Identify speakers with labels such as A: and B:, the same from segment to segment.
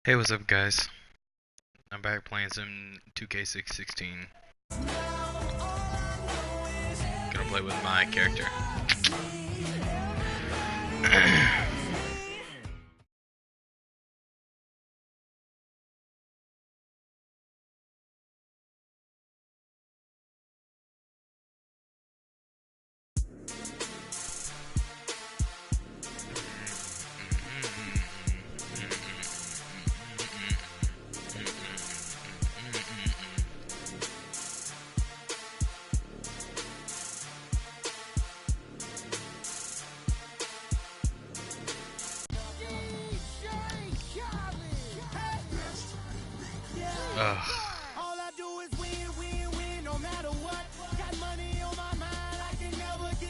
A: Hey, what's up, guys? I'm back playing some 2K16. Gonna play with my character.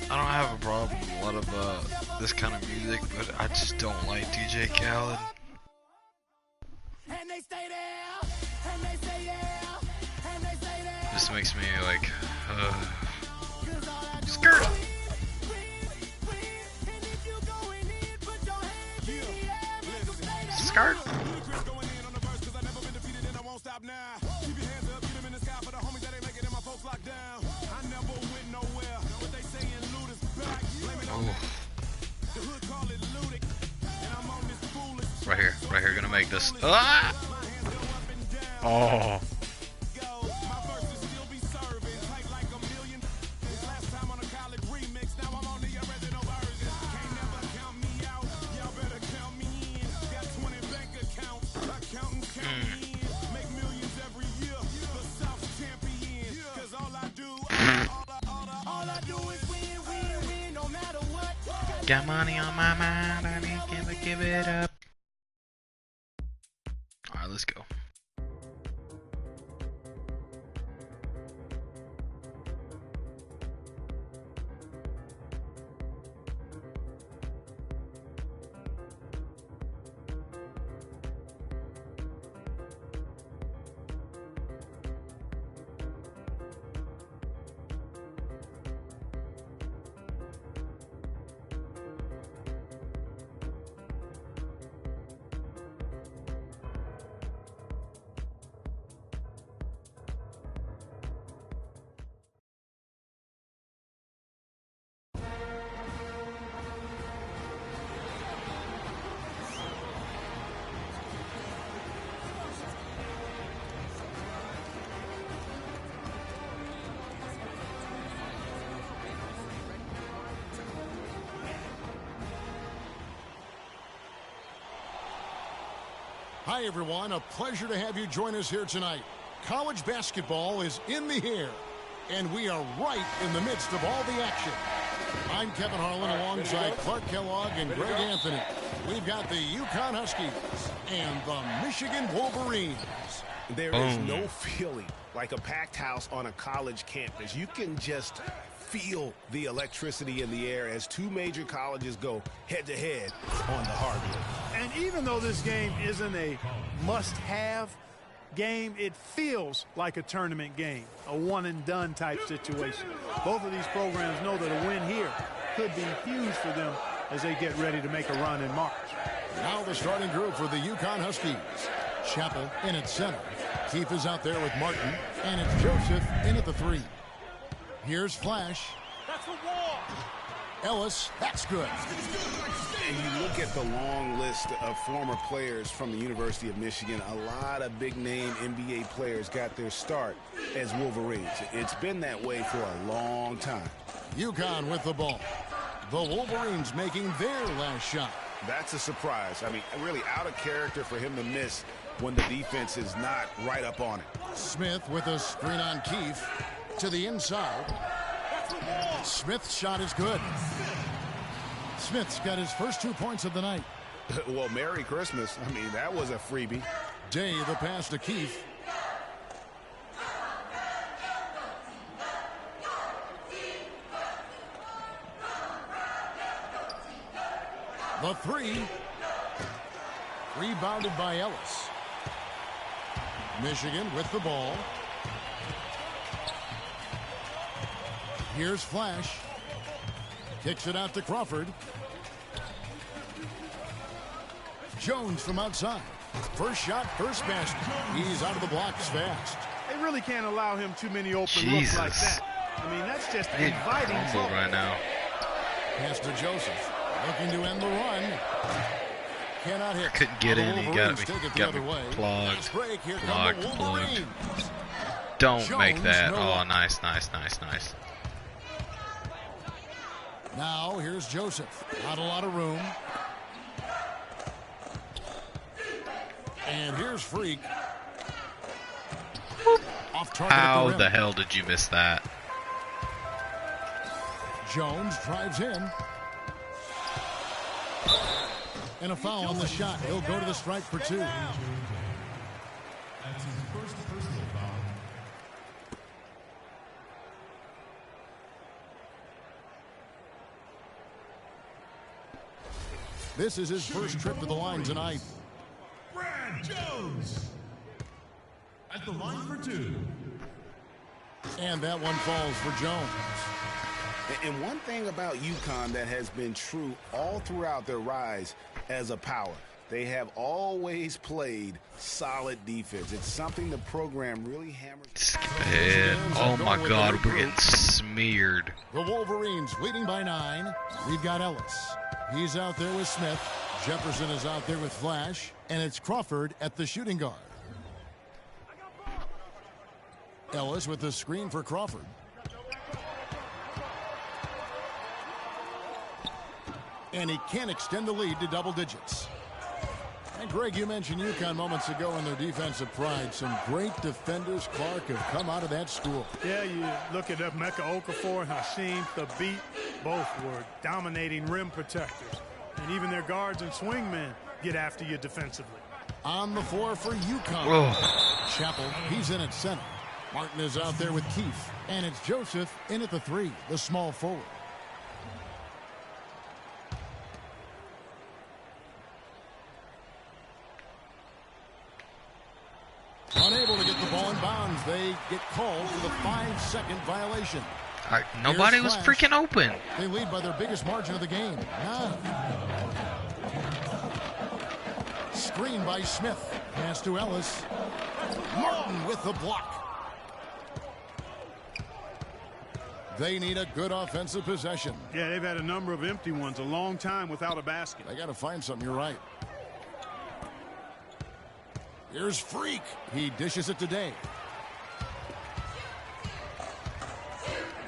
A: I don't have a problem with a lot of this kind of music, but I just don't like DJ Khaled. This makes me like, skirt! Skirt! Oh. Right here, gonna make this. Ah! Oh. Got money on my mind, I ain't gonna give it up. Alright, let's go.
B: Hi, everyone. A pleasure to have you join us here tonight. College basketball is in the air, and we are right in the midst of all the action. I'm Kevin Harlan alongside Clark Kellogg and Greg Anthony. We've got the UConn Huskies and the Michigan Wolverines.
C: There is no feeling like a packed house on a college campus. You can just feel the electricity in the air as two major colleges go head-to-head on the hardwood.
D: And even though this game isn't a must-have game, it feels like a tournament game, a one-and-done type situation. Both of these programs know that a win here could be huge for them as they get ready to make a run in March.
B: Now the starting group for the UConn Huskies. Chappell in at center. Keefe is out there with Martin, and it's Joseph in at the 3. Here's Flash.
D: That's a wall.
B: Ellis, that's good.
C: And you look at the long list of former players from the University of Michigan, a lot of big-name NBA players got their start as Wolverines. It's been that way for a long time.
B: UConn with the ball. The Wolverines making their last shot.
C: That's a surprise. I mean, really out of character for him to miss when the defense is not right up on it.
B: Smith with a screen on Keefe to the inside. Smith's shot is good. Smith's got his first 2 points of the night.
C: Well, Merry Christmas. I mean, that was a freebie.
B: Day the pass to Keefe. The 3. Rebounded by Ellis. Michigan with the ball. Here's Flash. Kicks it out to Crawford. Jones from outside. First shot, first basket. He's out of the blocks fast.
D: They really can't allow him too many open looks like that. I mean, that's just inviting trouble
A: right now.
B: Pass to Joseph. Looking to end the run. Cannot hit.
A: Couldn't get in. He got me plugged. Plugged. Don't make that. Oh, nice.
B: Now here's Joseph. Not a lot of room. And here's Freak. Off target.
A: How the hell did you miss that?
B: Jones drives in. And a foul on the shot. He'll go to the stripe for 2. This is his first trip to the line tonight.
E: Brad Jones at the line for 2.
B: And that one falls for Jones.
C: And one thing about UConn that has been true all throughout their rise as a power, they have always played solid defense. It's something the program really hammers.
A: Oh my God, we're getting smeared.
B: The Wolverines leading by 9. We've got Ellis. He's out there with Smith. Jefferson is out there with Flash. And it's Crawford at the shooting guard. Ellis with the screen for Crawford. And he can extend the lead to double digits. And Greg, you mentioned UConn moments ago in their defensive pride. Some great defenders, Clark, have come out of that school.
D: Yeah, you look at Emeka Okafor and Hasheem Thabit. Both were dominating rim protectors. And even their guards and swingmen get after you defensively.
B: On the floor for UConn.
A: Whoa.
B: Chappell, he's in at center. Martin is out there with Keefe. And it's Joseph in at the 3, the small forward. Unable to get the ball in bounds. They get called for the 5-second violation.
A: Nobody was freaking open.
B: They lead by their biggest margin of the game. 9. Screen by Smith. Pass to Ellis. Martin with the block. They need a good offensive possession.
D: Yeah, they've had a number of empty ones a long time without a basket.
B: They got to find something. You're right. Here's Freak. He dishes it today.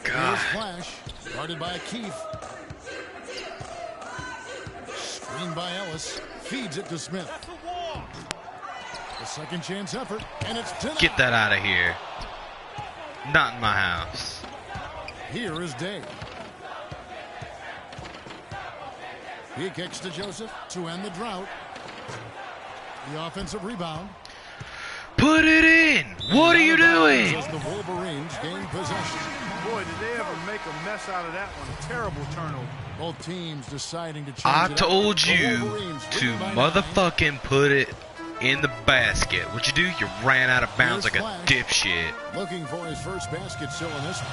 A: God.
B: Here's Flash. Guarded by Keefe. Screened by Ellis. Feeds it to Smith. The second chance effort. And it's denied.
A: Get that out of here. Not in my house.
B: Here is Day. He kicks to Joseph to end the drought. The offensive rebound.
A: Put it in. What are you doing?
B: As the Wolverines gain possession.
D: Boy, did they ever make a mess out of that one. Terrible turnover.
B: Both teams deciding to change
A: I
B: it
A: told
B: up.
A: you
B: The Wolverines
A: to
B: lead by 9.
A: motherfucking put it in the basket. What'd you do? You ran out of bounds
B: Here's
A: like
B: Flash.
A: a dipshit.
B: Looking for his first basket still in this one.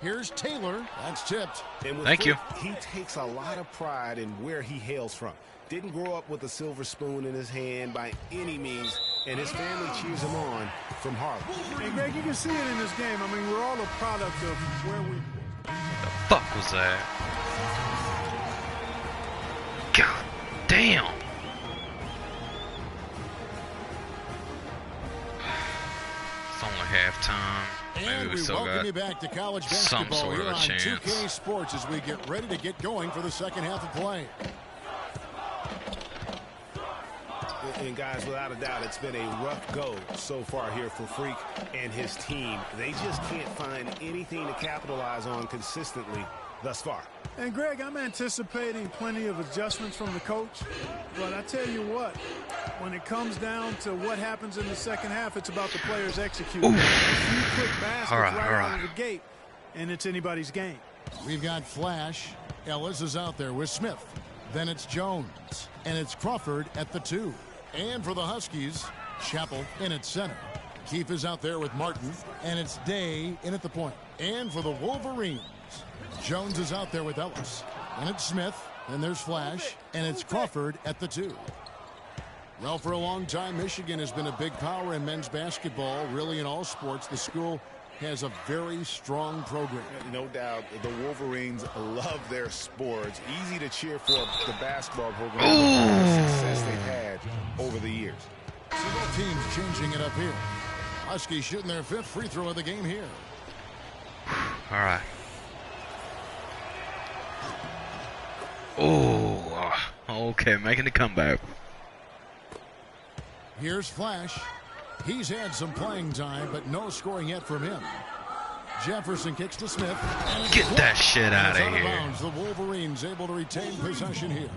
B: Here's Taylor. That's tipped.
C: And with
A: Thank you.
C: He takes a lot of pride in where he hails from. Didn't grow up with a silver spoon in his hand by any means, and his family cheers him on from Harlem.
D: And Greg, you can see it in this game. I mean, we're all a product of where we...
A: The fuck was that? God damn. It's only halftime. Maybe
B: And
A: we
B: we
A: still
B: welcome
A: got
B: you back to college
A: some
B: basketball
A: sort
B: here
A: of a
B: on
A: chance.
B: 2K Sports as we get ready to get going for the second half of play.
C: And guys, without a doubt, it's been a rough go so far here for Freak and his team. They just can't find anything to capitalize on consistently thus far.
D: And Greg, I'm anticipating plenty of adjustments from the coach. But I tell you what, when it comes down to what happens in the second half, it's about the players executing. A few quick baskets right out of the gate, and it's anybody's game.
B: We've got Flash. Ellis is out there with Smith. Then it's Jones. And it's Crawford at the 2. And for the Huskies, Chappell in at center. Keefe is out there with Martin. And it's Day in at the point. And for the Wolverines, Jones is out there with Ellis. And it's Smith. And there's Flash, and it's Crawford at the 2. Well, for a long time, Michigan has been a big power in men's basketball, really in all sports. The school has a very strong program.
C: No doubt, the Wolverines love their sports. Easy to cheer for the basketball program. The success they've had over the years.
B: So both teams changing it up here. Huskies shooting their 5th free throw of the game here.
A: All right. Oh, okay, making the comeback.
B: Here's Flash. He's had some playing time, but no scoring yet from him. Jefferson kicks to Smith. And
A: get that shit out of here.
B: Bounds. The Wolverines able to retain possession here.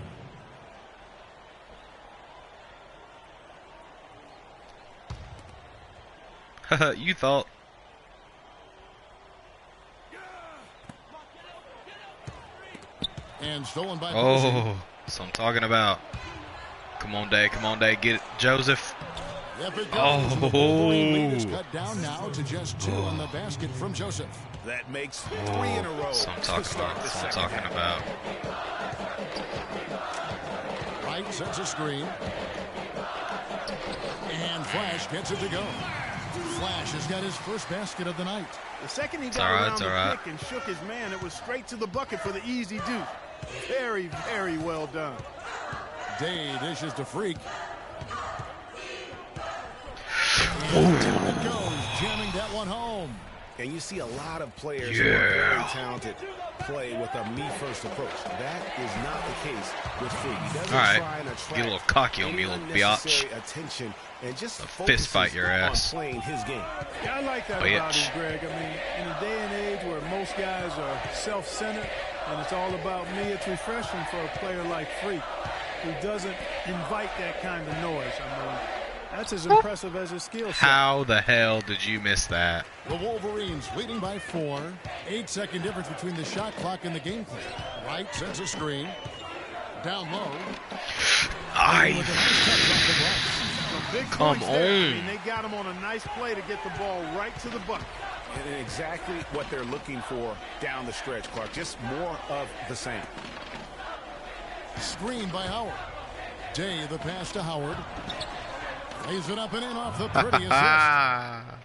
A: You thought.
B: And stolen by
A: Oh, that's what I'm talking about. Come on, Day. Come on, Day. Get it, Joseph.
B: Yep, it goes. The Wolverine lead is cut down now to just 2 on the basket from Joseph.
C: That makes 3 in a row.
A: That's what I'm talking about. That's what I'm talking about.
B: Wright sets a screen. And Flash gets it to go. Flash has got his first basket of the night.
D: The second he got around the pick and shook his man, it was straight to the bucket for the easy deuce. Very, very well done.
B: Day dishes to Freak. And down it goes, jamming that one home.
C: And you see a lot of players who are very talented play with a me-first approach. That is not the case with Freak. He doesn't try and attract
A: get a little cocky on me, little biatch.
C: Attention and just
A: fist fight your ass.
C: On playing his game.
D: Yeah, I like that about him, Greg. I mean, in a day and age where most guys are self-centered and it's all about me, it's refreshing for a player like Freak, who doesn't invite that kind of noise. I mean, that's as impressive as his skill set.
A: How the hell did you miss that?
B: The Wolverines leading by 4. 8-second difference between the shot clock and the game clock. Wright sends a screen. Down low.
A: Come on.
D: I mean, they got him on a nice play to get the ball right to the bucket.
C: And exactly what they're looking for down the stretch, Clark. Just more of the same.
B: Screen by Howard. Day the pass to Howard. Lays it up and in off the pretty assist.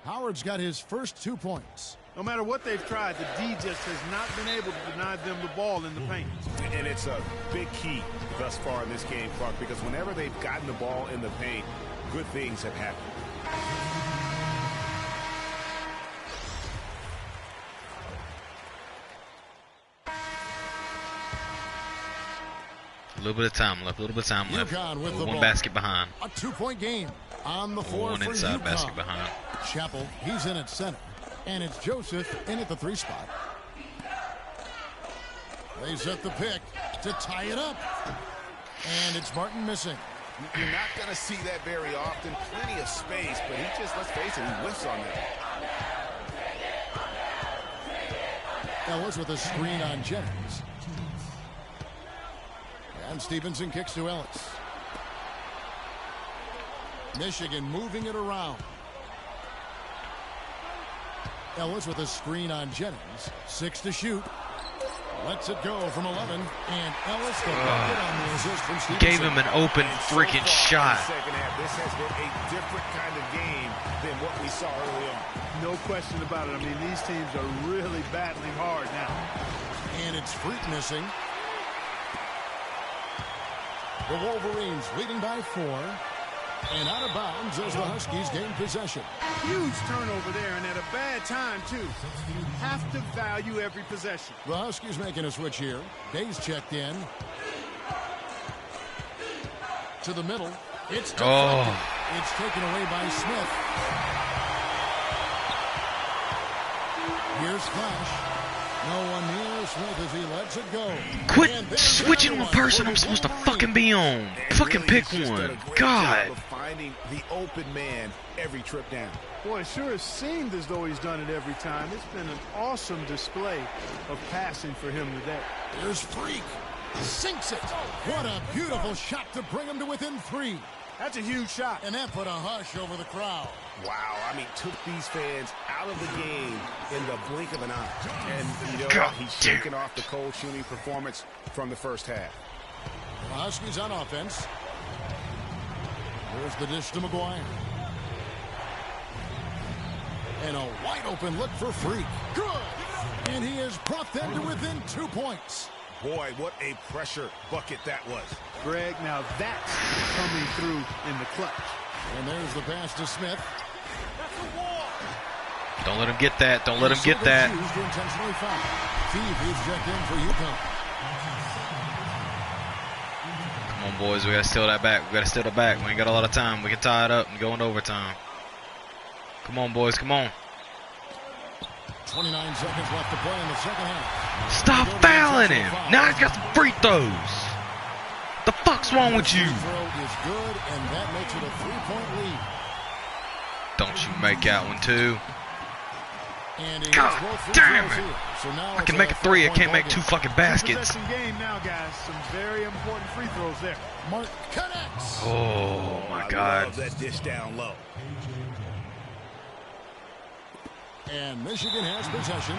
B: Howard's got his first 2 points.
D: No matter what they've tried, the D just has not been able to deny them the ball in the paint.
C: And it's a big key thus far in this game, Clark, because whenever they've gotten the ball in the paint, good things have happened.
A: A little bit of time left. A little bit of time left.
B: With
A: one basket behind.
B: A 2-point game on the floor.
A: One
B: for
A: inside
B: UConn.
A: basket behind.
B: Chappell, he's in at center. And it's Joseph in at the 3 spot. They set the pick to tie it up. And it's Martin missing.
C: You're not going to see that very often. Plenty of space, but he just, let's face it, he whiffs on that.
B: Ellis with a screen on Jennings. And Stevenson kicks to Ellis. Michigan moving it around. Ellis with a screen on Jennings. 6 to shoot. Lets it go from 11. And Ellis the bucket on the assist from Stevenson.
A: Gave him an open freaking shot.
C: Second half, this has been a different kind of game than what we saw early on.
D: No question about it. I mean, these teams are really battling hard now.
B: And it's Freak missing. The Wolverines leading by 4. And out of bounds as the Huskies gain possession.
D: Huge turnover there, and at a bad time, too. You have to value every possession.
B: The Huskies making a switch here. Day's checked in. To the middle. It's deflected. It's taken away by Smith. Here's Flash. No one near Smith as he lets it go.
A: Quit switching on person I'm supposed to fucking be on. Fucking pick one. God.
C: Finding the open man every trip down.
D: Boy, it sure has seemed as though he's done it every time. It's been an awesome display of passing for him today.
B: There's Freak. Sinks it. What a beautiful shot to bring him to within 3.
D: That's a huge shot.
B: And that put a hush over the crowd.
C: Wow, I mean, took these fans out of the game in the blink of an eye. And you know what? He's shaking off the cold shooting performance from the first half.
B: Huskies on offense. There's the dish to McGuire. And a wide open look for Freak. Good. And he has brought them to within 2 points.
C: Boy, what a pressure bucket that was.
D: Greg, now that's coming through in the clutch.
B: And there's the pass to Smith.
A: Don't let him get that. Don't let him get that.
B: Used to intentionally foul. He's checked in for UConn.
A: Come on, boys. We got to steal that back. We got to steal it back. We ain't got a lot of time. We can tie it up and go into overtime. Come on, boys. Come on.
B: 29 seconds left to play in the second half.
A: Stop fouling him. Now he's got some free throws. The fuck's wrong with you?
B: Throw is good, and that makes it a 3-point lead.
A: Don't you make that one, too.
B: And
A: God damn it.
B: So now
A: I can make a 3. I can't make 2 fucking baskets.
D: Possession game now, guys. Some very important free throws there.
B: Mark connects.
A: Oh, my God.
C: I love that dish down low.
B: And Michigan has possession.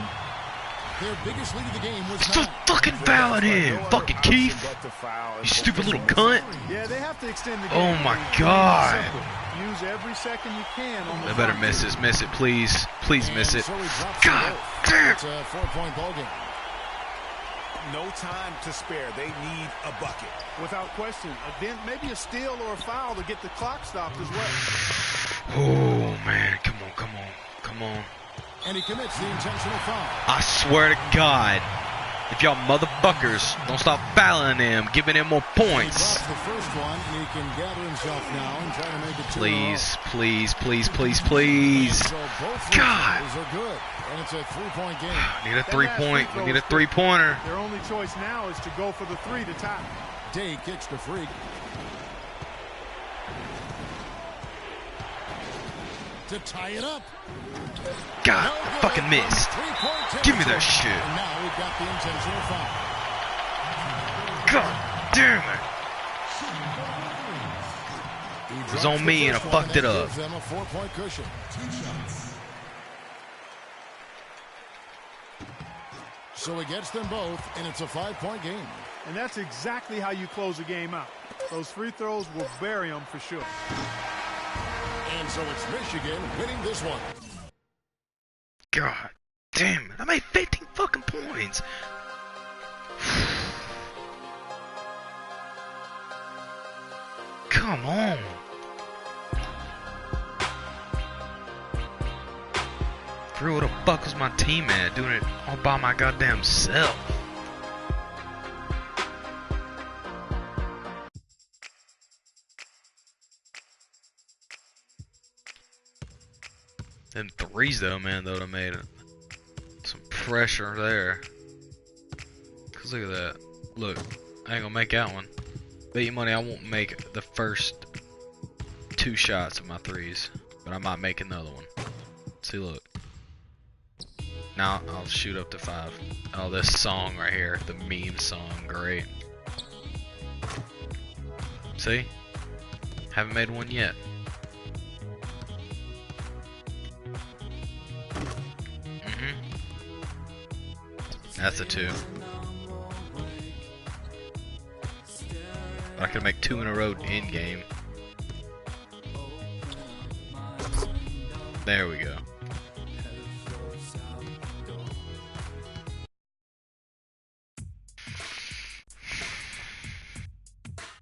B: Their biggest lead of the game was
A: Stop
B: 9.
A: fucking fouling him. Fucking Keith. You stupid little cunt.
D: Yeah, they have to extend the
A: Oh,
D: game.
A: my God.
D: Use every second you can on the
A: They better
D: front
A: miss
D: end.
A: this. Miss it, please. Please miss
B: And
A: it.
B: so he drops
A: God
B: the ball.
A: damn.
B: It's a 4-point ball game.
C: No time to spare. They need a bucket.
D: Without question. Then maybe a steal or a foul to get the clock stopped as well.
A: Oh, man. Come on, come on. Come on.
B: And he commits the intentional foul.
A: I swear to God, if y'all motherfuckers don't stop fouling him, giving him more
B: He
A: points.
B: drops the first one, and he can gather himself now and try to make it 2
A: Please, please, please, please, please.
B: So both free
A: God.
B: throws are good, and it's a 3-point game.
A: Need a
D: That
A: 3-point.
D: last
A: We
D: free
A: need a
D: throw is
A: 3-pointer.
D: Their only choice now is to go for the 3 to tie.
B: Day kicks to Freak. To tie it up.
A: God,
B: No good.
A: fucking missed.
B: 3-point
A: Give me that
B: territory.
A: shit.
B: And now we've got the intentional foul.
A: God damn it.
B: He
A: It was
B: drops
A: on me
B: the
A: and I
B: first one,
A: fucked it
B: that
A: up.
B: gives them a 4-point cushion. So he gets them both, and it's a 5-point game.
D: And that's exactly how you close a game out. Those free throws will bury them for sure.
B: And so it's Michigan winning this one.
A: God damn it. I made 15 fucking points. Come on. Where the fuck was my team at? Doing it all by my goddamn self. Them threes though, man, though, I made some pressure there. Cause look at that. Look, I ain't gonna make that one. Bet you money I won't make the first 2 shots of my threes, but I might make another one. See, look. Now I'll shoot up to 5. Oh, this song right here, the meme song, great. See? Haven't made one yet. That's a 2. But I could make 2 in a row in game. There we go.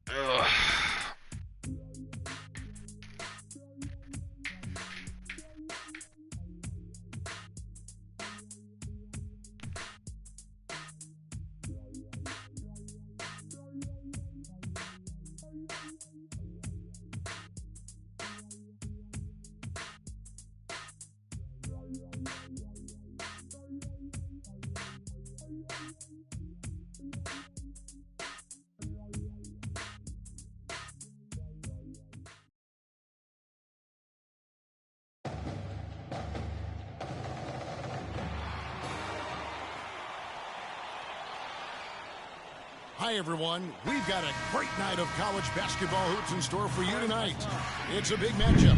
A: Ugh.
B: Hi, everyone. We've got a great night of college basketball hoops in store for you tonight. It's a big matchup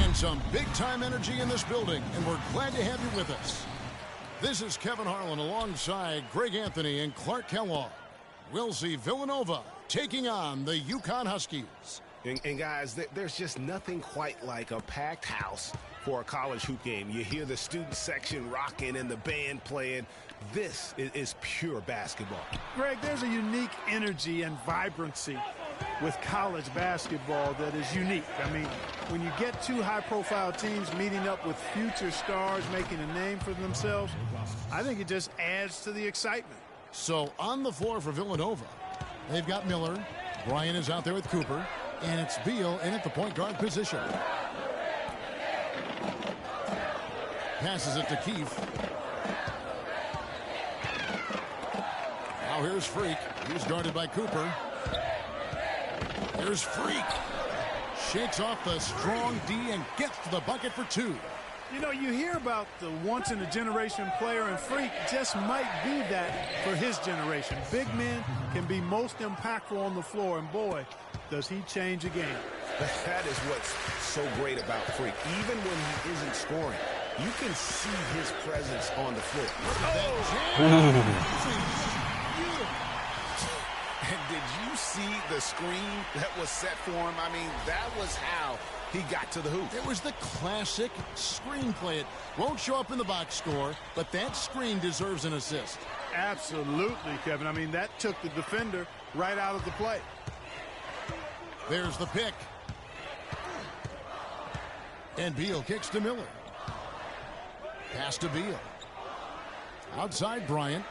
B: and some big-time energy in this building, and we're glad to have you with us. This is Kevin Harlan alongside Greg Anthony and Clark Kellogg. We'll see Villanova taking on the Yukon Huskies.
C: And guys, there's just nothing quite like a packed house for a college hoop game. You hear the student section rocking and the band playing. This is pure basketball.
D: Greg, there's a unique energy and vibrancy with college basketball that is unique. I mean, when you get two high-profile teams meeting up with future stars making a name for themselves, I think it just adds to the excitement.
B: So on the floor for Villanova, they've got Miller. Bryant is out there with Cooper. And it's Beal in at the point guard position. Passes it to Keefe. Now here's Freak. He's guarded by Cooper. Here's Freak. Shakes off the strong D and gets to the bucket for two.
D: You know, you hear about the once-in-a-generation player, and Freak just might be that for his generation. Big men can be most impactful on the floor, and boy, does he change a game.
C: That is what's so great about Freak. Even when he isn't scoring, you can see his presence on the floor. And did you see the screen that was set for him? I mean, that was how he got to the hoop.
B: It was the classic screenplay. It won't show up in the box score, but that screen deserves an assist.
D: Absolutely, Kevin. I mean, that took the defender right out of the play.
B: There's the pick. And Beal kicks to Miller. Pass to Beal. Outside Bryant.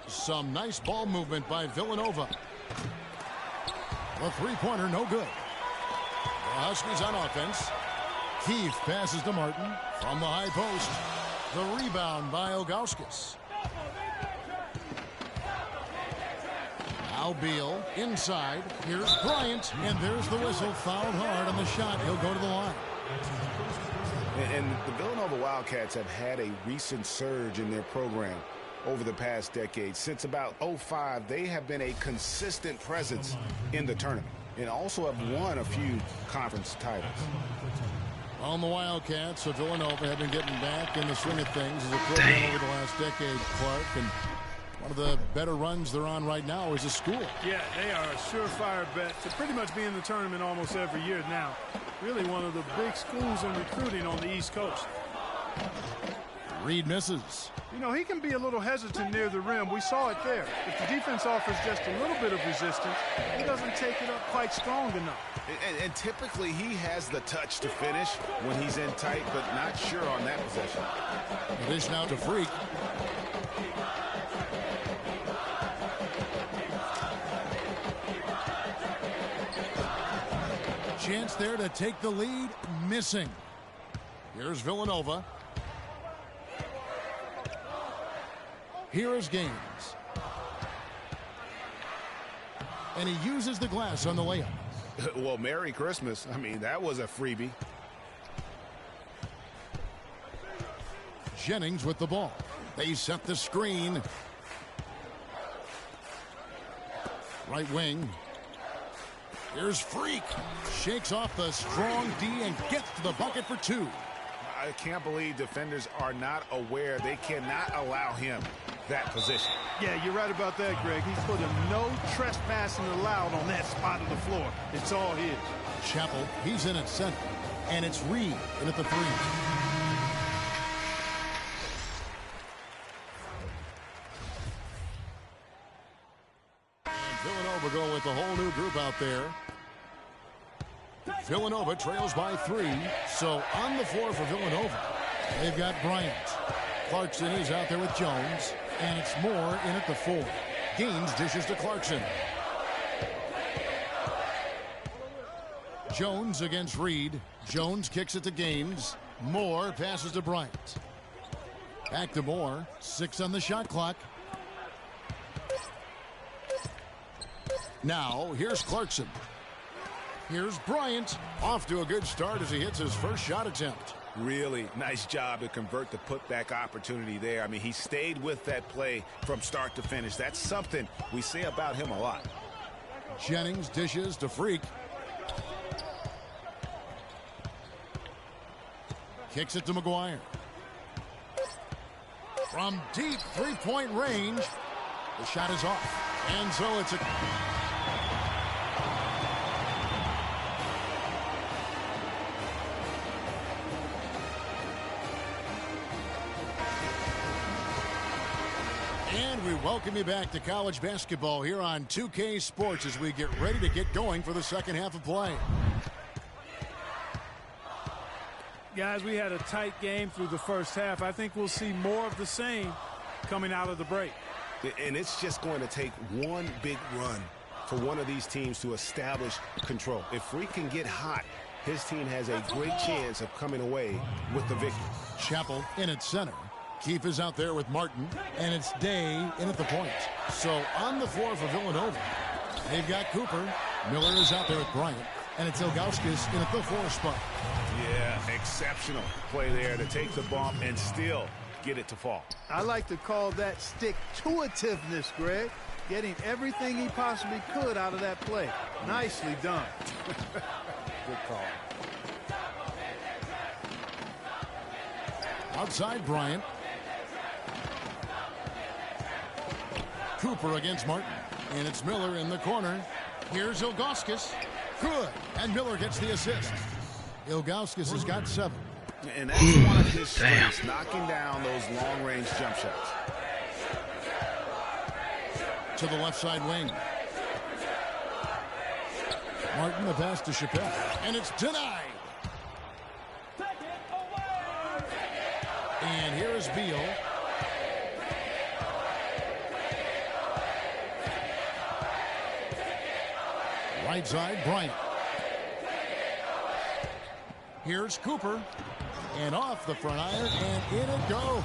B: Some nice ball movement by Villanova. The three-pointer, no good. The Huskies on offense. Keefe passes to Martin from the high post. The rebound by Ilgauskas. Now Beal inside. Here's Bryant, and there's the whistle. Fouled hard on the shot. He'll go to the line.
C: And the Villanova Wildcats have had a recent surge in their program over the past decade. Since about 05, they have been a consistent presence in the tournament and also have won a few conference titles.
B: On the Wildcats, so Villanova have been getting back in the swing of things as a program over the last decade, Clark. And one of the better runs they're on right now is a school.
D: Yeah, they are a surefire bet to pretty much be in the tournament almost every year now. Really one of the big schools in recruiting on the East Coast.
B: Reed misses.
D: You know, he can be a little hesitant near the rim. We saw it there. If the defense offers just a little bit of resistance, he doesn't take it up quite strong enough.
C: And typically he has the touch to finish when he's in tight, but not sure on that possession.
B: The dish now to Freak. Chance there to take the lead, missing. Here's Villanova. Here is Gaines. And he uses the glass on the layup.
C: Well, Merry Christmas. I mean, that was a freebie.
B: Jennings with the ball. They set the screen. Right wing. Here's Freak. Shakes off the strong D and gets to the bucket for two.
C: I can't believe defenders are not aware. They cannot allow him that position.
D: Yeah, you're right about that, Greg. He's put a no trespassing allowed on that spot of the floor. It's all his.
B: Chappell, he's in at center. And it's Reed in at the three. And Villanova going with the whole new group out there. Villanova trails by 3. So on the floor for Villanova, they've got Bryant. Clarkson is out there with Jones. And it's Moore in at the 4. Gaines dishes to Clarkson. Jones against Reed. Jones kicks it to Gaines. Moore passes to Bryant. Back to Moore. 6 on the shot clock. Now here's Clarkson. Here's Bryant. Off to a good start as he hits his first shot attempt.
C: Really nice job to convert the putback opportunity there. I mean, he stayed with that play from start to finish. That's something we say about him a lot.
B: Jennings dishes to Freak. Kicks it to McGuire. From deep three-point range, the shot is off. And so it's a... welcome you back to college basketball here on 2K Sports as we get ready to get going for the second half of play.
D: Guys, we had a tight game through the first half. I think we'll see more of the same coming out of the break.
C: And it's just going to take one big run for one of these teams to establish control. If Freak can get hot, his team has a great chance of coming away with the victory.
B: Chappell in at center. Keefe is out there with Martin, and it's Day in at the point. So on the floor for Villanova, they've got Cooper. Miller is out there with Bryant, and it's Ilgauskas in at the 4 spot.
C: Yeah, exceptional play there to take the bump and still get it to fall.
D: I like to call that stick-to-itiveness, Greg. Getting everything he possibly could out of that play. Nicely done.
C: Good call.
B: Outside Bryant. Cooper against Martin. And it's Miller in the corner. Here's Ilgauskas. Good. And Miller gets the assist. Ilgauskas has got 7.
C: And that's one of his strengths, knocking down those long-range jump shots.
B: To the left side wing. Martin, the pass to Chappell. And it's denied. And here is Beal. Right side, Bryant. Here's Cooper. And off the front iron, and in it goes.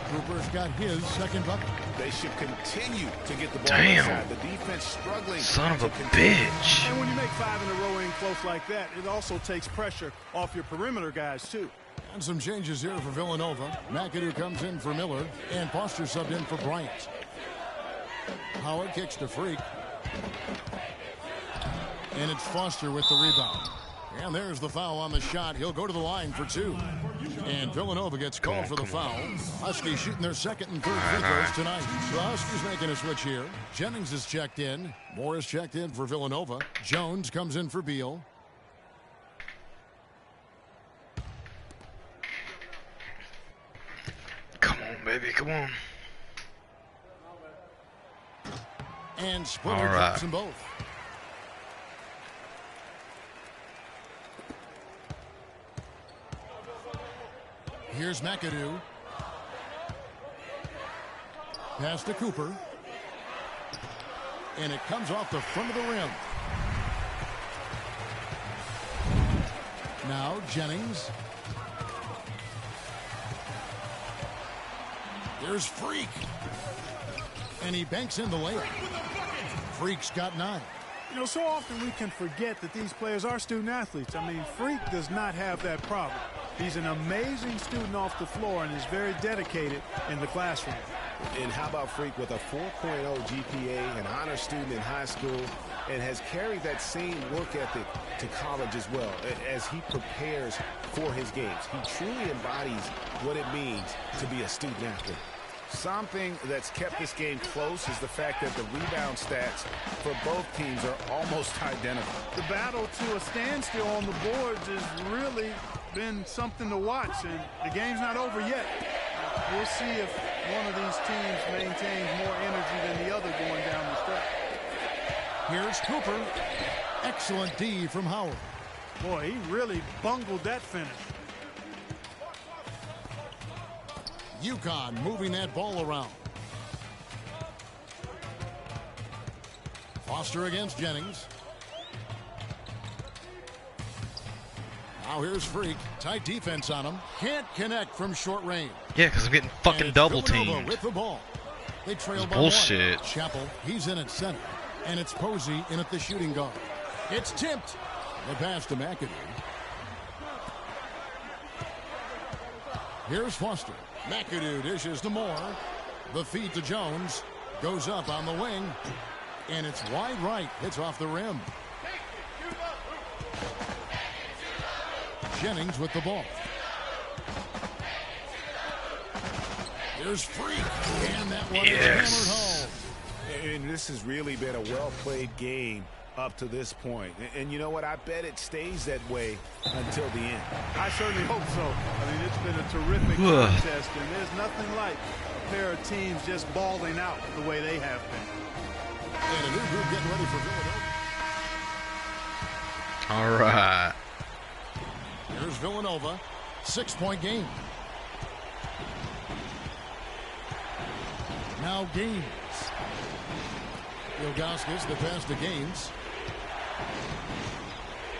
B: Cooper's got his second bucket.
C: They should continue to get the ball
A: Damn.
C: inside. The defense struggling.
A: Son of a bitch.
D: And when you make 5 in a row in close like that, it also takes pressure off your perimeter guys, too.
B: And some changes here for Villanova. McAdoo comes in for Miller, and Foster subbed in for Bryant. Howard kicks to Freak. And it's Foster with the rebound. And there's the foul on the shot. He'll go to the line for 2. And Villanova gets called for the foul. Huskies shooting their second and third free throws tonight. So the Huskies making a switch here. Jennings is checked in. Morris checked in for Villanova. Jones comes in for Beal.
A: Come on, baby, come on.
B: And Splitter
A: All right.
B: drops them both. Here's McAdoo. Pass to Cooper. And it comes off the front of the rim. Now Jennings. There's Freak. And he banks in the layup. Freak's got 9.
D: You know, so often we can forget that these players are student athletes. I mean, Freak does not have that problem. He's an amazing student off the floor and is very dedicated in the classroom.
C: And how about Freak with a 4.0 GPA, an honor student in high school, and has carried that same work ethic to college as well as he prepares for his games. He truly embodies what it means to be a student athlete. Something that's kept this game close is the fact that the rebound stats for both teams are almost identical.
D: The battle to a standstill on the boards has really been something to watch, and the game's not over yet. We'll see if one of these teams maintains more energy than the other going down the stretch.
B: Here's Cooper. Excellent D from Howard.
D: Boy, he really bungled that finish.
B: UConn moving that ball around. Foster against Jennings. Now here's Freak. Tight defense on him. Can't connect from short range.
A: Yeah, because I'm getting fucking double teamed.
B: With the ball. They trail by
A: Bullshit.
B: 1. Chappell, he's in at center. And it's Posey in at the shooting guard. It's tipped. The pass to McAdoo. Here's Foster. McAdoo dishes to Moore. The feed to Jones. Goes up on the wing. And it's wide right. It's off the rim. Jennings with the ball. Here's Freak. And that one is hammered home.
C: And this has really been a well-played game up to this point. And you know what? I bet it stays that way until the end.
D: I certainly hope so. I mean, it's been a terrific contest, and there's nothing like a pair of teams just balling out the way they have been.
B: And a new group getting ready for Villanova.
A: All right.
B: Here's Villanova. 6-point game. Now Gaines. Ilgauskas, the pass to Gaines.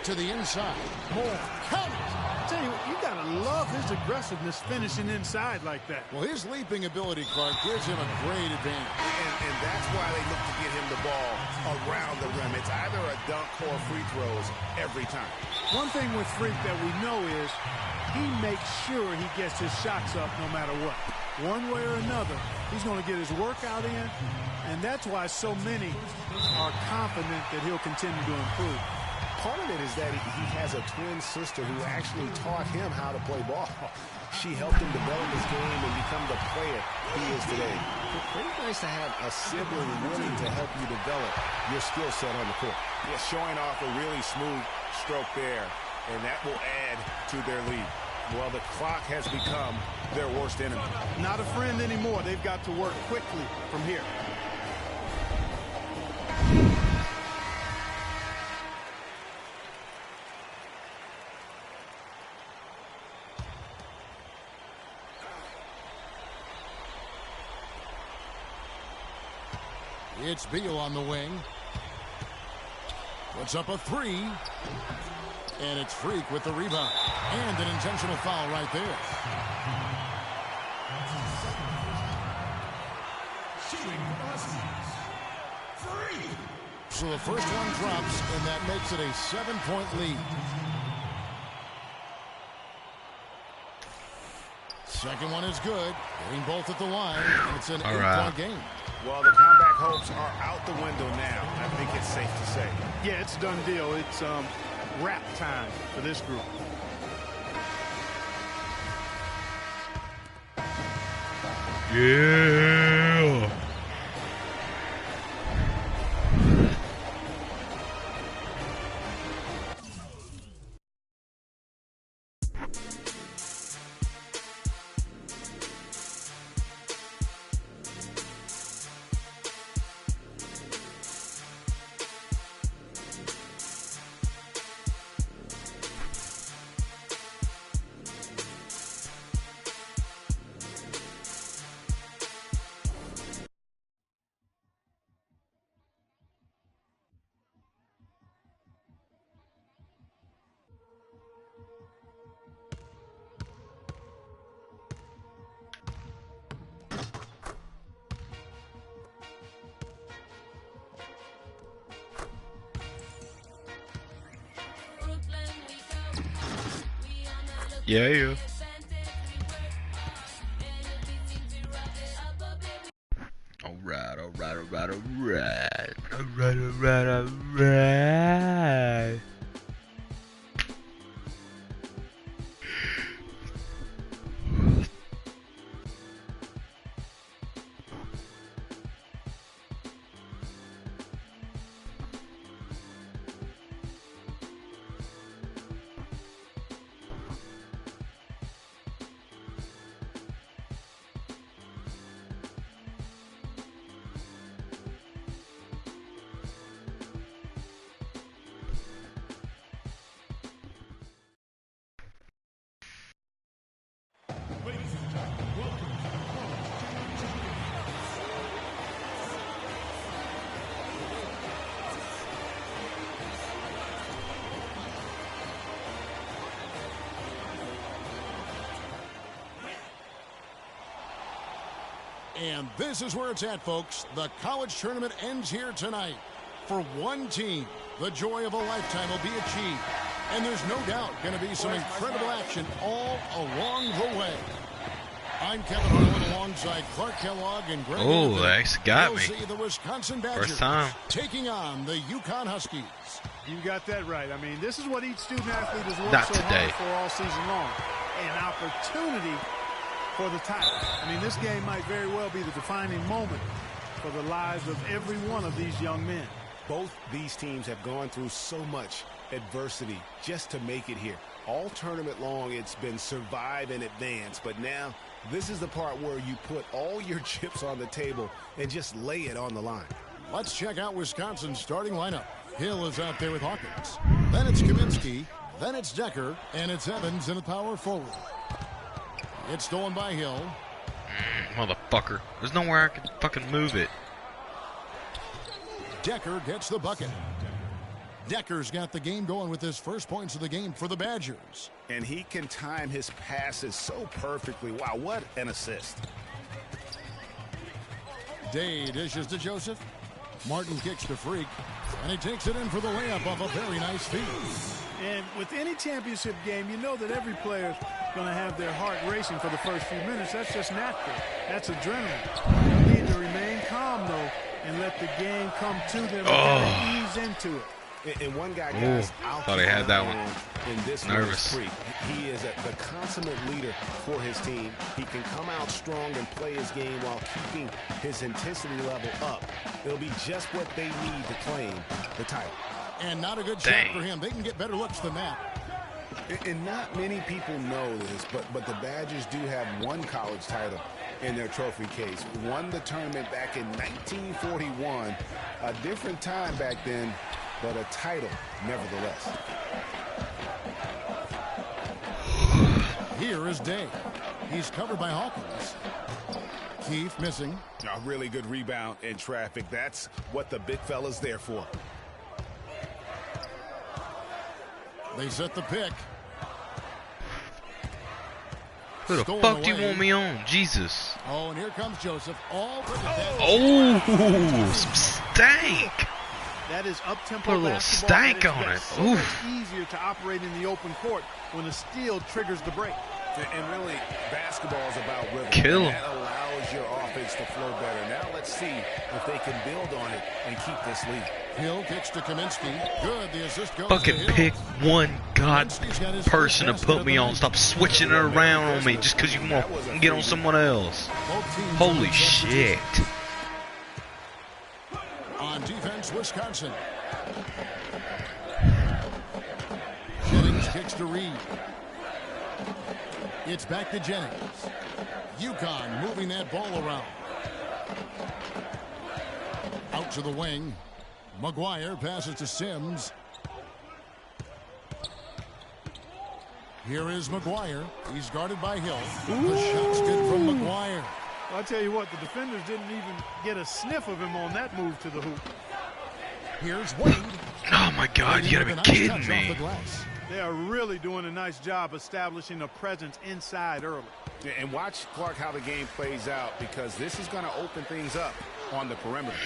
B: To the inside. More. Count it.
D: I tell you, you got to love his aggressiveness finishing inside like that.
B: Well, his leaping ability, Clark, gives him a great advantage.
C: And that's why they look to get him the ball around the rim. It's either a dunk or free throws every time.
D: One thing with Freak that we know is he makes sure he gets his shots up no matter what. One way or another, he's going to get his workout in, and that's why so many are confident that he'll continue to improve.
C: Part of it is that he has a twin sister who actually taught him how to play ball. She helped him develop his game and become the player he is today. It's pretty nice to have a sibling willing to help you develop your skill set on the court. Yeah, showing off a really smooth stroke there, and that will add to their lead. Well, the clock has become their worst enemy.
D: Not a friend anymore. They've got to work quickly from here.
B: It's Beal on the wing. Puts up a three. And it's Freak with the rebound. And an intentional foul right there. So the first one drops, and that makes it a 7-point lead. Second one is good. Getting both at the line, and it's an 8-point game.
C: Well, the comeback hopes are out the window now. I think it's safe to say.
D: Yeah, it's a done deal. It's wrap time for this group.
A: Yeah. Yeah. All right.
B: And this is where it's at, folks. The college tournament ends here tonight. For one team, the joy of a lifetime will be achieved. And there's no doubt going to be some incredible action all along the way. I'm Kevin Harlan alongside Clark Kellogg and Greg.
A: Oh, that's got me.
B: The Wisconsin Badgers
A: First time.
B: taking on the UConn Huskies.
D: You got that right. I mean, this is what each student athlete has worked
A: Not
D: so
A: today.
D: hard for all season long. An opportunity for the title. I mean, this game might very well be the defining moment for the lives of every one of these young men.
C: Both these teams have gone through so much adversity just to make it here. All tournament long, it's been survive and advance. But now, this is the part where you put all your chips on the table and just lay it on the line.
B: Let's check out Wisconsin's starting lineup. Hill is out there with Hawkins. Then it's Kaminsky. Then it's Decker. And it's Evans in the power forward. It's stolen by Hill.
A: Motherfucker. There's nowhere I can fucking move it.
B: Decker gets the bucket. Decker's got the game going with his first points of the game for the Badgers.
C: And he can time his passes so perfectly. Wow, what an assist.
B: Day dishes to Joseph. Martin kicks to Freak. And he takes it in for the layup off a very nice feed.
D: And with any championship game, you know that every player's going to have their heart racing for the first few minutes. That's just natural. That's adrenaline. You need to remain calm, though, and let the game come to them and ease into it.
C: And one guy, guys,
A: thought he had that one.
C: In this
A: Nervous.
C: Freak. He is the consummate leader for his team. He can come out strong and play his game while keeping his intensity level up. It'll be just what they need to claim the title.
B: And not a good shot for him. They can get better looks than that.
C: And not many people know this, but the Badgers do have one college title in their trophy case. Won the tournament back in 1941. A different time back then, but a title nevertheless.
B: Here is Day. He's covered by Hawkins. Keith missing.
C: A really good rebound in traffic. That's what the big fella's there for.
B: They set the pick.
A: Who the fuck do you want me on? Jesus.
B: Oh, and here comes Joseph. All for the
A: Oh, some stank.
D: That is up-tempo
A: Put a little
D: basketball
A: stank
D: at its
A: on it.
D: best. So
A: Oof.
D: much easier to operate in the open court when a steal triggers the break.
C: And really, basketball is about rhythm.
A: Kill him.
C: That allows your offense to flow better. Now let's see if they can build on it and keep this lead.
B: Hill kicks to Kaminsky. Good. The assist goes
A: Fucking
B: to Hill.
A: pick one god
B: Kaminsky's got his
A: person to
B: first
A: put
B: basket
A: me
B: of the
A: on.
B: night.
A: Stop switching it around on me just because you want to get on someone else.
B: Both teams
A: Holy
B: on
A: shit.
B: On defense, Wisconsin. Jennings kicks to Reed. It's back to Jennings. UConn moving that ball around. Out to the wing. McGuire passes to Sims. Here is McGuire. He's guarded by Hill. The shot's good from McGuire.
D: Well, I'll tell you what, the defenders didn't even get a sniff of him on that move to the hoop.
B: Here's Wade.
A: Oh my god, you gotta be kidding me.
D: They are really doing a nice job establishing a presence inside early.
C: And watch, Clark, how the game plays out, because this is going to open things up on the perimeter.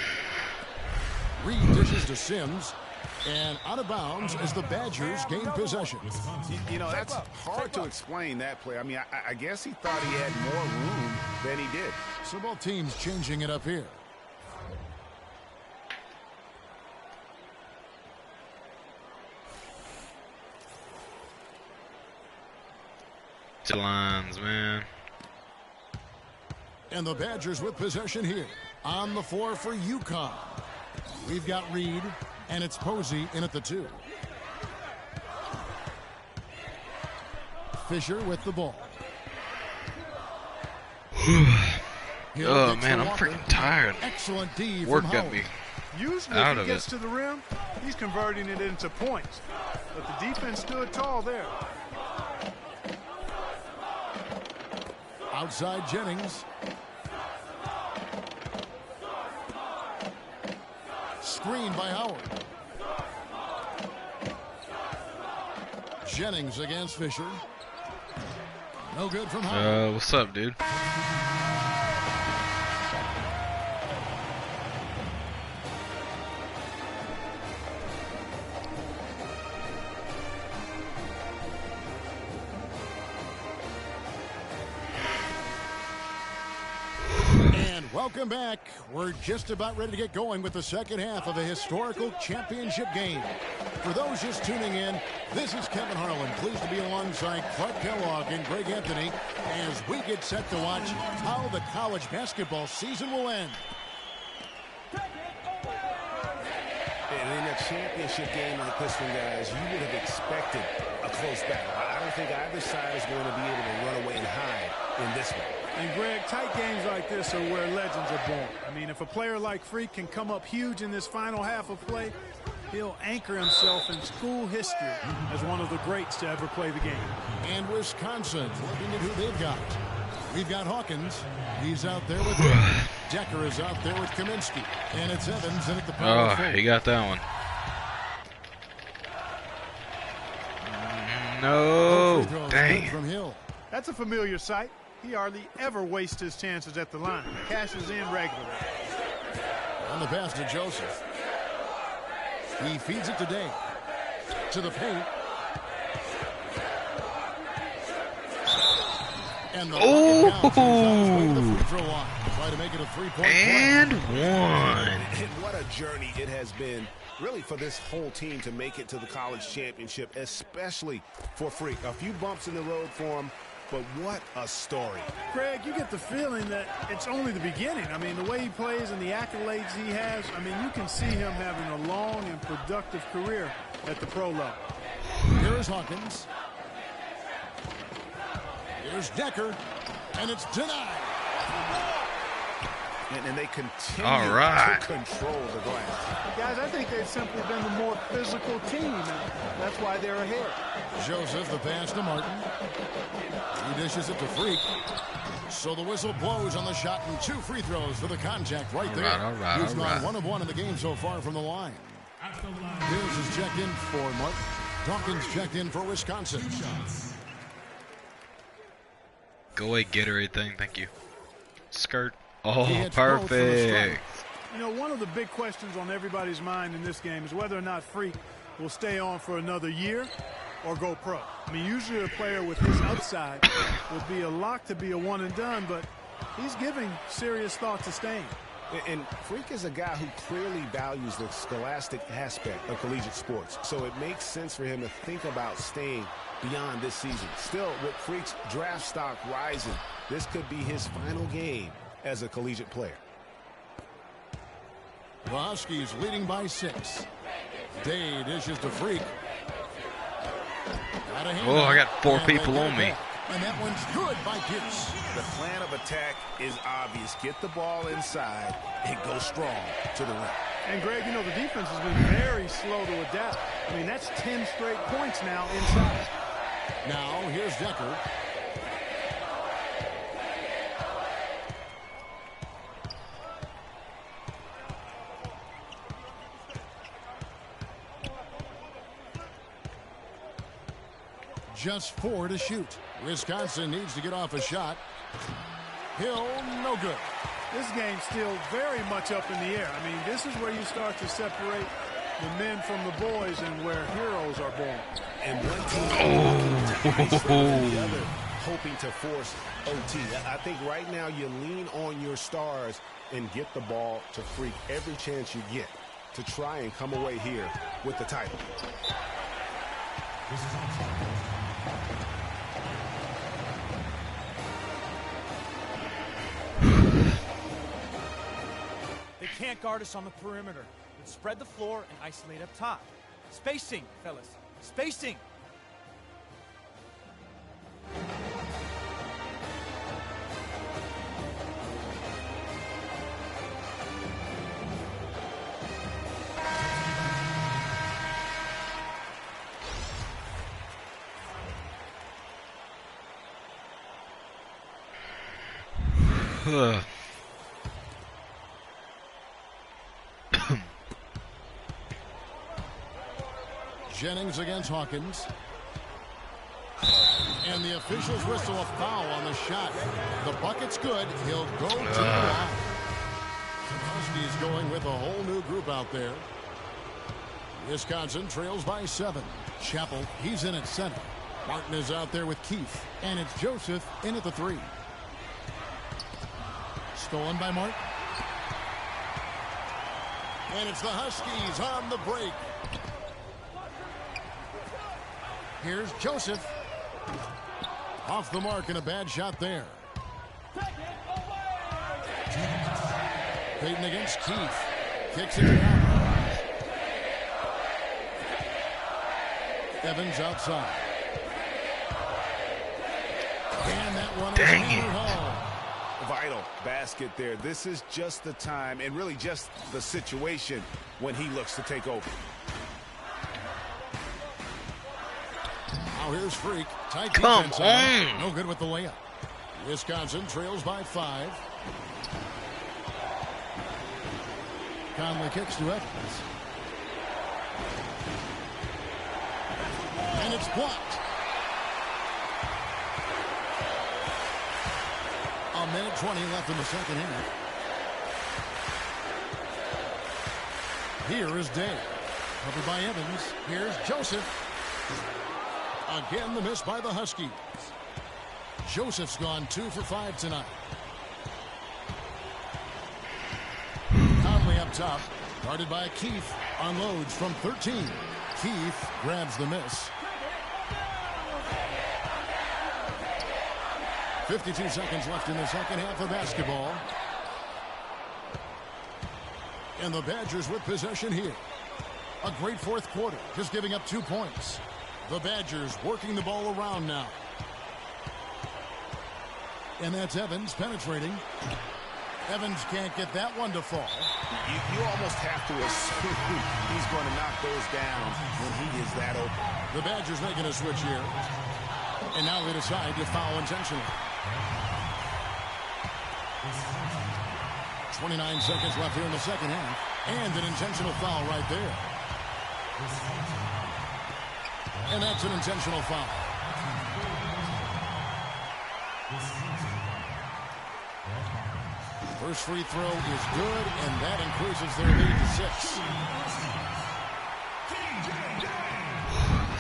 B: Reed dishes to Sims. And out of bounds as the Badgers gain possession.
C: You know, that's hard to explain, that play. I mean, I guess he thought he had more room than he did.
B: So both teams changing it up here.
A: Lines, man.
B: And the Badgers with possession here. On the floor for UConn. We've got Reed, and it's Posey in at the 2. Fisher with the ball.
A: Oh man, I'm freaking tired.
B: Excellent D from
A: Work got
B: Howard.
A: me
D: Usually
A: out
D: if
A: of
D: he gets
A: it.
D: to the rim, he's converting it into points. But the defense stood tall there.
B: Outside Jennings. Screen by Howard. Jennings against Fisher. No good from Howard.
A: What's up, dude?
B: Welcome back. We're just about ready to get going with the second half of a historical championship game. For those just tuning in, this is Kevin Harlan, pleased to be alongside Clark Kellogg and Greg Anthony as we get set to watch how the college basketball season will end.
C: in a championship game like this one, guys, you would have expected a close battle. I don't think either side is going to be able to run away and hide in this one.
D: And Greg, tight games like this are where legends are born. I mean, if a player like Freak can come up huge in this final half of play, he'll anchor himself in school history as one of the greats to ever play the game.
B: And Wisconsin looking at who they've got. We've got Hawkins. He's out there with Decker is out there with Kaminsky. And it's Evans in at the power
A: Oh,
B: forward.
A: he got that one. No.
B: Free throws
A: Dang.
B: good from Hill.
D: That's a familiar sight. He hardly ever wastes his chances at the line. Cashes in regularly.
B: On the pass to Joseph. He feeds it to Day. To the paint. And the bucket counts. He's on his way to the free throw line. Try to make it a three-point
A: And
B: play.
A: one.
C: And what a journey it has been, really, for this whole team to make it to the college championship, especially for Freak. A few bumps in the road for him, but what a story.
D: Greg, you get the feeling that it's only the beginning. I mean, the way he plays and the accolades he has, I mean, you can see him having a long and productive career at the pro level.
B: Here's Hawkins. Here's Decker. And it's denied.
C: And they continue
A: All right.
C: to control the glass.
D: Guys, I think they've simply been the more physical team, and that's why they're ahead.
B: Joseph, the pass to Martin. He dishes it to Freak. So the whistle blows on the shot, and 2 free throws for the contact right there.
A: All right,
B: He's
A: all
B: gone
A: right.
B: 1 of 1 in the game so far from the line.
E: At the line.
B: Here's his check in for Martin. Dawkins checked in for Wisconsin.
A: Go away, Gatorade thing. Thank you. Skirt.
B: He
A: Oh,
B: hits both for the strike.
A: perfect.
D: You know, one of the big questions on everybody's mind in this game is whether or not Freak will stay on for another year or go pro. I mean, usually a player with his upside would be a lock to be a one and done, but he's giving serious thought to staying.
C: And Freak is a guy who clearly values the scholastic aspect of collegiate sports. So it makes sense for him to think about staying beyond this season. Still, with Freak's draft stock rising, this could be his final game as a collegiate player.
B: The Huskies leading by 6. Day dishes to Freak. Got a hand
A: Oh, I got
B: out,
A: 4
B: and they
A: people
B: get
A: on
B: it
A: me.
B: back. And that one's good by Pierce.
C: The plan of attack is obvious. Get the ball inside and go strong to the rim.
D: And Greg, you know, the defense has been very slow to adapt. I mean, that's 10 straight points now inside.
B: Now, here's Decker. Just 4 to shoot. Wisconsin needs to get off a shot. Hill, no good.
D: This game's still very much up in the air. I mean, this is where you start to separate the men from the boys and where heroes are born.
C: And one team and the other hoping to force OT. I think right now you lean on your stars and get the ball to Freak every chance you get to try and come away here with the title.
F: They can't guard us on the perimeter. Let's spread the floor and isolate up top. Spacing, fellas. Spacing.
A: Ugh.
B: Jennings against Hawkins. And the officials whistle a foul on the shot. The bucket's good. He'll go to the line. Huskies going with a whole new group out there. Wisconsin trails by 7. Chappell, he's in at center. Martin is out there with Keith. And it's Joseph in at the 3. Stolen by Martin. And it's the Huskies on the break. Here's Joseph. Off the mark and a bad shot there. Payton against Keith. Kicks it down. Evans outside. And that one
A: Dang
B: is
A: it.
B: home.
C: Vital basket there. This is just the time and really just the situation when he looks to take over.
B: Now here's Freak. Tight
A: Come
B: defense
A: on.
B: No good with the layup. Wisconsin trails by 5. Conley kicks to Evans. And it's blocked. A minute 20 left in the second half. Here is Day. Covered by Evans. Here's Joseph. Again, the miss by the Huskies. Joseph's gone 2 for 5 tonight. Conley up top. Guarded by Keith. Unloads from 13. Keith grabs the miss. 52 seconds left in the second half of basketball. And the Badgers with possession here. A great fourth quarter, just giving up 2 points. The Badgers working the ball around now. And that's Evans penetrating. Evans can't get that one to fall.
C: You almost have to assume he's going to knock those down when he is that open.
B: The Badgers making a switch here. And now they decide to foul intentionally. 29 seconds left here in the second half. And an intentional foul right there. And that's an intentional foul. First free throw is good, and that increases their lead to 6.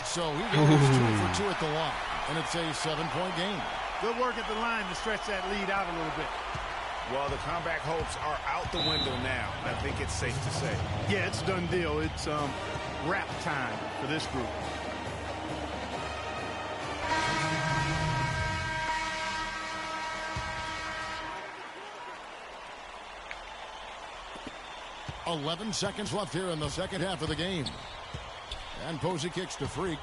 B: So he goes 2 for 2 at the line, and it's a 7-point game.
D: Good work at the line to stretch that lead out a little bit.
C: Well, the comeback hopes are out the window now. I think it's safe to say.
D: Yeah, it's done deal. It's wrap time for this group.
B: .11 seconds left here in the second half of the game. And Posey kicks to Freak.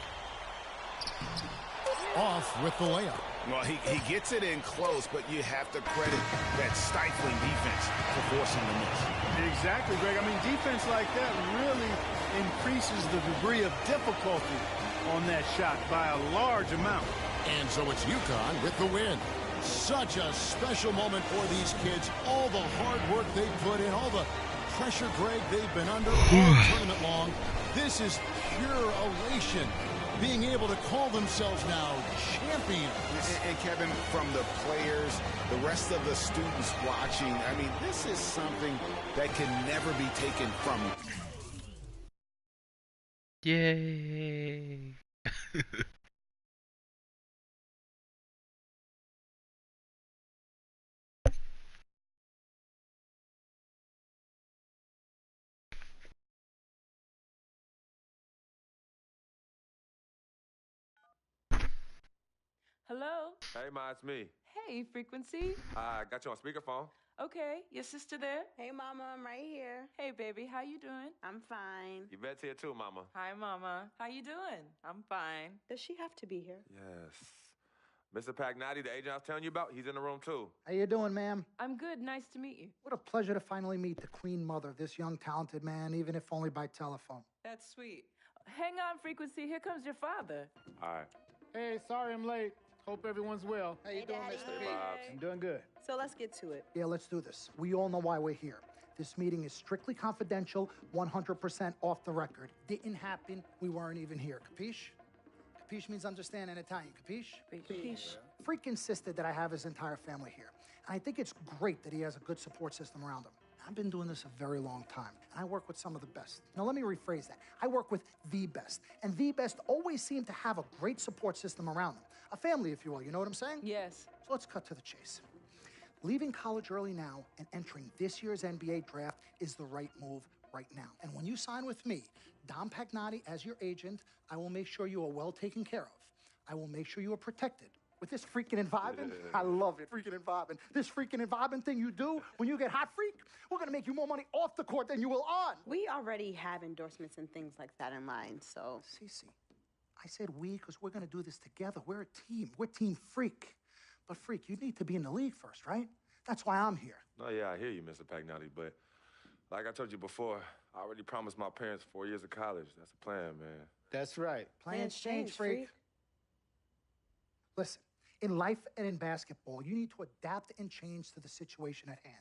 B: Off with the layup.
C: Well, he gets it in close, but you have to credit that stifling defense for forcing the miss.
D: Exactly, Greg. I mean, defense like that really increases the degree of difficulty on that shot by a large amount.
B: And so it's UConn with the win. Such a special moment for these kids. All the hard work they put in, all the pressure, Greg, they've been under all tournament long. This is pure elation. Being able to call themselves now champions.
C: And Kevin, from the players, the rest of the students watching, I mean, this is something that can never be taken from you.
A: Yay.
G: Hello?
H: Hey, Ma, it's me.
G: Hey, Frequency.
H: I got you on speakerphone.
G: Okay, your sister there?
I: Hey, Mama, I'm right here.
G: Hey, baby, how you doing?
I: I'm fine.
H: Yvette's here too, Mama.
G: Hi, Mama. How you doing? I'm fine.
I: Does she have to be here?
H: Yes. Mr. Pagnotti, the agent I was telling you about, he's in the room too.
J: How you doing, ma'am?
G: I'm good. Nice to meet you.
J: What a pleasure to finally meet the Queen Mother of this young, talented man, even if only by telephone.
G: That's sweet. Hang on, Frequency. Here comes your father.
H: All right.
K: Hey, sorry I'm late. Hope everyone's well.
J: How you doing,
I: Daddy.
J: Mr.
H: Hey,
J: P?
H: Bobs.
K: I'm doing good.
I: So let's get to it.
J: Yeah, let's do this. We all know why we're here. This meeting is strictly confidential, 100% off the record. Didn't happen. We weren't even here. Capiche? Capiche means understand in Italian. Capiche?
G: Capiche.
J: Freak insisted that I have his entire family here. And I think it's great that he has a good support system around him. I've been doing this a very long time, and I work with some of the best. Now, let me rephrase that. I work with the best, and the best always seem to have a great support system around them. A family, if you will. You know what I'm saying?
G: Yes.
J: So let's cut to the chase. Leaving college early now and entering this year's NBA draft is the right move right now. And when you sign with me, Dom Pagnotti, as your agent, I will make sure you are well taken care of. I will make sure you are protected. With this freaking environment, I love it, freaking environment. This freaking environment thing you do when you get hot, freak, we're gonna make you more money off the court than you will on.
I: We already have endorsements and things like that in line, so.
J: Cece, I said we because we're going to do this together. We're a team. We're Team Freak. But, Freak, you need to be in the league first, right? That's why I'm here.
H: Oh, yeah, I hear you, Mr. Pagnotti, but like I told you before, I already promised my parents 4 years of college. That's a plan, man.
K: That's right.
J: Plans change, Freak. Listen, in life and in basketball, you need to adapt and change to the situation at hand.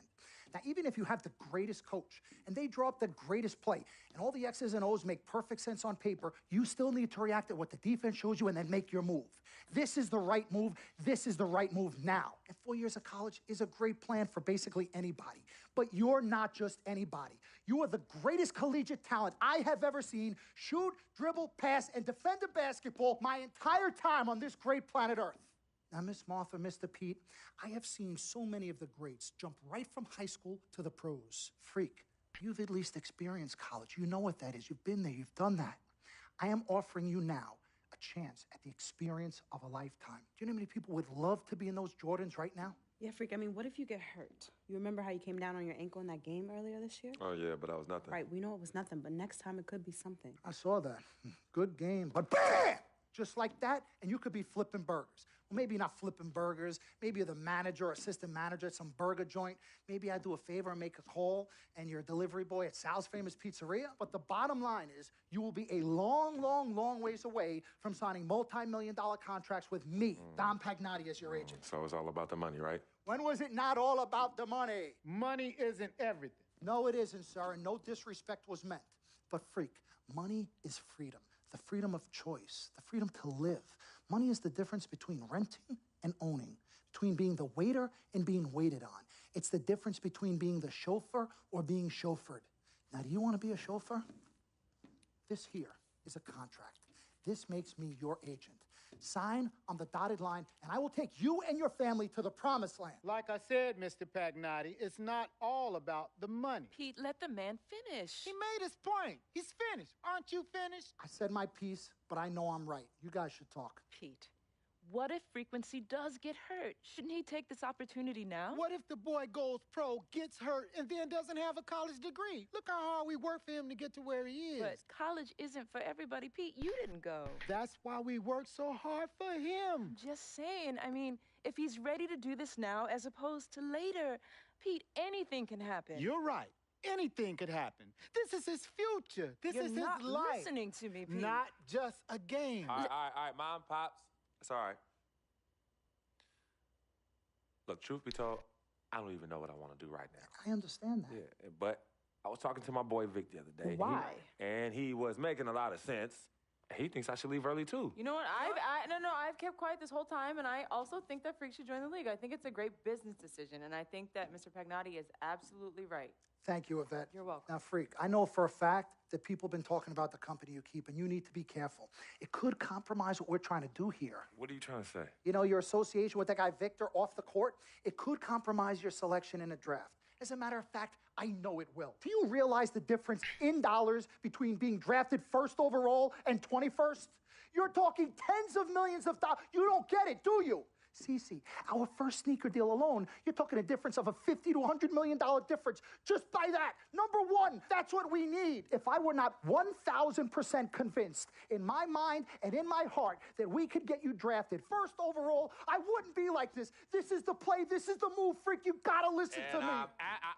J: Now, even if you have the greatest coach and they draw up the greatest play and all the X's and O's make perfect sense on paper, you still need to react to what the defense shows you and then make your move. This is the right move. This is the right move now. And 4 years of college is a great plan for basically anybody. But you're not just anybody. You are the greatest collegiate talent I have ever seen shoot, dribble, pass, and defend a basketball my entire time on this great planet Earth. Now, Miss Martha, Mr. Pete, I have seen so many of the greats jump right from high school to the pros. Freak, you've at least experienced college. You know what that is. You've been there. You've done that. I am offering you now a chance at the experience of a lifetime. Do you know how many people would love to be in those Jordans right now?
I: Yeah, Freak, I mean, what if you get hurt? You remember how you came down on your ankle in that game earlier this year?
H: Oh, yeah, but that was nothing.
I: Right, we know it was nothing, but next time it could be something.
J: I saw that. Good game. But bam! Just like that, and you could be flipping burgers. Well, maybe not flipping burgers. Maybe you're the manager or assistant manager at some burger joint. Maybe I do a favor and make a call, and you're a delivery boy at Sal's Famous Pizzeria. But the bottom line is, you will be a long, long, long ways away from signing multi-million-dollar contracts with me, Dom Pagnotti, as your agent.
H: So it's all about the money, right?
J: When was it not all about the money?
K: Money isn't everything.
J: No, it isn't, sir, and no disrespect was meant. But, Freak, money is freedom. The freedom of choice, the freedom to live. Money is the difference between renting and owning, between being the waiter and being waited on. It's the difference between being the chauffeur or being chauffeured. Now, do you want to be a chauffeur? This here is a contract. This makes me your agent. Sign on the dotted line, and I will take you and your family to the promised land.
K: Like I said, Mr. Pagnotti, it's not all about the money.
G: Pete, let the man finish.
K: He made his point. He's finished. Aren't you finished?
J: I said my piece, but I know I'm right. You guys should talk.
G: Pete, what if Frequency does get hurt? Shouldn't he take this opportunity now?
K: What if the boy goes pro, gets hurt, and then doesn't have a college degree? Look how hard we work for him to get to where he is.
G: But college isn't for everybody. Pete, you didn't go.
K: That's why we work so hard for him.
G: Just saying. I mean, if he's ready to do this now as opposed to later, Pete, anything can happen.
K: You're right. Anything could happen. This is his future. This
G: You're
K: is
G: not
K: his life.
G: listening to me, Pete.
K: Not just a game.
H: All right, Mom, Pops. It's all right. Look, truth be told, I don't even know what I want to do right now.
J: I understand that.
H: Yeah, but I was talking to my boy Vic the other day.
G: Why?
H: And he was making a lot of sense. He thinks I should leave early, too.
L: You know what? I've kept quiet this whole time, and I also think that Freak should join the league. I think it's a great business decision, and I think that Mr. Pagnotti is absolutely right.
J: Thank you, Yvette.
L: You're welcome.
J: Now, Freak, I know for a fact that people have been talking about the company you keep, and you need to be careful. It could compromise what we're trying to do here.
H: What are you trying to say?
J: You know, your association with that guy Victor off the court, it could compromise your selection in a draft. As a matter of fact, I know it will. Do you realize the difference in dollars between being drafted first overall and 21st? You're talking tens of millions of dollars. You don't get it, do you? Cece, our first sneaker deal alone, you're talking a difference of a $50 to $100 million difference just by that. Number one, that's what we need. If I were not 1,000% convinced in my mind and in my heart that we could get you drafted first overall, I wouldn't be like this. This is the play. This is the move, Freak. You gotta listen to me.
H: I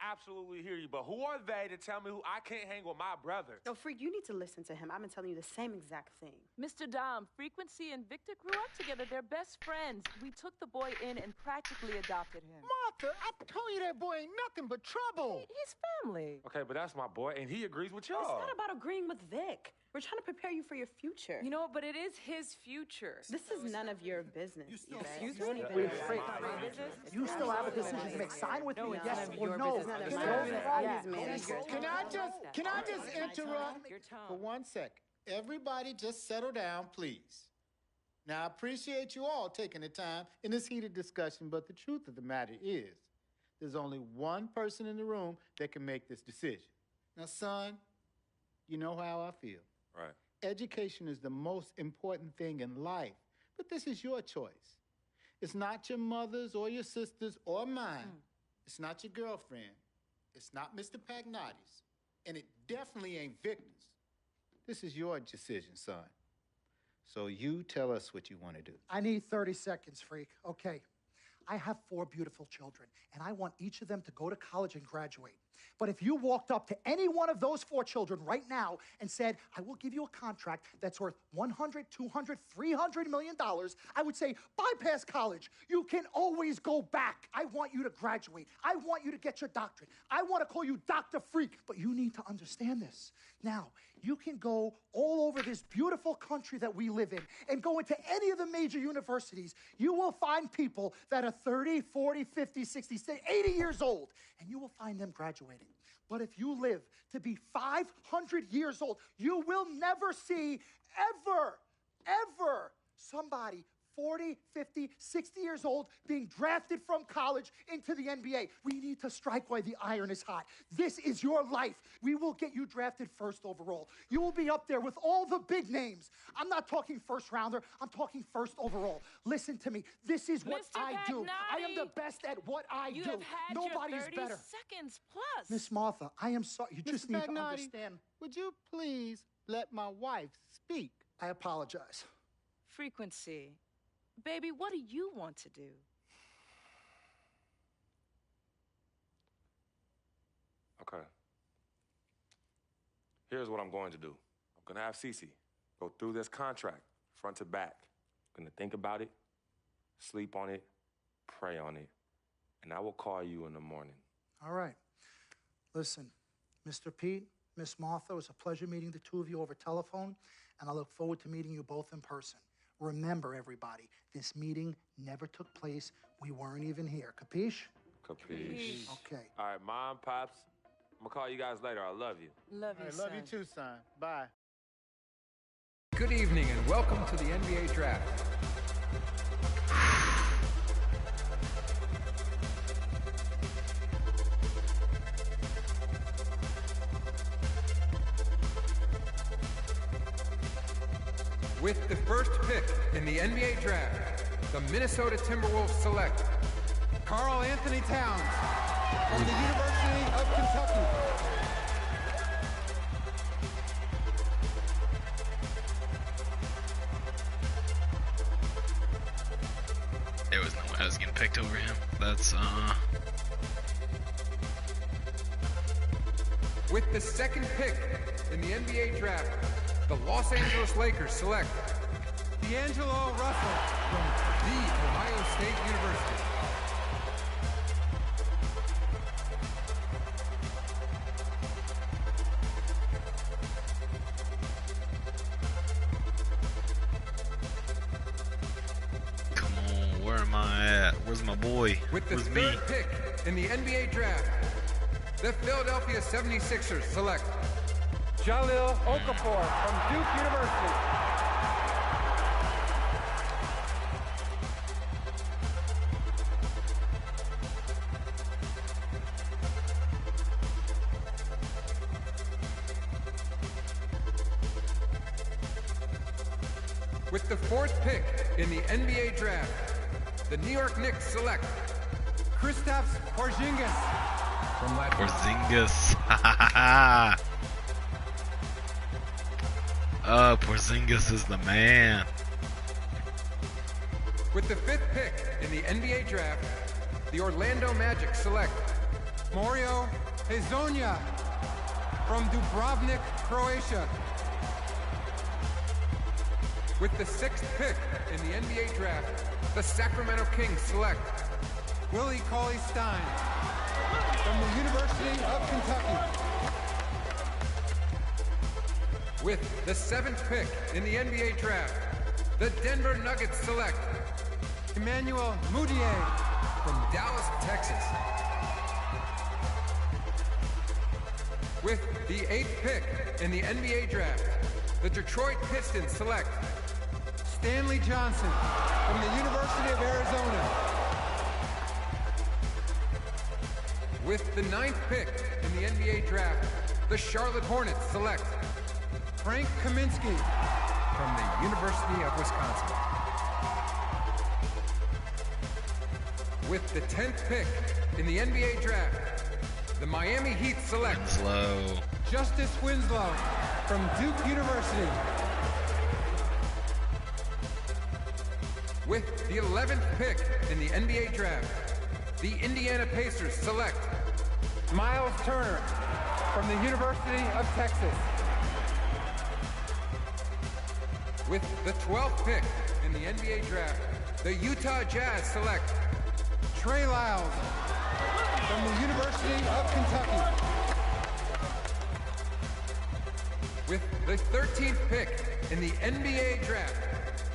H: absolutely hear you, but who are they to tell me who I can't hang with my brother?
I: No, Freak, you need to listen to him. I've been telling you the same exact thing.
G: Mr. Dom, Frequency and Victor grew up together. They're best friends. We took the boy in and practically adopted him.
K: Martha, I told you that boy ain't nothing but trouble.
G: He's family.
H: Okay, but that's my boy, and he agrees with y'all.
I: It's not about agreeing with Vic. We're trying to prepare you for your future.
L: You know what? But it is his future.
I: This is none of your business.
L: Excuse
I: Yvette.
L: me?
J: Wait, Freak, you still have a decision to make. Sign with me, yes or no.
K: Can I just interrupt for 1 second? Everybody just settle down, please. Now, I appreciate you all taking the time in this heated discussion, but the truth of the matter is, there's only one person in the room that can make this decision. Now, son, you know how I feel.
H: Right.
K: Education is the most important thing in life, but this is your choice. It's not your mother's or your sister's or mine. It's not your girlfriend. It's not Mr. Pagnotti's. And it definitely ain't Victor's. This is your decision, son. So you tell us what you want to do.
J: I need 30 seconds, freak. Okay. I have 4 beautiful children, and I want each of them to go to college and graduate. But if you walked up to any one of those 4 children right now and said, I will give you a contract that's worth $100, $200, $300 million, I would say, bypass college. You can always go back. I want you to graduate. I want you to get your doctorate. I want to call you Dr. Freak, but you need to understand this. Now, you can go all over this beautiful country that we live in and go into any of the major universities. You will find people that are 30, 40, 50, 60, 80 years old, and you will find them graduating. But if you live to be 500 years old, you will never see ever somebody 40, 50, 60 years old being drafted from college into the NBA. We need to strike while the iron is hot. This is your life. We will get you drafted first overall. You will be up there with all the big names. I'm not talking first rounder. I'm talking first overall. Listen to me. This is what
G: Mr.
J: I do.
G: Pagnotti,
J: I am the best at what I do.
G: You have had
J: Nobody
G: your
J: is
G: 30
J: better.
G: seconds plus.
J: Miss Martha, I am sorry. You just
K: Mr.
J: need to
K: Pagnotti,
J: understand.
K: would you please let my wife speak?
J: I apologize.
G: Frequency. Baby, what do you want to do?
H: Okay. Here's what I'm going to do. I'm going to have Cece go through this contract front to back. I'm going to think about it, sleep on it, pray on it, and I will call you in the morning.
J: All right. Listen, Mr. Pete, Miss Martha, it was a pleasure meeting the two of you over telephone, and I look forward to meeting you both in person. Remember, everybody, this meeting never took place. We weren't even here. Capiche?
H: Capiche.
J: Okay.
H: All right, Mom, Pops, I'm going to call you guys later. I love you.
L: Love you,
K: Love you too, son. Bye.
M: Good evening and welcome to the NBA Draft. With the first pick in the NBA Draft, the Minnesota Timberwolves select Karl Anthony Towns from the University of Kentucky.
A: There was no way I was getting picked over him. That's,
M: With the second pick in the NBA Draft, the Los Angeles Lakers select D'Angelo Russell from the Ohio State University.
A: come on, where am I at? Where's my boy?
M: With the
A: Where's
M: third
A: me?
M: pick in the NBA Draft, the Philadelphia 76ers select Jahlil Okafor from Duke University. With the fourth pick in the NBA Draft, the New York Knicks select Kristaps Porzingis from Latvia.
A: Porzingis. Porzingis is the man.
M: With the fifth pick in the NBA Draft, the Orlando Magic select Mario Hezonja from Dubrovnik, Croatia. With the sixth pick in the NBA Draft, the Sacramento Kings select Willie Cauley-Stein from the University of Kentucky. With the seventh pick in the NBA Draft, the Denver Nuggets select Emmanuel Mudiay from Dallas, Texas. With the eighth pick in the NBA Draft, the Detroit Pistons select Stanley Johnson from the University of Arizona. With the ninth pick in the NBA Draft, the Charlotte Hornets select Frank Kaminsky from the University of Wisconsin. With the 10th pick in the NBA Draft, the Miami Heat select
A: Winslow.
M: Justice Winslow from Duke University. With the 11th pick in the NBA draft, the Indiana Pacers select Miles Turner from the University of Texas. With the 12th pick in the NBA draft, the Utah Jazz select Trey Lyles from the University of Kentucky. With the 13th pick in the NBA draft,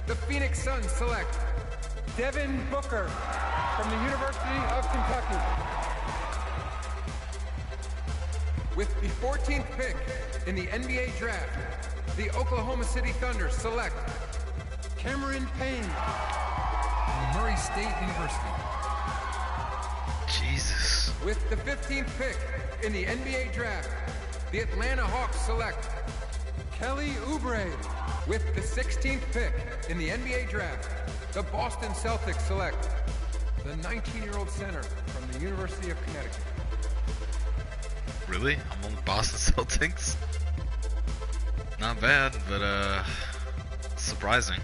M: the Phoenix Suns select Devin Booker from the University of Kentucky. With the 14th pick in the NBA draft, the Oklahoma City Thunder select Cameron Payne from Murray State University.
A: Jesus.
M: With the 15th pick in the NBA draft, the Atlanta Hawks select Kelly Oubre. With the 16th pick in the NBA draft, the Boston Celtics select the 19-year-old center from the University of Connecticut.
A: Really? I'm on the Boston Celtics? Not bad, but surprising.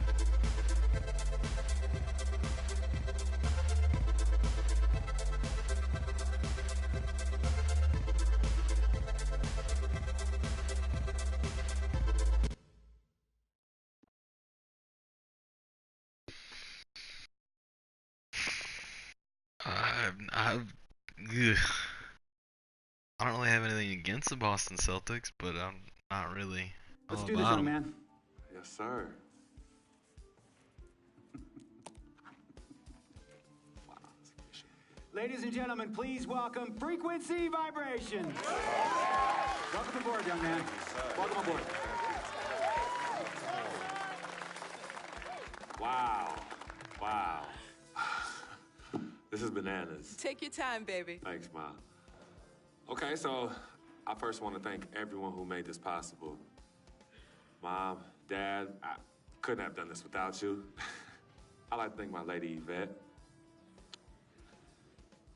A: Ugh. I don't really have anything against the Boston Celtics, but I'm not really
N: Let's
A: all
N: do this,
A: about
N: young
A: 'em.
N: man.
H: Yes, sir.
N: Ladies and gentlemen, please welcome Frequency Vibration. Welcome aboard, young man. Welcome aboard.
H: Wow. Wow. This is bananas.
G: Take your time, baby.
H: Thanks, Mom. Okay, so I first want to thank everyone who made this possible. Mom, Dad, I couldn't have done this without you. I'd like to thank my lady Yvette.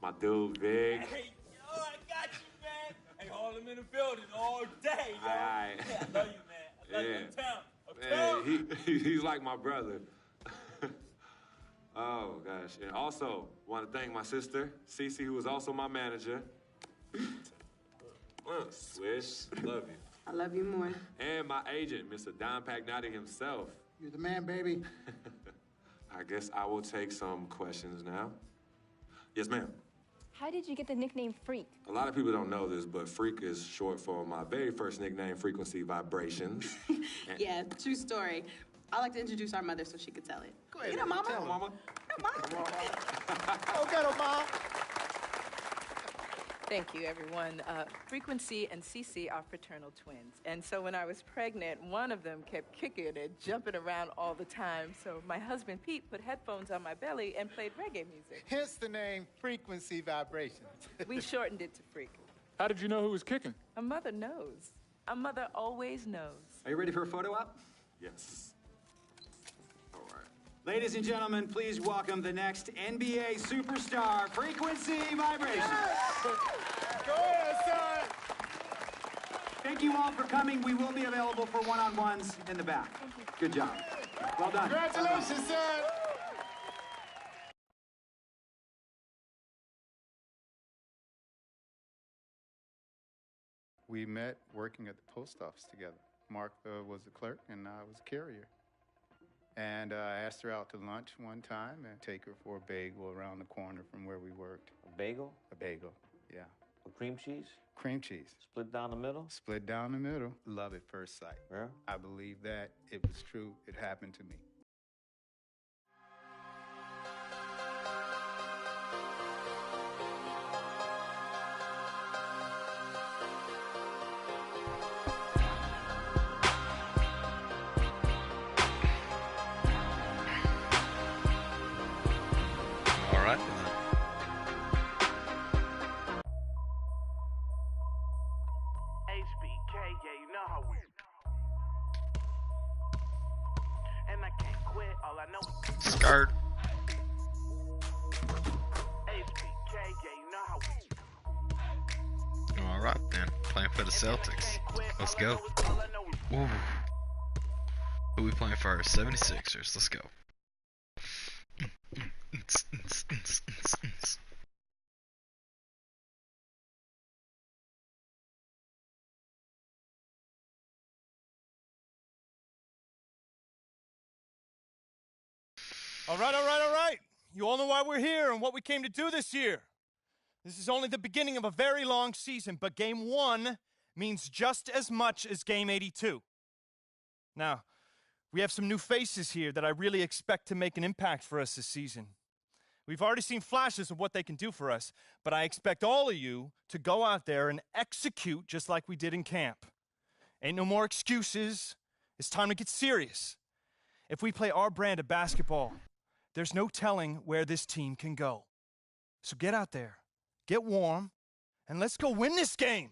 H: My dude, Big.
F: Hey, yo, I got you, man. Hey, Harlem in the building all day, yo.
H: Aye.
F: Yeah, I love you, man. I love you
H: Yeah. He's like my brother. Oh, gosh. And also, want to thank my sister, Cece, who is also my manager. Swish, love you.
I: I love you more.
H: And my agent, Mr. Don Pagnotti himself.
K: You're the man, baby.
H: I guess I will take some questions now. Yes, ma'am.
O: How did you get the nickname Freak?
H: A lot of people don't know this, but Freak is short for my very first nickname, Frequency Vibrations.
I: Yeah, true story. I like to introduce our mother so she could tell it.
K: Go ahead.
I: You know, Mama.
K: Tell her.
H: Mama.
K: Go get her, Mom.
G: Thank you, everyone. Frequency and Cece are fraternal twins. And so when I was pregnant, one of them kept kicking and jumping around all the time. So my husband, Pete, put headphones on my belly and played reggae music.
K: Hence the name Frequency Vibrations.
G: We shortened it to Freak.
P: How did you know who was kicking?
G: A mother knows. A mother always knows.
N: Are you ready for a photo op?
H: Yes. All right.
N: Ladies and gentlemen, please welcome the next NBA superstar, Frequency Vibration.
K: Go ahead, son.
N: Thank you all for coming. We will be available for one-on-ones in the back. Good job. Well done.
K: Congratulations, son.
Q: We met working at the post office together. Mark was the clerk and I was a carrier. And I asked her out to lunch one time and take her for a bagel around the corner from where we worked.
R: A bagel?
Q: A bagel, yeah.
R: With cream cheese?
Q: Cream cheese.
R: Split down the middle?
Q: Split down the middle. Love at first sight.
R: Yeah?
Q: I believe that it was true. It happened to me.
A: All right.
S: HBK, yeah, you know how we. And I can't quit, all I know is.
A: Skirt.
S: HBK, yeah, you know how we.
A: All right, then. Playing for the Celtics. Let's go. Ooh. Who we playing first? 76ers. Let's go.
F: All right. You all know why we're here and what we came to do this year. This is only the beginning of a very long season, but Game 1 means just as much as Game 82. Now, we have some new faces here that I really expect to make an impact for us this season. We've already seen flashes of what they can do for us, but I expect all of you to go out there and execute just like we did in camp. Ain't no more excuses. It's time to get serious. If we play our brand of basketball, there's no telling where this team can go. So get out there, get warm, and let's go win this game.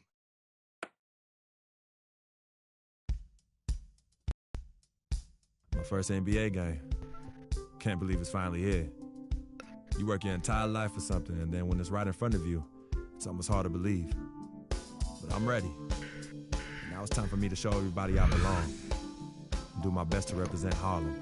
P: My first NBA game. Can't believe it's finally here. You work your entire life for something, and then when it's right in front of you, it's almost hard to believe. But I'm ready. And now it's time for me to show everybody I belong and do my best to represent Harlem.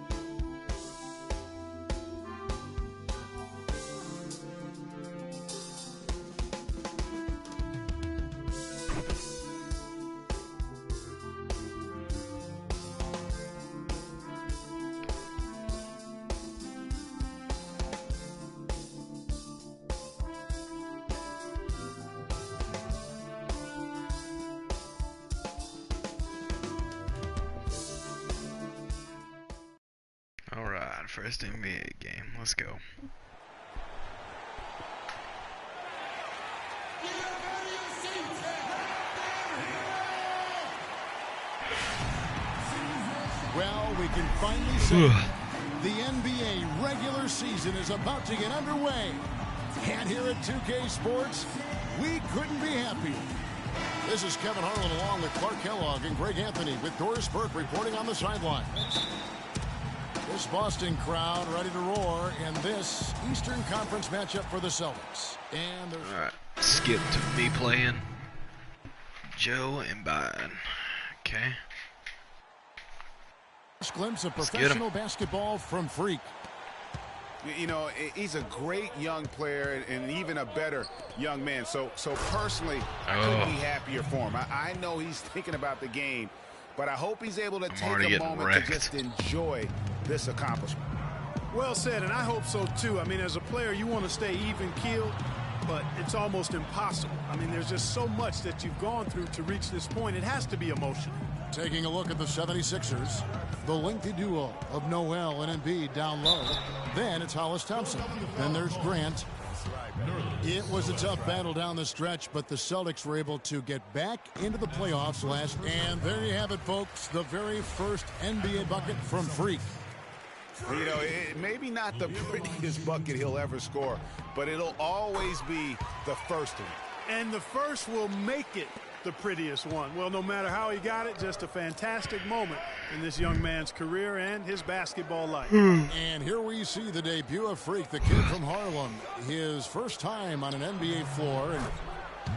A: Alright, first NBA game. Let's go.
B: Well, we can finally say the NBA regular season is about to get underway. And here at 2K Sports, we couldn't be happier. This is Kevin Harlan along with Clark Kellogg and Greg Anthony with Doris Burke reporting on the sideline. This Boston crowd ready to roar in this Eastern Conference matchup for the Celtics. And there's...
A: Alright, skip to me playing Joe and Biden. Okay.
B: This glimpse of professional basketball from Freak.
C: You know, he's a great young player and even a better young man. So personally, I couldn't be happier for him. I know he's thinking about the game, but I hope he's able to take a moment to just enjoy this accomplishment.
D: Well said, and I hope so too. I mean, as a player, you want to stay even-keeled, but it's almost impossible. I mean, there's just so much that you've gone through to reach this point. It has to be emotional.
B: Taking a look at the 76ers, the lengthy duo of Noel and Embiid down low. Then it's Hollis Thompson. Then there's Grant. It was a tough battle down the stretch, but the Celtics were able to get back into the playoffs last. And there you have it, folks. The very first NBA bucket from Freak.
C: You know, maybe not the prettiest bucket he'll ever score, but it'll always be the first one.
D: And the first will make it the prettiest one. Well, no matter how he got it, just a fantastic moment in this young man's career and his basketball life.
B: And here we see the debut of Freak, the kid from Harlem. His first time on an NBA floor. And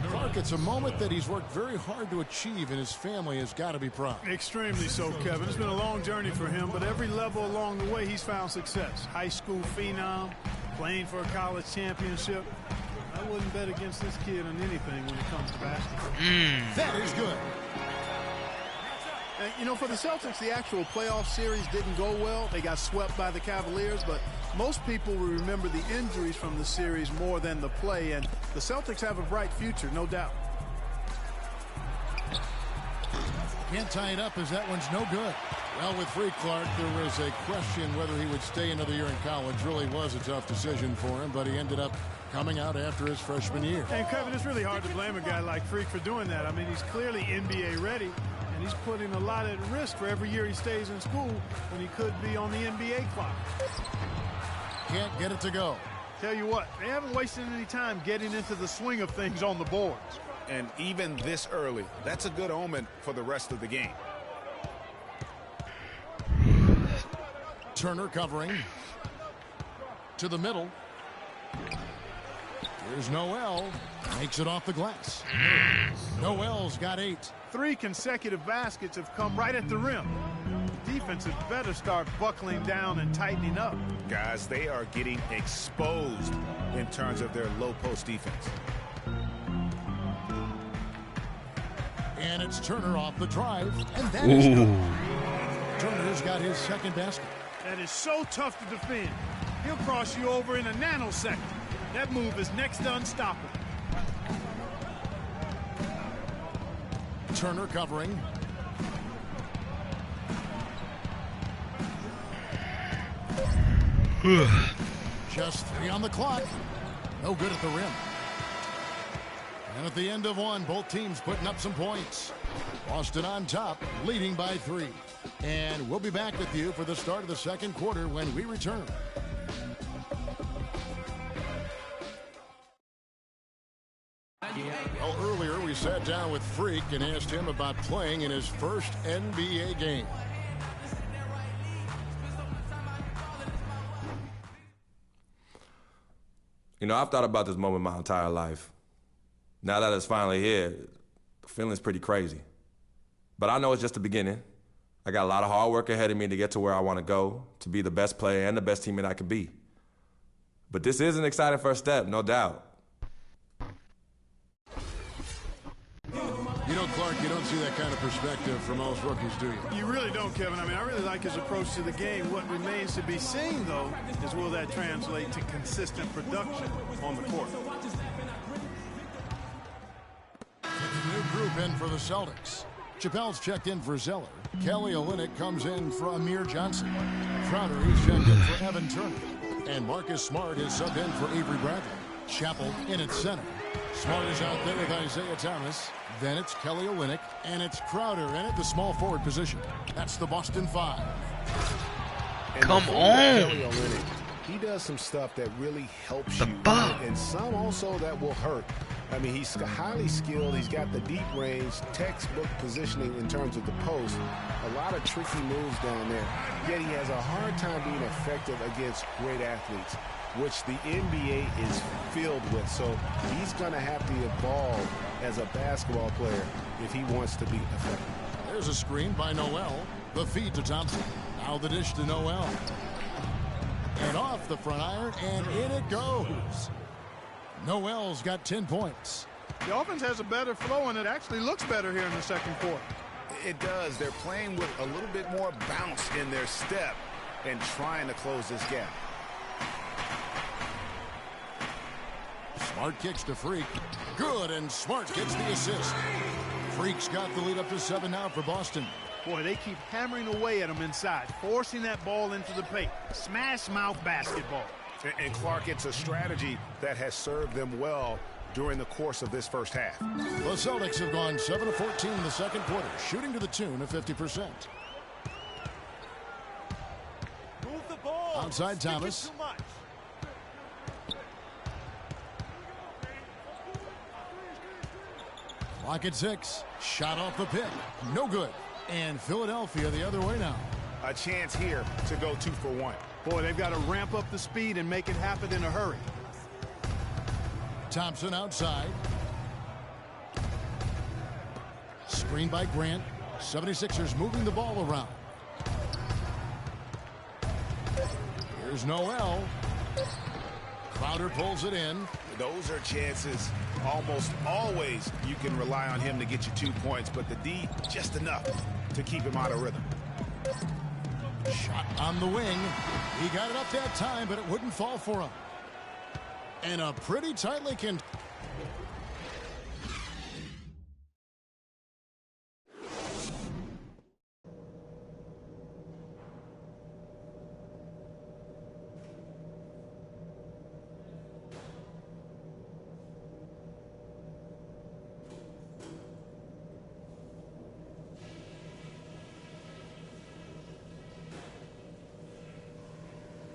B: Clark, it's a moment that he's worked very hard to achieve, and his family has got to be proud.
D: Extremely so, Kevin. It's been a long journey for him, but every level along the way, he's found success. High school phenom, playing for a college championship. I wouldn't bet against this kid on anything when it comes to basketball.
B: That is good.
D: And, you know, for the Celtics, the actual playoff series didn't go well. They got swept by the Cavaliers, but most people will remember the injuries from the series more than the play, and the Celtics have a bright future, no doubt.
B: Can't tie it up as that one's no good. Well, with Freak, Clark, there was a question whether he would stay another year in college. Really was a tough decision for him, but he ended up coming out after his freshman year.
D: And, Kevin, it's really hard to blame a guy like Freak for doing that. I mean, he's clearly NBA ready, and he's putting a lot at risk for every year he stays in school when he could be on the NBA clock.
B: Can't get it to go.
D: Tell you what, they haven't wasted any time getting into the swing of things on the boards.
C: And even this early, that's a good omen for the rest of the game.
B: Turner covering. To the middle. Here's Noel. Makes it off the glass. Noel's got 8.
D: 3 consecutive baskets have come right at the rim. defense had better start buckling down and tightening up.
C: Guys, they are getting exposed in terms of their low post defense.
B: And it's Turner off the drive, and that is good. Turner's got his second basket.
D: That is so tough to defend. He'll cross you over in a nanosecond. That move is next to unstoppable.
B: Turner covering. Just 3 on the clock. No good at the rim. And at the end of one, both teams putting up some points. Boston on top, leading by 3. And we'll be back with you for the start of the second quarter when we return. Well, earlier we sat down with Freak and asked him about playing in his first NBA game.
P: You know, I've thought about this moment my entire life. Now that it's finally here, the feeling's pretty crazy. But I know it's just the beginning. I got a lot of hard work ahead of me to get to where I want to go, to be the best player and the best teammate I can be. But this is an exciting first step, no doubt.
B: You know, Clark, you don't see that kind of perspective from most rookies, do you?
D: You really don't, Kevin. I mean, I really like his approach to the game. What remains to be seen, though, is will that translate to consistent production on the court.
B: New group in for the Celtics. Chappelle's checked in for Zeller. Kelly Olynyk comes in for Amir Johnson. Crowder is checked in for Evan Turner. And Marcus Smart is subbed in for Avery Bradley. Chappell in at center. Smart is out there with Isaiah Thomas. Then it's Kelly Olynyk, and it's Crowder in at the small forward position. That's the Boston 5.
C: And
A: come on!
C: Kelly Olynyk, he does some stuff that really helps you, and some also that will hurt. I mean, he's highly skilled. He's got the deep range, textbook positioning in terms of the post. A lot of tricky moves down there. Yet he has a hard time being effective against great athletes, which the NBA is filled with. So he's going to have to evolve as a basketball player if he wants to be effective.
B: There's a screen by Noel. The feed to Thompson. Now the dish to Noel. And off the front iron, and in it goes. Noel's got 10 points.
D: The offense has a better flow, and it actually looks better here in the second quarter.
C: It does. They're playing with a little bit more bounce in their step and trying to close this gap.
B: Smart kicks to Freak. Good, and Smart gets the assist. Freak's got the lead up to 7 now for Boston.
D: Boy, they keep hammering away at him inside, forcing that ball into the paint. Smash mouth basketball.
C: And Clark, it's a strategy that has served them well during the course of this first half.
B: The Celtics have gone 7 of 14 in the second quarter, shooting to the tune of 50%.
F: Move the ball.
B: Outside Thomas. Clock at 6. Shot off the pick. No good. And Philadelphia the other way now.
C: A chance here to go 2 for 1.
D: Boy, they've got to ramp up the speed and make it happen in a hurry.
B: Thompson outside. Screen by Grant. 76ers moving the ball around. Here's Noel. Crowder pulls it in.
C: Those are chances almost always you can rely on him to get you 2 points, but the D just enough to keep him out of rhythm.
B: Shot on the wing. He got it up that time, but it wouldn't fall for him. And a pretty tightly can.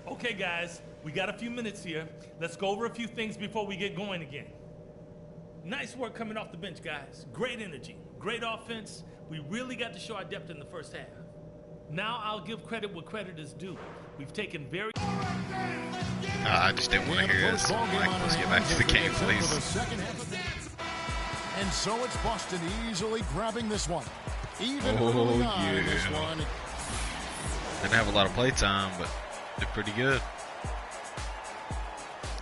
T: Okay, guys, we got a few minutes here. Let's go over a few things before we get going again. Nice work coming off the bench, guys. Great energy, great offense. We really got to show our depth in the first half. Now I'll give credit what credit is due. We've taken very...
A: I just didn't want to hear this. Let's get back to the game, please.
B: And so it's Boston easily grabbing this one. Even early on in this one.
A: Didn't have a lot of play time, but did pretty good.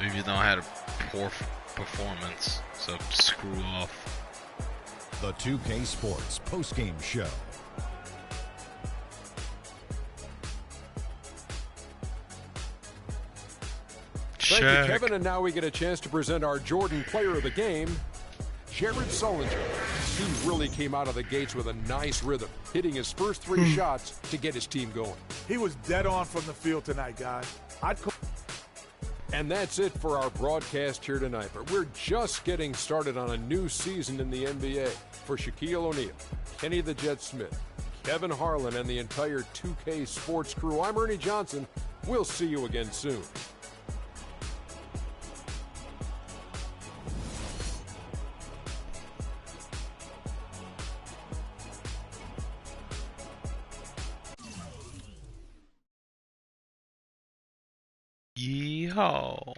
A: Even though I had a poor performance, so screw off.
E: The 2K Sports postgame show.
U: Thank you, Kevin. And now we get a chance to present our Jordan player of the game, Jared Sullinger. He really came out of the gates with a nice rhythm, hitting his first 3 shots to get his team going.
V: He was dead on from the field tonight, guys.
U: And that's it for our broadcast here tonight. But we're just getting started on a new season in the NBA. For Shaquille O'Neal, Kenny the Jet Smith, Kevin Harlan, and the entire 2K Sports crew, I'm Ernie Johnson. We'll see you again soon.
A: Yeehaw.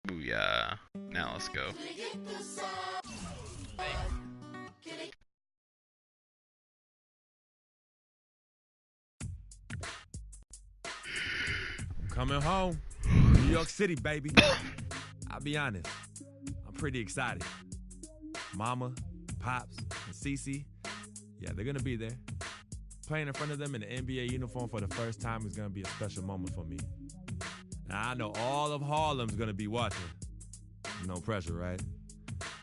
A: Booyah. Now let's go.
P: Coming home. New York City, baby. I'll be honest. I'm pretty excited. Mama, Pops, and Cece, yeah, they're going to be there. Playing in front of them in the NBA uniform for the first time is going to be a special moment for me. Now, I know all of Harlem's going to be watching. No pressure, right?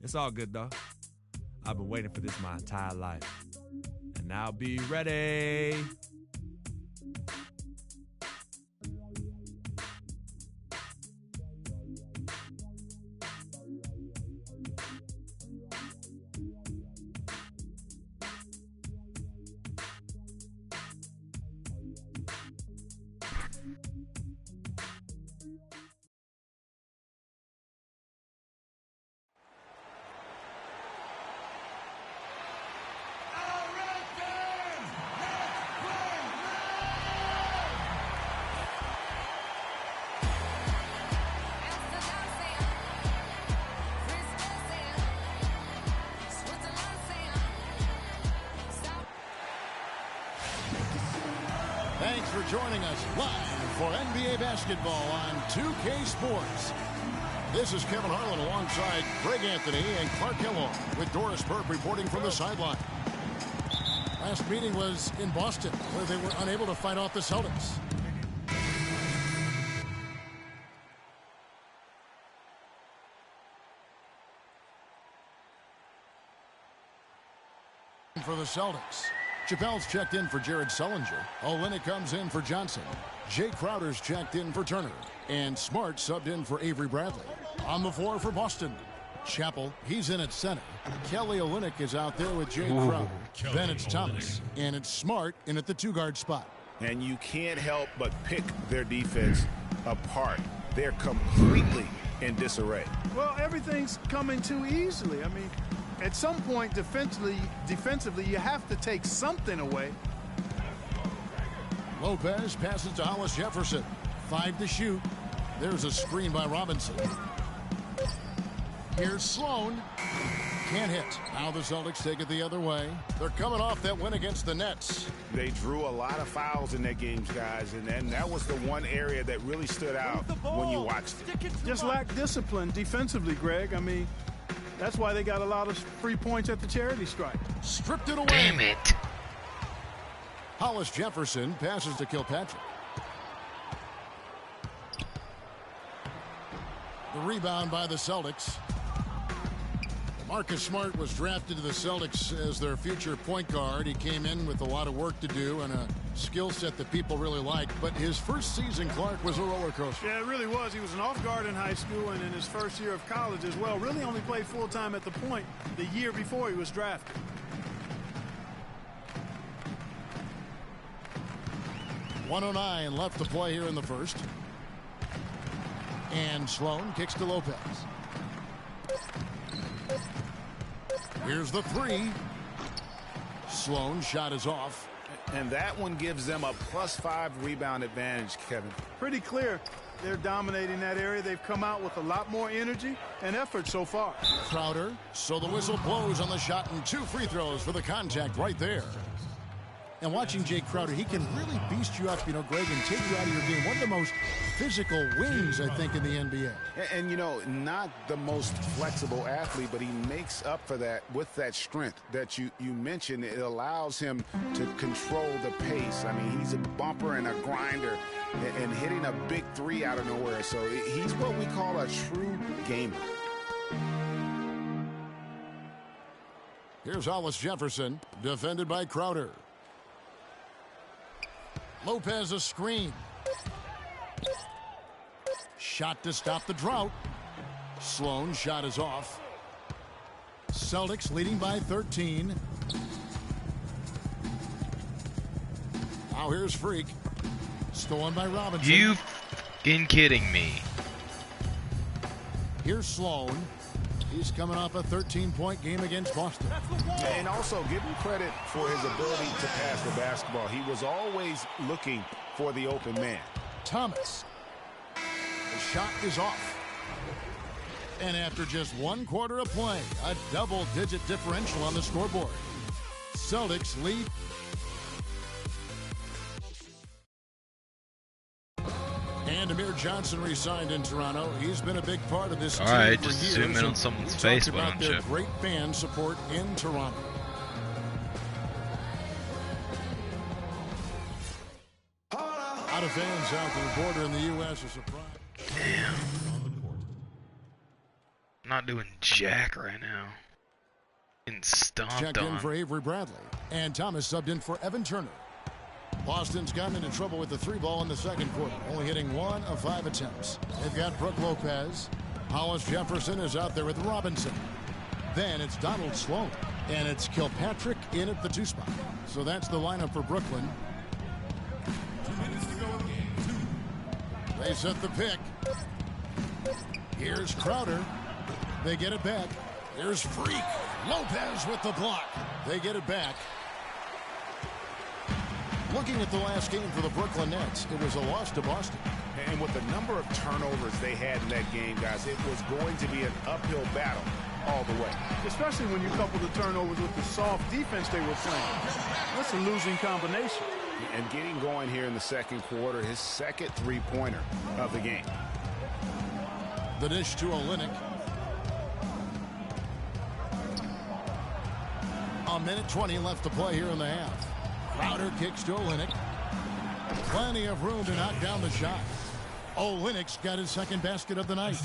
P: It's all good, though. I've been waiting for this my entire life. And now I'll be ready.
B: Thanks for joining us live for NBA basketball on 2K Sports. This is Kevin Harlan alongside Greg Anthony and Clark Kellogg with Doris Burke reporting from the sideline. Last meeting was in Boston, where they were unable to fight off the Celtics. For the Celtics, Chappelle's checked in for Jared Sullinger. Olynyk comes in for Johnson. Jay Crowder's checked in for Turner. And Smart subbed in for Avery Bradley. On the floor for Boston, Chappell, he's in at center. Kelly Olynyk is out there with Jay Crowder. Then it's Thomas. And it's Smart in at the 2-guard spot.
C: And you can't help but pick their defense apart. They're completely in disarray.
D: Well, everything's coming too easily. I mean, at some point, defensively, you have to take something away.
B: Lopez passes to Hollis Jefferson. 5 to shoot. There's a screen by Robinson. Here's Sloan. Can't hit. Now the Celtics take it the other way. They're coming off that win against the Nets.
C: They drew a lot of fouls in their games, guys, and that was the one area that really stood out when you watched it.
D: Just lack discipline defensively, Greg. I mean, that's why they got a lot of free points at the charity stripe.
B: Stripped it away.
A: Damn it.
B: Hollis Jefferson passes to Kilpatrick. The rebound by the Celtics. Marcus Smart was drafted to the Celtics as their future point guard. He came in with a lot of work to do and a skill set that people really liked. But his first season, Clark, was a roller coaster.
D: Yeah, it really was. He was an off guard in high school and in his first year of college as well. Really only played full-time at the point the year before he was drafted.
B: .109 left to play here in the first. And Sloan kicks to Lopez. Here's the three. Sloan shot is off.
C: And that one gives them a +5 rebound advantage, Kevin.
D: Pretty clear. They're dominating that area. They've come out with a lot more energy and effort so far.
B: Crowder. So the whistle blows on the shot and 2 free throws for the contact right there. And watching Jay Crowder, he can really beast you up, Greg, and take you out of your game. One of the most physical wings, I think, in the NBA.
C: And not the most flexible athlete, but he makes up for that with that strength that you mentioned. It allows him to control the pace. I mean, he's a bumper and a grinder and hitting a big three out of nowhere. So he's what we call a true gamer.
B: Here's Hollis Jefferson, defended by Crowder. Lopez a screen. Shot to stop the drought. Sloan shot is off. Celtics leading by 13. Now here's Freak. Stolen by Robinson.
A: You f***ing kidding me.
B: Here's Sloan. He's coming off a 13-point game against Boston.
C: And also give him credit for his ability to pass the basketball. He was always looking for the open man.
B: Thomas. The shot is off. And after just 1 quarter of play, a double-digit differential on the scoreboard. Celtics lead. And Amir Johnson re-signed in Toronto. He's been a big part of this team
A: All right,
B: for
A: just
B: years.
A: zoom in on someone's face, why don't you?
B: Great fan support in Toronto. Out of fans south of the border in the U.S. are surprised.
A: Damn. I'm not doing jack right now. Getting stomped
B: Checked in
A: on.
B: for Avery Bradley. And Thomas subbed in for Evan Turner. Boston's gotten into trouble with the 3-ball in the second quarter, only hitting 1 of 5 attempts. They've got Brook Lopez. Hollis Jefferson is out there with Robinson. Then it's Donald Sloan. And it's Kilpatrick in at the 2 spot. So that's the lineup for Brooklyn.
E: 2 minutes to go in game 2.
B: They set the pick. Here's Crowder. They get it back. Here's Freak. Lopez with the block. They get it back. Looking at the last game for the Brooklyn Nets, it was a loss to Boston.
C: And with the number of turnovers they had in that game, guys, it was going to be an uphill battle all the way.
D: Especially when you couple the turnovers with the soft defense they were playing. That's a losing combination.
C: And getting going here in the second quarter, his second 3-pointer of the game.
B: The dish to Olynyk. A minute 20 left to play here in the half. Crowder kicks to Olynyk. Plenty of room to knock down the shot. Olynyk's got his second basket of the night.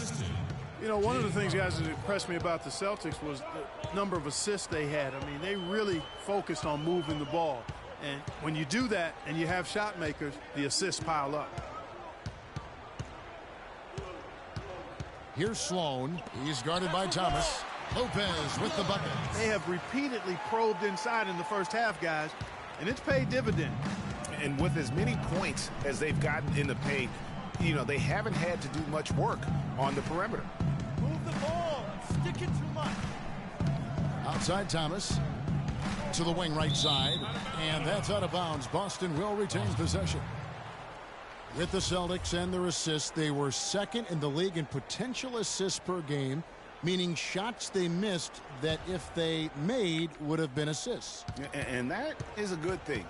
D: One of the things, guys, that impressed me about the Celtics was the number of assists they had. I mean, they really focused on moving the ball. And when you do that and you have shot makers, the assists pile up.
B: Here's Sloan. He's guarded by Thomas. Lopez with the bucket.
D: They have repeatedly probed inside in the first half, guys, and it's paid dividend.
C: And with as many points as they've gotten in the paint, you know, they haven't had to do much work on the perimeter.
F: Move the ball. Stick it too much.
B: Outside Thomas. To the wing right side. And that's out of bounds. Boston will retain possession. With the Celtics and their assists, they were second in the league in potential assists per game, meaning shots they missed that if they made would have been assists.
C: And that is a good thing,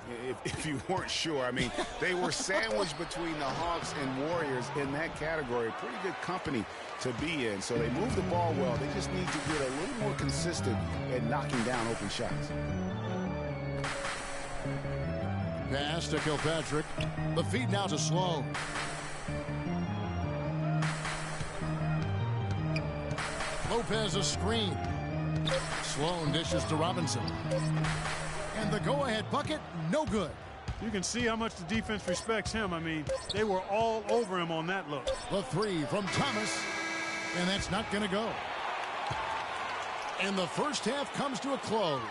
C: if you weren't sure. I mean, they were sandwiched between the Hawks and Warriors in that category. Pretty good company to be in. So they move the ball well. They just need to get a little more consistent at knocking down open shots.
B: Pass to Kilpatrick. The feed now to Sloan. Lopez a screen. Sloan dishes to Robinson. And the go-ahead bucket, no good.
D: You can see how much the defense respects him. I mean, they were all over him on that look.
B: The three from Thomas. And that's not going to go. And the first half comes to a close.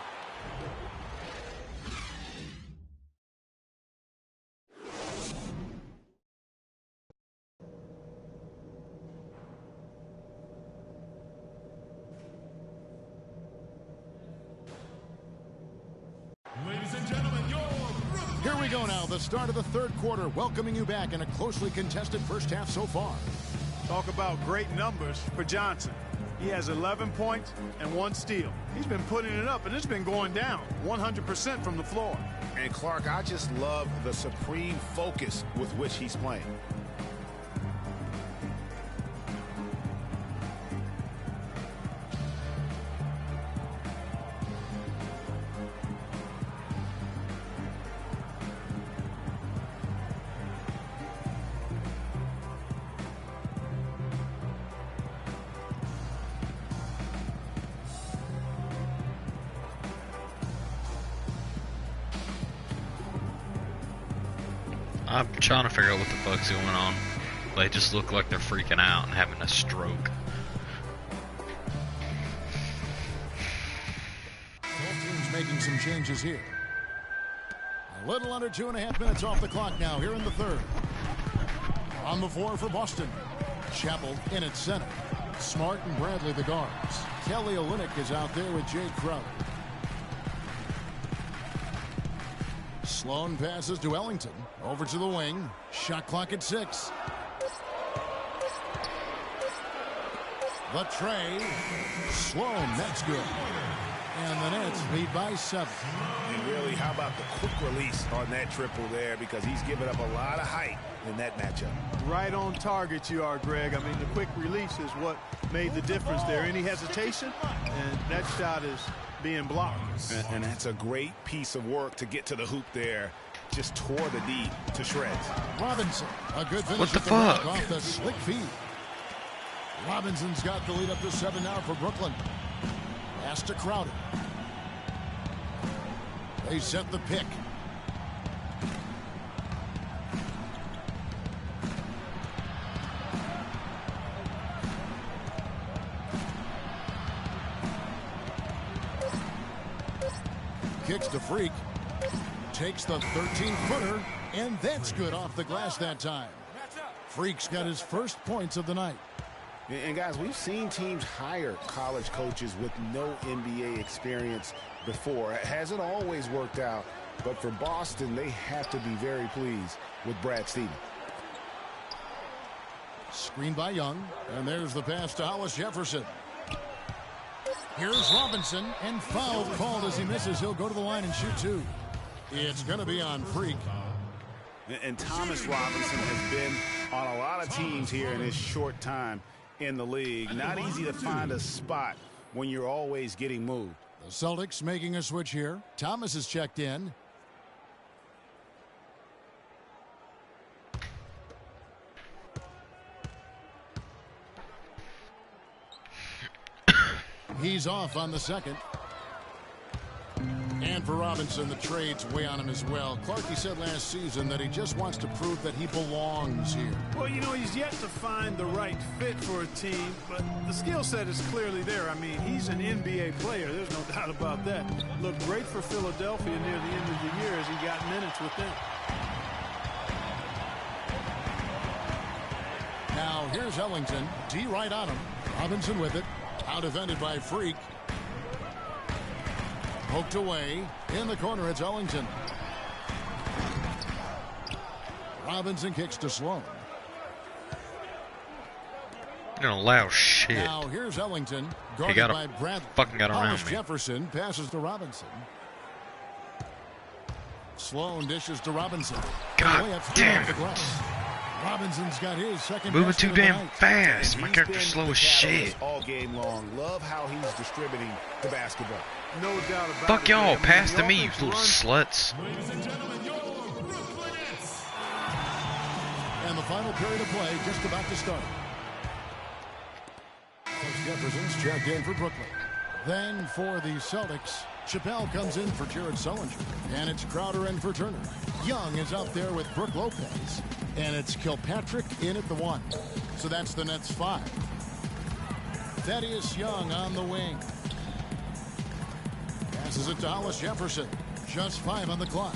B: Here we go now, the start of the third quarter, welcoming you back in a closely contested first half so far.
D: Talk about great numbers for Johnson. He has 11 points and 1 steal. He's been putting it up, and it's been going down 100% from the floor.
C: And Clark, I just love the supreme focus with which he's playing.
A: I'm trying to figure out what the fuck's going on. They just look like they're freaking out and having a stroke.
B: Both teams making some changes here. A little under 2.5 minutes off the clock now here in the third. On the floor for Boston. Chappell in at center. Smart and Bradley the guards. Kelly Olynyk is out there with Jay Crowder. Sloan passes to Ellington. Over to the wing. Shot clock at 6. The tray. Sloan, that's good. And the Nets lead by 7.
C: And really, how about the quick release on that triple there? Because he's given up a lot of height in that matchup.
D: Right on target you are, Greg. I mean, the quick release is what made the difference there. Any hesitation, and that shot is being blocked.
C: And that's a great piece of work to get to the hoop there. Just tore the D to shreds.
B: Robinson, a good finish.
A: What the fuck?
B: Off the slick feed. Robinson's got the lead up to 7 now for Brooklyn. Pass to Crowder. They set the pick. Kicks to Freak. Takes the 13-footer, and that's good off the glass that time. Freak's got his first points of the night.
C: And guys, we've seen teams hire college coaches with no NBA experience before. It hasn't always worked out, but for Boston, they have to be very pleased with Brad Stevens.
B: Screen by Young, and there's the pass to Hollis Jefferson. Here's Robinson, and foul called as he misses. He'll go to the line and shoot 2. It's going to be on Freak.
C: And Thomas Robinson has been on a lot of teams here in his short time in the league. Not easy to find a spot when you're always getting moved.
B: The Celtics making a switch here. Thomas is checked in. He's off on the second. And for Robinson, the trade's way on him as well. Clarkie said last season that he just wants to prove that he belongs here.
D: Well, you know, he's yet to find the right fit for a team, but the skill set is clearly there. I mean, he's an NBA player. There's no doubt about that. Looked great for Philadelphia near the end of the year as he got minutes with them.
B: Now here's Ellington. D right on him. Robinson with it. Out defended by Freak. Poked away. In the corner, it's Ellington. Robinson kicks to Sloan.
A: You don't allow shit.
B: Now here's Ellington.
A: He
B: Guarded by Bradley.
A: fucking got around
B: Hollis
A: me.
B: Jefferson passes to Robinson. Sloan dishes to Robinson.
A: God damn it.
B: Robinson's got his second.
A: Moving
B: basket
A: too
B: of the
A: damn
B: night.
A: fast. My
C: He's
A: character's
C: been
A: slow
C: the
A: as shit.
C: catalyst all game long. Love how he's distributing the basketball.
D: No doubt about it.
A: Fuck y'all,
D: man.
A: pass
D: The
A: to me, you
D: offense
A: little
D: runs-
A: sluts.
E: Ladies and gentlemen, your Brooklyn Nets.
B: And the final period of play just about to start. Jefferson's checked in for Brooklyn. Then for the Celtics, Chappelle comes in for Jared Sullinger. And it's Crowder in for Turner. Young is out there with Brook Lopez. And it's Kilpatrick in at the 1. So that's the Nets 5. Thaddeus Young on the wing. Passes it to Hollis Jefferson. Just 5 on the clock.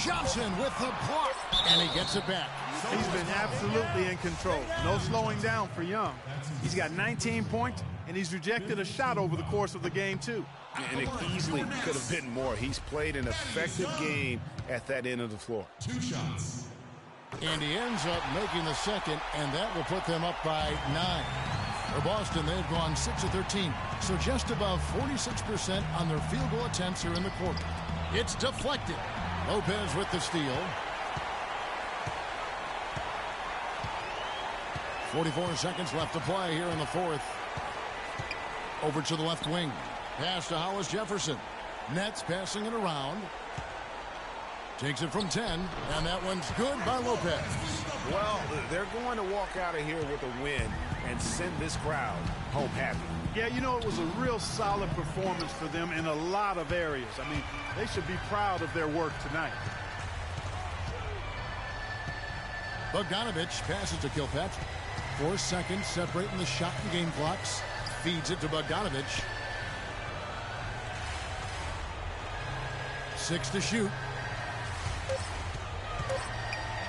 B: Johnson with the block. And he gets it back.
D: He's been absolutely in control. No slowing down for Young. He's got 19 points, and he's rejected a shot over the course of the game, too.
C: And it easily could have been more. He's played an effective game at that end of the floor.
E: 2 shots.
B: And he ends up making the second, and that will put them up by 9. For Boston, they've gone 6 of 13, so just above 46% on their field goal attempts here in the quarter. It's deflected. Lopez with the steal. 44 seconds left to play here in the fourth. Over to the left wing. Pass to Hollis Jefferson. Nets passing it around. Takes it from 10, and that one's good by Lopez.
C: Well, they're going to walk out of here with a win and send this crowd home happy.
D: Yeah, you know, it was a real solid performance for them in a lot of areas. I mean, they should be proud of their work tonight.
B: Bogdanovich passes to Kilpatrick. 4 seconds separating the shot and game clocks. Feeds it to Bogdanovich. 6 to shoot.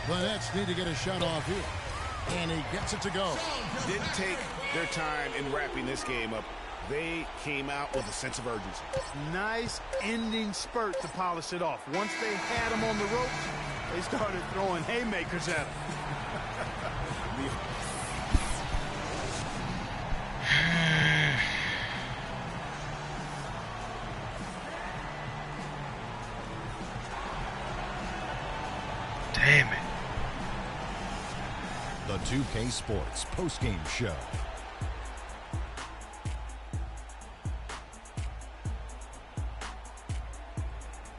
B: The Nets need to get a shot off here. And he gets it to go.
C: Didn't take their time in wrapping this game up. They came out with a sense of urgency.
D: Nice ending spurt to polish it off. Once they had him on the ropes, they started throwing haymakers at him.
A: Damn it.
J: The 2K Sports postgame show.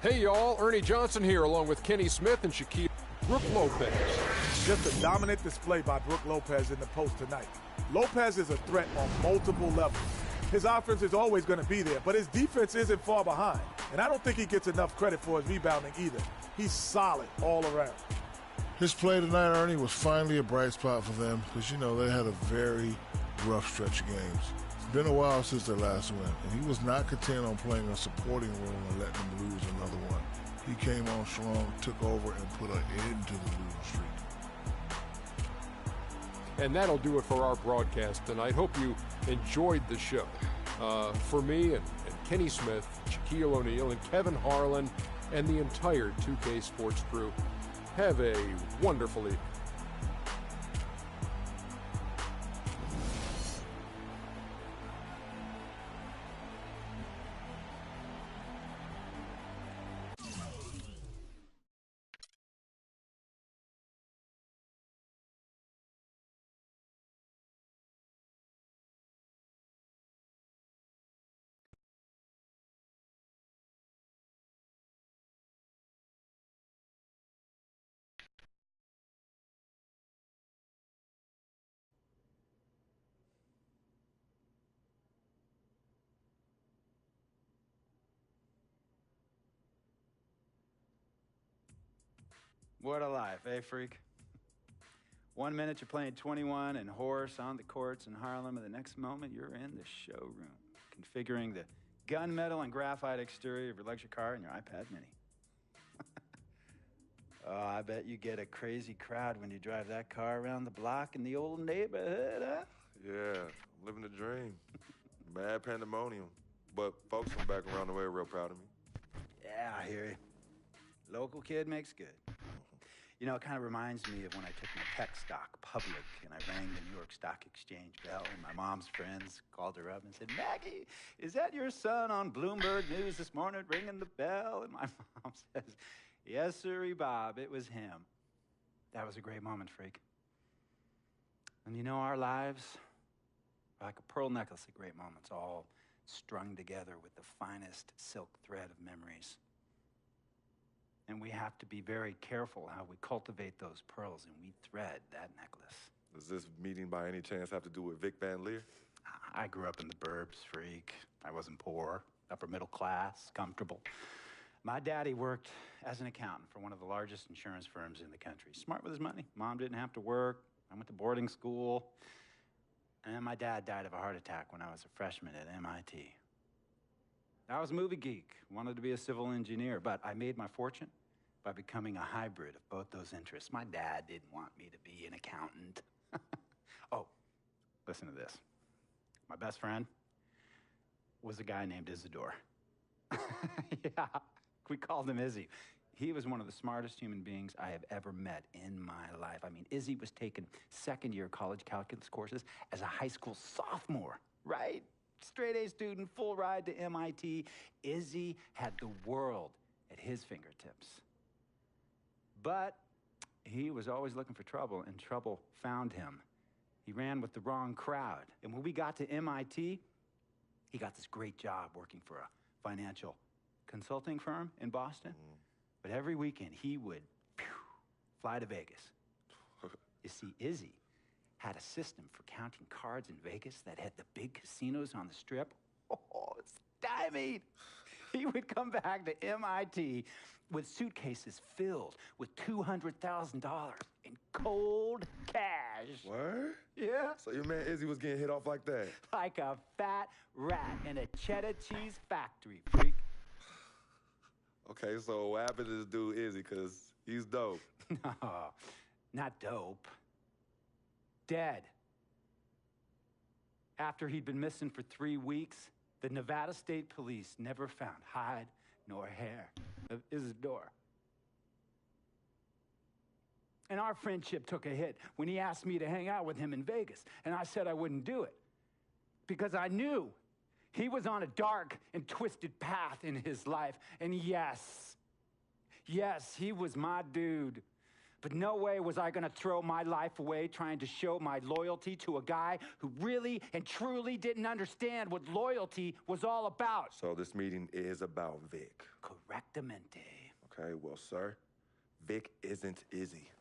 U: Hey y'all, Ernie Johnson here along with Kenny Smith and Shaquille Brook Lopez.
V: Just a dominant display by Brook Lopez in the post tonight. Lopez is a threat on multiple levels. His offense is always going to be there, but his defense isn't far behind. And I don't think he gets enough credit for his rebounding either. He's solid all around.
L: His play tonight, Ernie, was finally a bright spot for them because, you know, they had a very rough stretch of games. It's been a while since their last win, and he was not content on playing a supporting role and letting them lose another one. He came on strong, took over, and put an end to the losing streak.
U: And that'll do it for our broadcast tonight. Hope you enjoyed the show. For me and Kenny Smith, Shaquille O'Neal, and Kevin Harlan, and the entire 2K Sports crew, have a wonderful evening.
N: What a life, eh, freak? 1 minute you're playing 21 and horse on the courts in Harlem, and the next moment you're in the showroom, configuring the gunmetal and graphite exterior of your luxury car and your iPad mini. Oh, I bet you get a crazy crowd when you drive that car around the block in the old neighborhood, huh?
H: Yeah, I'm living the dream. Mad pandemonium. But folks from back around the way are real proud of me.
N: Yeah, I hear you. Local kid makes good. You know, it kind of reminds me of when I took my tech stock public and I rang the New York Stock Exchange bell and my mom's friends called her up and said, Maggie, is that your son on Bloomberg News this morning ringing the bell? And my mom says, yes, sirree, Bob, it was him. That was a great moment, freak. And you know, our lives are like a pearl necklace of great moments, all strung together with the finest silk thread of memories. And we have to be very careful how we cultivate those pearls and we thread that necklace.
H: Does this meeting by any chance have to do with Vic Van Leer?
N: I grew up in the burbs, freak. I wasn't poor, upper middle class, comfortable. My daddy worked as an accountant for one of the largest insurance firms in the country. Smart with his money. Mom didn't have to work. I went to boarding school. And then my dad died of a heart attack when I was a freshman at MIT. I was a movie geek, wanted to be a civil engineer, but I made my fortune by becoming a hybrid of both those interests. My dad didn't want me to be an accountant. Oh, listen to this. My best friend was a guy named Isidore. Yeah, we called him Izzy. He was one of the smartest human beings I have ever met in my life. I mean, Izzy was taking second-year college calculus courses as a high school sophomore, right? Straight-A student, full ride to MIT. Izzy had the world at his fingertips. But he was always looking for trouble, and trouble found him. He ran with the wrong crowd. And when we got to MIT, he got this great job working for a financial consulting firm in Boston. But every weekend, he would fly to Vegas. You see, Izzy had a system for counting cards in Vegas that had the big casinos on the Strip. Oh, stymied. He would come back to MIT with suitcases filled with $200,000 in cold cash.
H: What?
N: Yeah.
H: So your man Izzy was getting hit off like that?
N: Like a fat rat in a cheddar cheese factory, freak.
H: Okay, so what happened to this dude Izzy? Because he's dope.
N: No, not dope. Dead. After he'd been missing for 3 weeks, the Nevada State Police never found hide nor hair of Isidore. And our friendship took a hit when he asked me to hang out with him in Vegas, and I said I wouldn't do it because I knew he was on a dark and twisted path in his life. And yes, he was my dude. But no way was I gonna throw my life away trying to show my loyalty to a guy who really and truly didn't understand what loyalty was all about.
H: So this meeting is about Vic.
N: Correctamente.
H: Okay, well, sir, Vic isn't Izzy.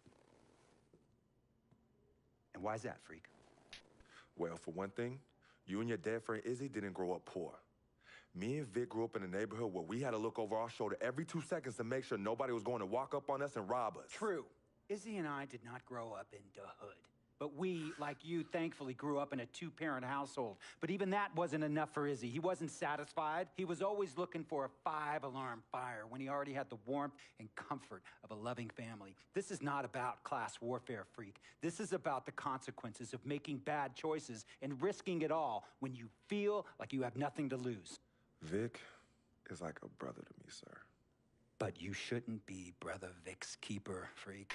N: And why's that, freak?
H: Well, for one thing, you and your dead friend Izzy didn't grow up poor. Me and Vic grew up in a neighborhood where we had to look over our shoulder every 2 seconds to make sure nobody was going to walk up on us and rob us.
N: True. Izzy and I did not grow up in the hood. But we, like you, thankfully grew up in a 2-parent household. But even that wasn't enough for Izzy. He wasn't satisfied. He was always looking for a 5-alarm fire when he already had the warmth and comfort of a loving family. This is not about class warfare, freak. This is about the consequences of making bad choices and risking it all when you feel like you have nothing to lose.
H: Vic is like a brother to me, sir.
N: But you shouldn't be Brother Vic's keeper, freak.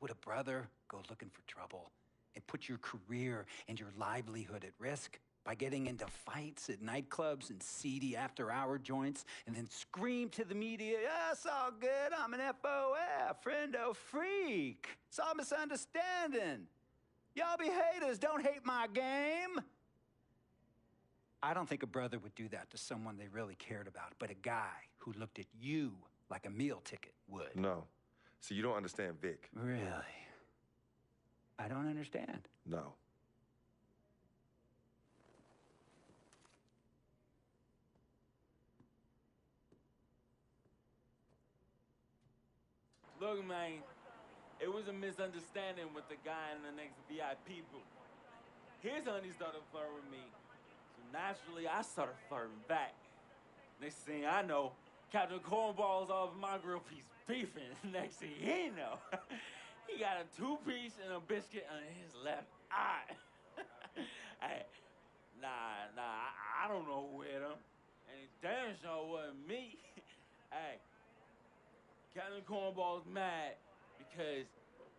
N: Would a brother go looking for trouble and put your career and your livelihood at risk by getting into fights at nightclubs and seedy after-hour joints and then scream to the media, "Yeah, it's all good, I'm an FOF, friendo freak. It's all misunderstanding. Y'all be haters, don't hate my game." I don't think a brother would do that to someone they really cared about, but a guy who looked at you like a meal ticket would.
H: No. See, you don't understand Vic.
N: Really? I don't understand.
H: No.
M: Look, man, it was a misunderstanding with the guy in the next VIP booth. His honey started flirting with me, so naturally I started flirting back. Next thing I know, Captain Cornball's off my grill piece beefing. Next thing you know, he got a 2-piece and a biscuit on his left eye. Hey, I don't know who hit him. And it damn sure wasn't me. Hey, Captain Cornball's mad because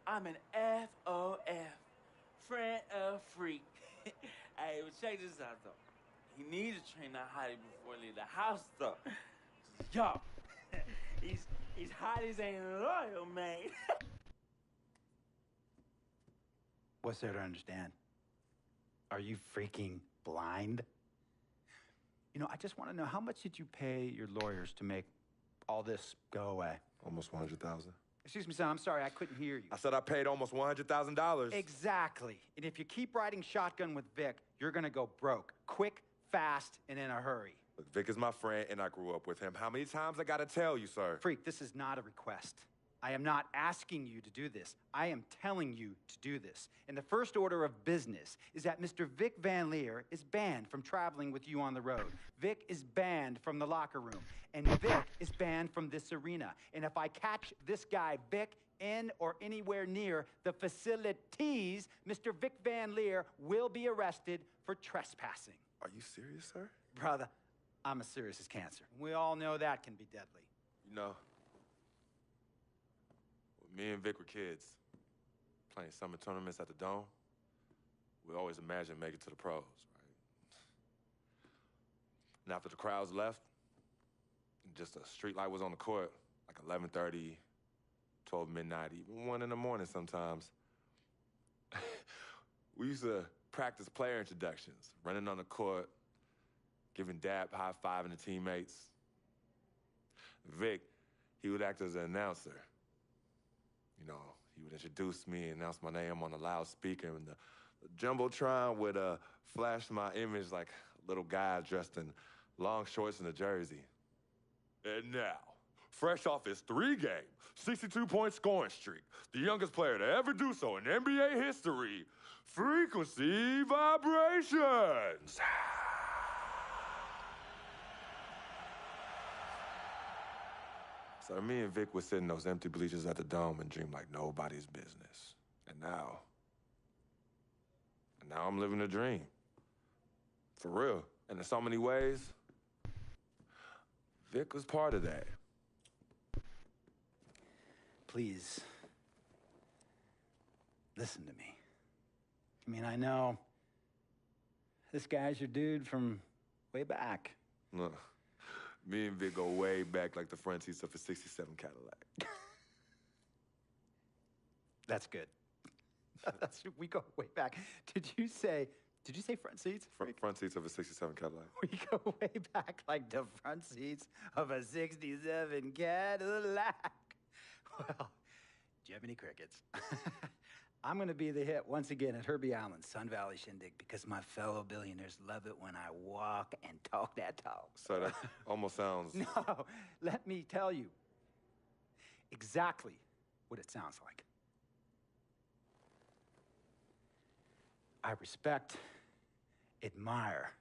M: I'm an FOF, friend of freak. Hey, but check this out, though. He needs to train that hottie before he leave the house, though. Yo, he's hotties ain't loyal, man.
N: What's there to understand? Are you freaking blind? You know, I just want to know, how much did you pay your lawyers to make all this go away?
H: Almost $100,000.
N: Excuse me, son, I'm sorry, I couldn't hear you.
H: I said I paid almost $100,000.
N: Exactly. And if you keep riding shotgun with Vic, you're gonna go broke. Quick, fast, and in a hurry.
H: Look, Vic is my friend, and I grew up with him. How many times I gotta tell you, sir?
N: Freak, this is not a request. I am not asking you to do this. I am telling you to do this. And the first order of business is that Mr. Vic Van Leer is banned from traveling with you on the road. Vic is banned from the locker room. And Vic is banned from this arena. And if I catch this guy, Vic, in or anywhere near the facilities, Mr. Vic Van Leer will be arrested for trespassing.
H: Are you serious, sir?
N: Brother, I'm as serious as cancer. We all know that can be deadly.
H: You know, when me and Vic were kids, playing summer tournaments at the Dome, we always imagined making it to the pros, right? And after the crowds left, just a street light was on the court, like 11:30, 12 midnight, even 1 in the morning sometimes. We used to practice player introductions, running on the court, giving dap, high-fiving the teammates. Vic, he would act as an announcer. You know, he would introduce me, announce my name on the loudspeaker, and the Jumbotron would flash my image like a little guy dressed in long shorts and a jersey. And now, fresh off his 3-game, 62-point scoring streak, the youngest player to ever do so in NBA history, Frequency Vibrations. So me and Vic would sit in those empty bleachers at the Dome and dream like nobody's business. And now I'm living a dream. For real. And in so many ways, Vic was part of that.
N: Please, listen to me. I mean, I know this guy's your dude from way back.
H: Look, me and Vic go way back like the front seats of a 67 Cadillac.
N: That's good. We go way back. Did you say front seats?
H: Front seats of a 67 Cadillac.
N: We go way back like the front seats of a 67 Cadillac. Well, do you have any crickets? I'm going to be the hit once again at Herbie Allen's Sun Valley Shindig because my fellow billionaires love it when I walk and talk that talk.
H: So that almost sounds...
N: No, let me tell you exactly what it sounds like. I respect, admire,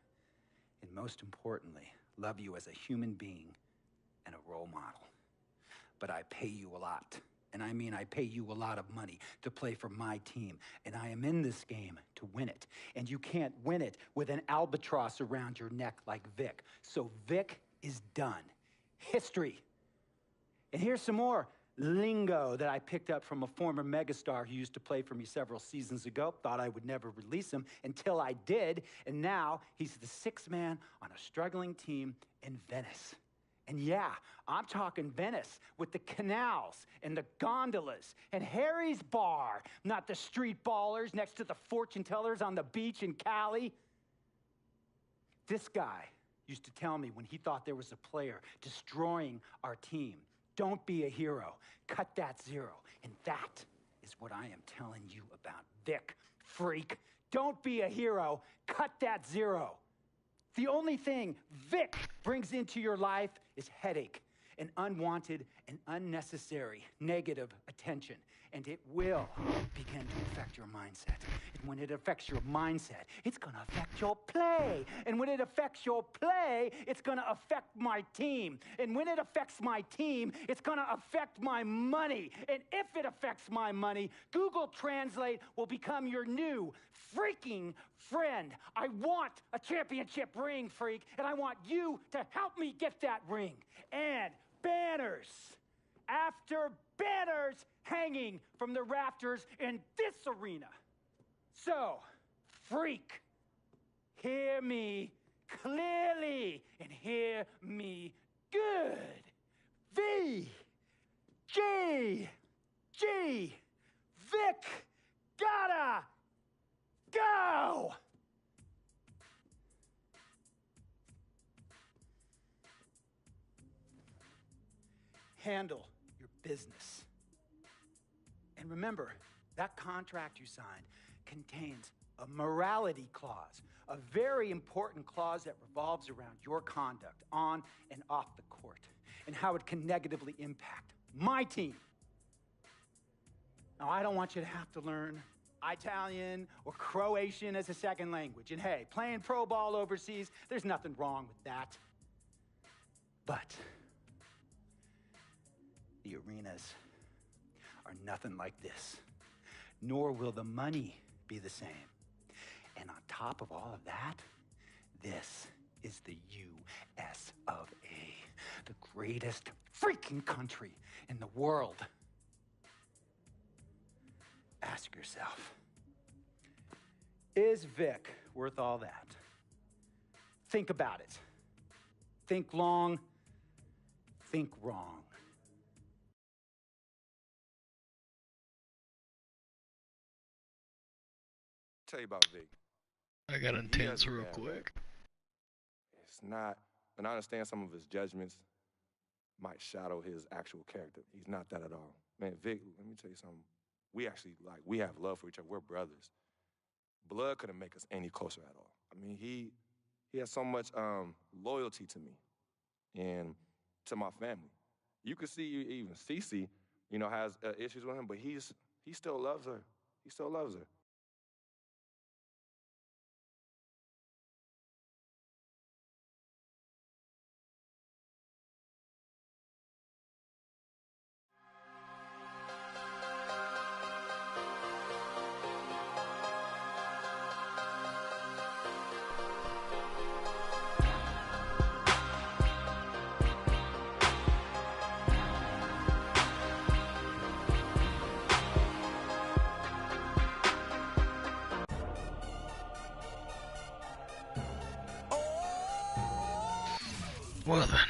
N: and most importantly, love you as a human being and a role model. But I pay you a lot. And I mean, I pay you a lot of money to play for my team. And I am in this game to win it. And you can't win it with an albatross around your neck like Vic. So Vic is done. History. And here's some more lingo that I picked up from a former megastar who used to play for me several seasons ago. Thought I would never release him until I did. And now he's the sixth man on a struggling team in Venice. And yeah, I'm talking Venice with the canals and the gondolas and Harry's bar, not the street ballers next to the fortune tellers on the beach in Cali. This guy used to tell me when he thought there was a player destroying our team, don't be a hero, cut that zero. And that is what I am telling you about Vic, freak. Don't be a hero, cut that zero. The only thing Vic brings into your life is headache. and unwanted and unnecessary negative attention. And it will begin to affect your mindset. And when it affects your mindset, it's going to affect your play. And when it affects your play, it's going to affect my team. And when it affects my team, it's going to affect my money. And if it affects my money, Google Translate will become your new freaking friend. I want a championship ring, freak, and I want you to help me get that ring. And banners after banners hanging from the rafters in this arena. So, freak, hear me clearly and hear me good. V, G, Vic, gotta go! Handle your business. And remember, that contract you signed contains a morality clause, a very important clause that revolves around your conduct on and off the court, and how it can negatively impact my team. Now, I don't want you to have to learn Italian or Croatian as a second language. And hey, playing pro ball overseas, there's nothing wrong with that. But the arenas are nothing like this, nor will the money be the same. And on top of all of that, this is the U.S. of A., the greatest freaking country in the world. Ask yourself, is Vic worth all that? Think about it. Think long, think wrong.
H: Tell you about Vic.
A: I got intense real quick.
H: It's not, and I understand some of his judgments might shadow his actual character. He's not that at all. Man, Vic, let me tell you something. We actually, we have love for each other. We're brothers. Blood couldn't make us any closer at all. I mean, he has so much loyalty to me and to my family. You can see even Cece, has issues with him, but he still loves her. He still loves her.
A: Well then.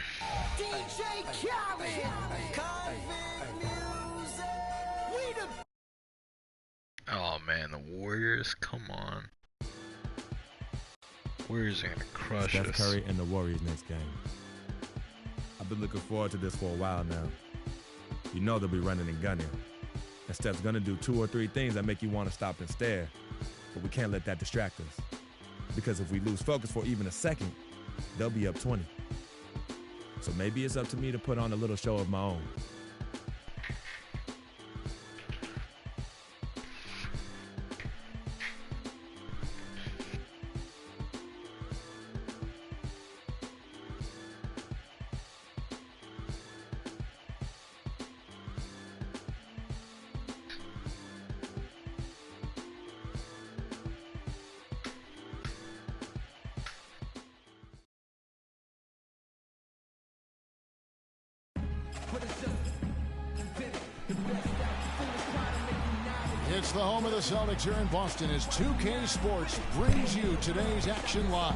A: Oh man, the Warriors, come on. Warriors are gonna crush us.
P: Steph Curry and the Warriors next game. I've been looking forward to this for a while now. You know they'll be running and gunning. And Steph's gonna do 2 or 3 things that make you want to stop and stare. But we can't let that distract us. Because if we lose focus for even a second, they'll be up 20. So maybe it's up to me to put on a little show of my own.
B: It's the home of the Celtics here in Boston as 2K Sports brings you today's action live.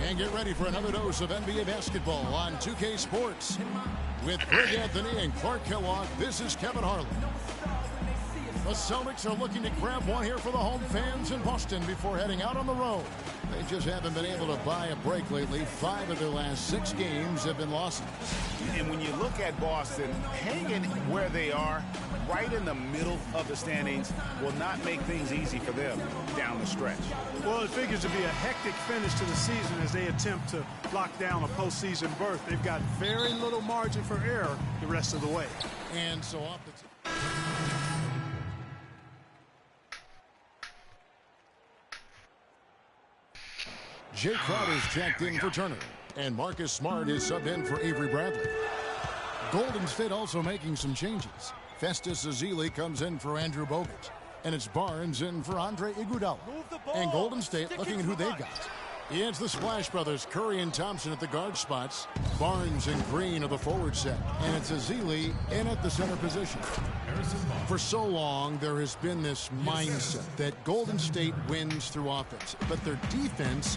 B: And get ready for another dose of NBA basketball on 2K Sports. With Greg Anthony and Clark Kellogg, this is Kevin Harlan. The Celtics are looking to grab one here for the home fans in Boston before heading out on the road. They just haven't been able to buy a break lately. 5 of their last 6 games have been losses.
C: And when you look at Boston, hanging where they are, right in the middle of the standings, will not make things easy for them down the stretch.
D: Well, it figures to be a hectic finish to the season as they attempt to lock down a postseason berth. They've got very little margin for error the rest of the way.
B: And so off the Jay Crowder's checked in for Turner, and Marcus Smart is subbed in for Avery Bradley. Golden State also making some changes. Festus Ezeli comes in for Andrew Bogut, and it's Barnes in for Andre Iguodala. And Golden State looking at who they've got. It's the Splash Brothers, Curry and Thompson at the guard spots. Barnes and Green are the forward set. And it's Ezeli in at the center position. For so long, there has been this mindset that Golden State wins through offense. But their defense,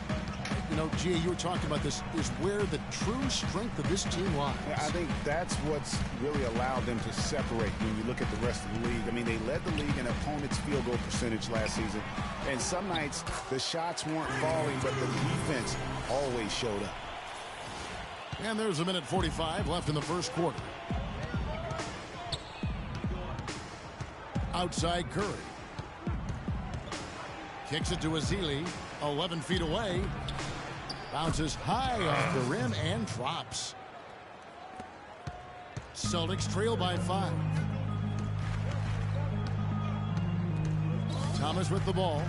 B: you know, Gia, you were talking about this, is where the true strength of this team lies.
C: Yeah, I think that's what's really allowed them to separate when you look at the rest of the league. I mean, they led the league in opponents' field goal percentage last season. And some nights, the shots weren't falling, but the defense always showed up.
B: And there's 1:45 left in the first quarter. Outside Curry. Kicks it to Ezeli. 11 feet away. Bounces high off the rim and drops. Celtics trail by 5. Thomas with the ball.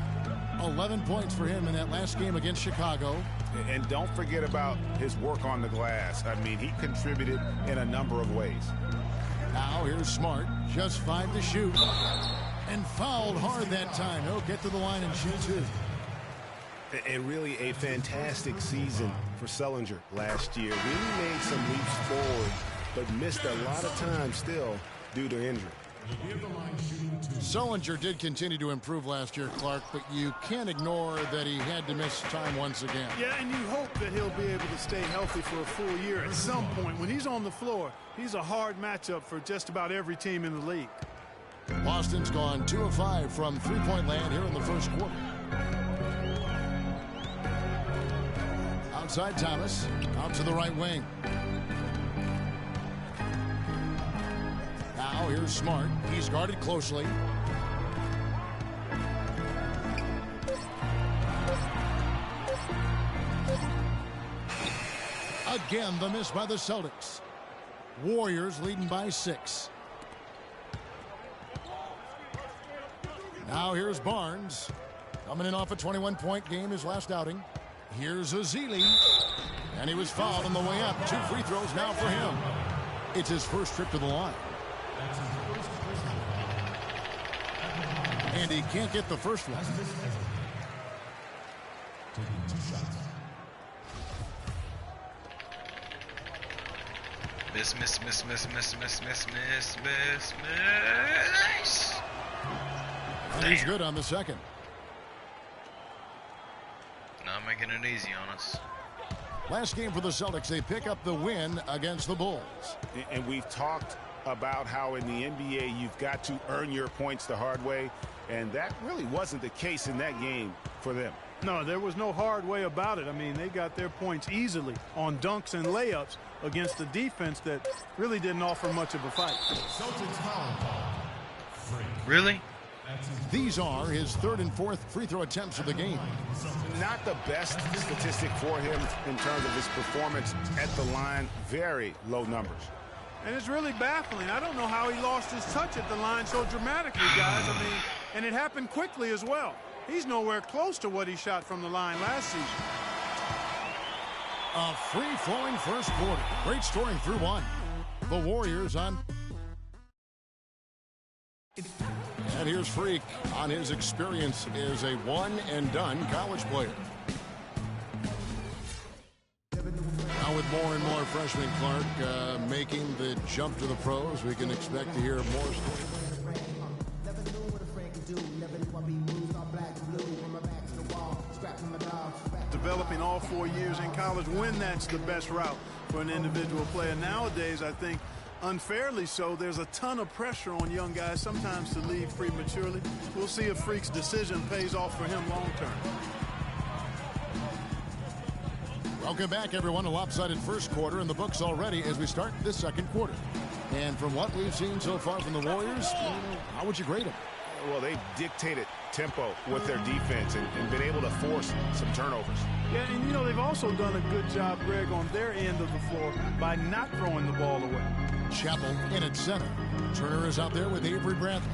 B: 11 points for him in that last game against Chicago.
C: And don't forget about his work on the glass. I mean, he contributed in a number of ways.
B: Now here's Smart. Just 5 to shoot. And fouled hard that time. He'll get to the line and shoot 2.
C: And really a fantastic season for Sullinger last year. Really made some leaps forward, but missed a lot of time still due to injury.
B: Sullinger did continue to improve last year, Clark, but you can't ignore that he had to miss time once again.
D: Yeah, and you hope that he'll be able to stay healthy for a full year at some point. When he's on the floor, he's a hard matchup for just about every team in the league.
B: Boston's gone 2 of 5 from three-point land here in the first quarter. Outside Thomas, out to the right wing. Now here's Smart. He's guarded closely. Again, the miss by the Celtics. Warriors leading by 6. Now here's Barnes. Coming in off a 21-point game his last outing. Here's Ezeli. And he was fouled on the way up. 2 free throws now for him. It's his first trip to the line. And he can't get the first one.
A: Miss.
B: And he's good on the second.
A: Not making it easy on us.
B: Last game for the Celtics, they pick up the win against the Bulls.
C: And we've talked about how in the NBA you've got to earn your points the hard way, and that really wasn't the case in that game for them.
D: No, there was no hard way about it. I mean, they got their points easily on dunks and layups against a defense that really didn't offer much of a fight.
A: Really?
B: These are his 3rd and 4th free throw attempts of the game.
C: Not the best statistic for him in terms of his performance at the line. Very low numbers.
D: And it's really baffling. I don't know how he lost his touch at the line so dramatically, guys. I mean, and it happened quickly as well. He's nowhere close to what he shot from the line last season.
B: A free-flowing first quarter. Great scoring through 1. The Warriors on. And here's Freak on his experience as a one-and-done college player. Now with more and more freshmen, Clark, making the jump to the pros, we can expect to hear more stories.
D: Developing all 4 years in college, when that's the best route for an individual player. Nowadays, I think, unfairly so, there's a ton of pressure on young guys sometimes to leave prematurely. We'll see if Freak's decision pays off for him long term.
B: Welcome back, everyone. A lopsided first quarter in the books already as we start this second quarter. And from what we've seen so far from the Warriors, how would you grade them?
C: Well, they've dictated tempo with their defense and been able to force some turnovers.
D: Yeah, and they've also done a good job, Greg, on their end of the floor by not throwing the ball away.
B: Chapel in at center. Turner is out there with Avery Bradley.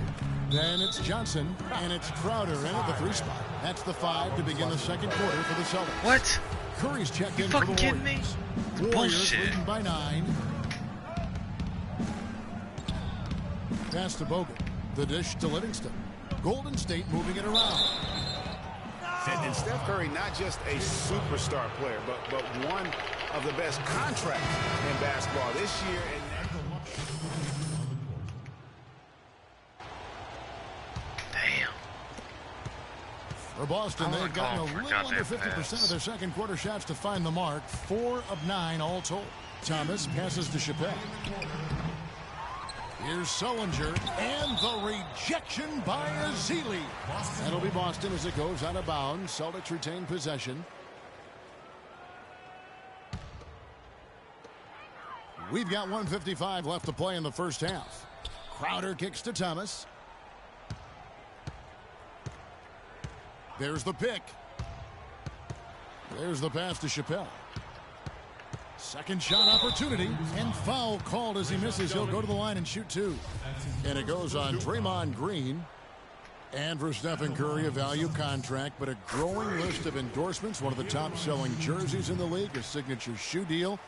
B: Then it's Johnson, and it's Crowder in at the 3 spot. That's the 5 to begin the second quarter for the Celtics.
A: What?
B: Curry's checked in
A: You
B: for the
A: fucking kidding me?
B: Warriors. Warriors
A: Bullshit.
B: leading by 9. Pass to Bogut. The dish to Livingston. Golden State moving it around.
C: And Steph Curry, not just a superstar player, but one of the best contracts in basketball this year.
A: Damn.
B: For Boston, they've gotten a little under 50% of their second quarter shots to find the mark. 4 of 9 all told. Thomas passes to Chappelle. Here's Sullinger, and the rejection by Azili. That'll be Boston as it goes out of bounds. Celtics retain possession. We've got 1:55 left to play in the first half. Crowder kicks to Thomas. There's the pick. There's the pass to Chappelle. Second shot opportunity, and foul called as he misses. He'll go to the line and shoot 2. And it goes on Draymond Green. And for Stephen Curry, a value contract, but a growing list of endorsements. One of the top-selling jerseys in the league, a signature shoe deal.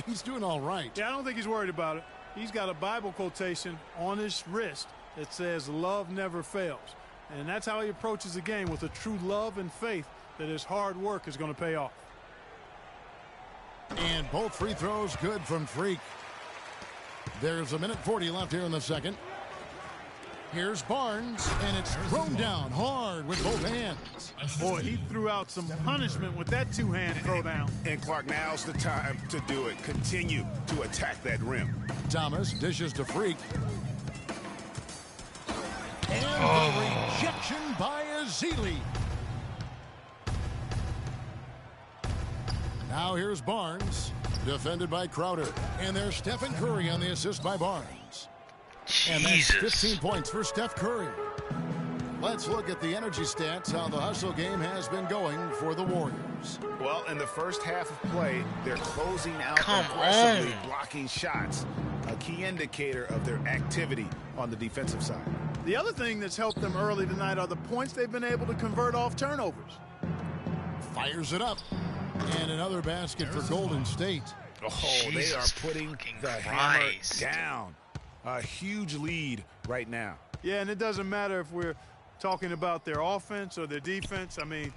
B: He's doing all right.
D: Yeah, I don't think he's worried about it. He's got a Bible quotation on his wrist that says, "Love never fails." And that's how he approaches the game, with a true love and faith that his hard work is going to pay off.
B: And both free throws good from Freak. There's 1:40 left here in the second. Here's Barnes, and it's thrown down hard with both hands.
D: Boy, he threw out some punishment with that 2-hand throwdown.
C: And Clark, now's the time to do it. Continue to attack that rim.
B: Thomas dishes to Freak. And the rejection by Azili. Now here's Barnes, defended by Crowder. And there's Stephen Curry on the assist by Barnes. And that's 15 points for Steph Curry. Let's look at the energy stats, how the hustle game has been going for the Warriors.
C: Well, in the first half of play, they're closing out aggressively, blocking shots, a key indicator of their activity on the defensive side.
D: The other thing that's helped them early tonight are the points they've been able to convert off turnovers.
B: Fires it up. And another basket for Golden State.
C: Oh, they are putting the hammer down. A huge lead right now.
D: Yeah, and it doesn't matter if we're talking about their offense or their defense. I mean,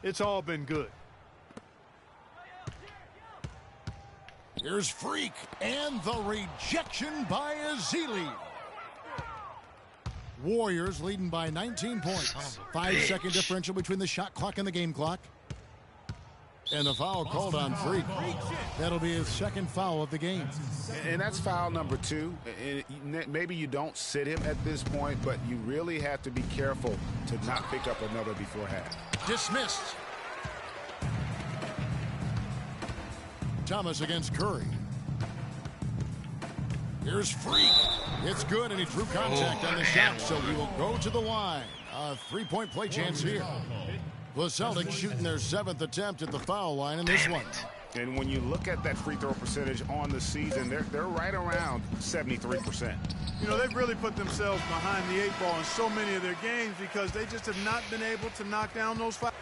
D: it's all been good.
B: Here's Freak, and the rejection by Azili. Warriors leading by 19 points. 5-second differential between the shot clock and the game clock. And the foul called on Freak. That'll be his second foul of the game.
C: And that's foul number 2. Maybe you don't sit him at this point, but you really have to be careful to not pick up another before half.
B: Dismissed. Thomas against Curry. Here's Freak. It's good, and he drew contact on the shot, so he will go to the line. A 3-point play chance here. The Celtics shooting their 7th attempt at the foul line in this one.
C: And when you look at that free throw percentage on the season, they're right around 73%.
D: You know, they've really put themselves behind the 8 ball in so many of their games because they just have not been able to knock down those fouls.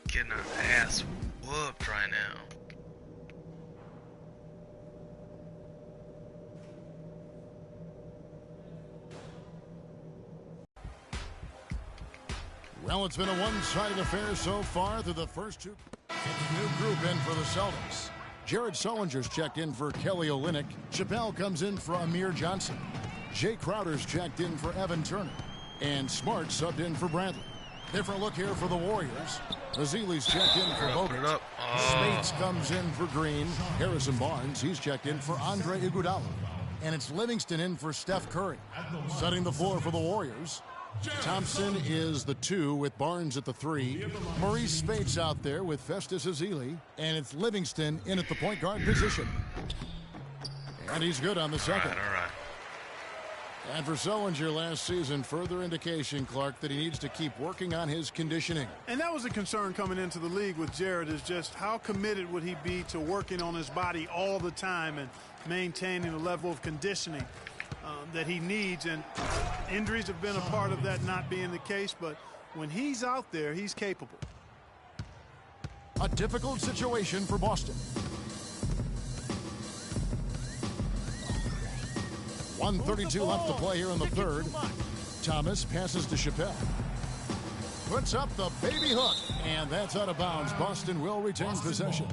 A: Getting our ass whooped right now.
B: Well, it's been a one-sided affair so far through the first 2. New group in for the Celtics. Jared Sullinger's checked in for Kelly Olynyk. Chappelle comes in for Amir Johnson. Jay Crowder's checked in for Evan Turner. And Smart subbed in for Bradley. Different look here for the Warriors. Azili's checked in for Bogut. Spates comes in for Green. Harrison Barnes, he's checked in for Andre Iguodala. And it's Livingston in for Steph Curry. Setting the floor for the Warriors. Thompson is the 2 with Barnes at the 3. Maurice Spates out there with Festus Ezeli. And it's Livingston in at the point guard position. And he's good on the second.
A: All right.
B: And for Sullinger last season, further indication, Clark, that he needs to keep working on his conditioning.
D: And that was a concern coming into the league with Jared, is just how committed would he be to working on his body all the time and maintaining the level of conditioning that he needs. And injuries have been a part of that not being the case, but when he's out there, he's capable.
B: A difficult situation for Boston. 1:32 left to play here in the third. Thomas passes to Chappelle. Puts up the baby hook, and that's out of bounds. Boston will retain possession.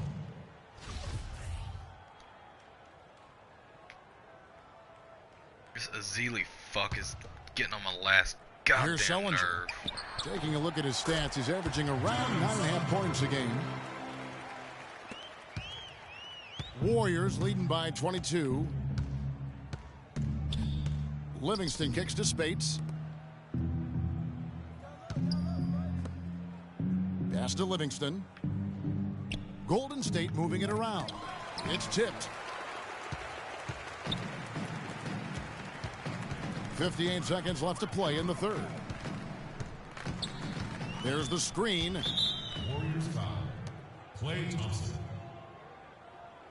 A: This Ezeli fuck is getting on my last goddamn
B: Here's Sullinger.
A: nerve.
B: Taking a look at his stats, he's averaging around 9.5 points a game. Warriors leading by 22. Livingston kicks to Spates. Pass to Livingston. Golden State moving it around. It's tipped. 58 seconds left to play in the third. There's the screen.
E: Warriors foul. Klay Thompson.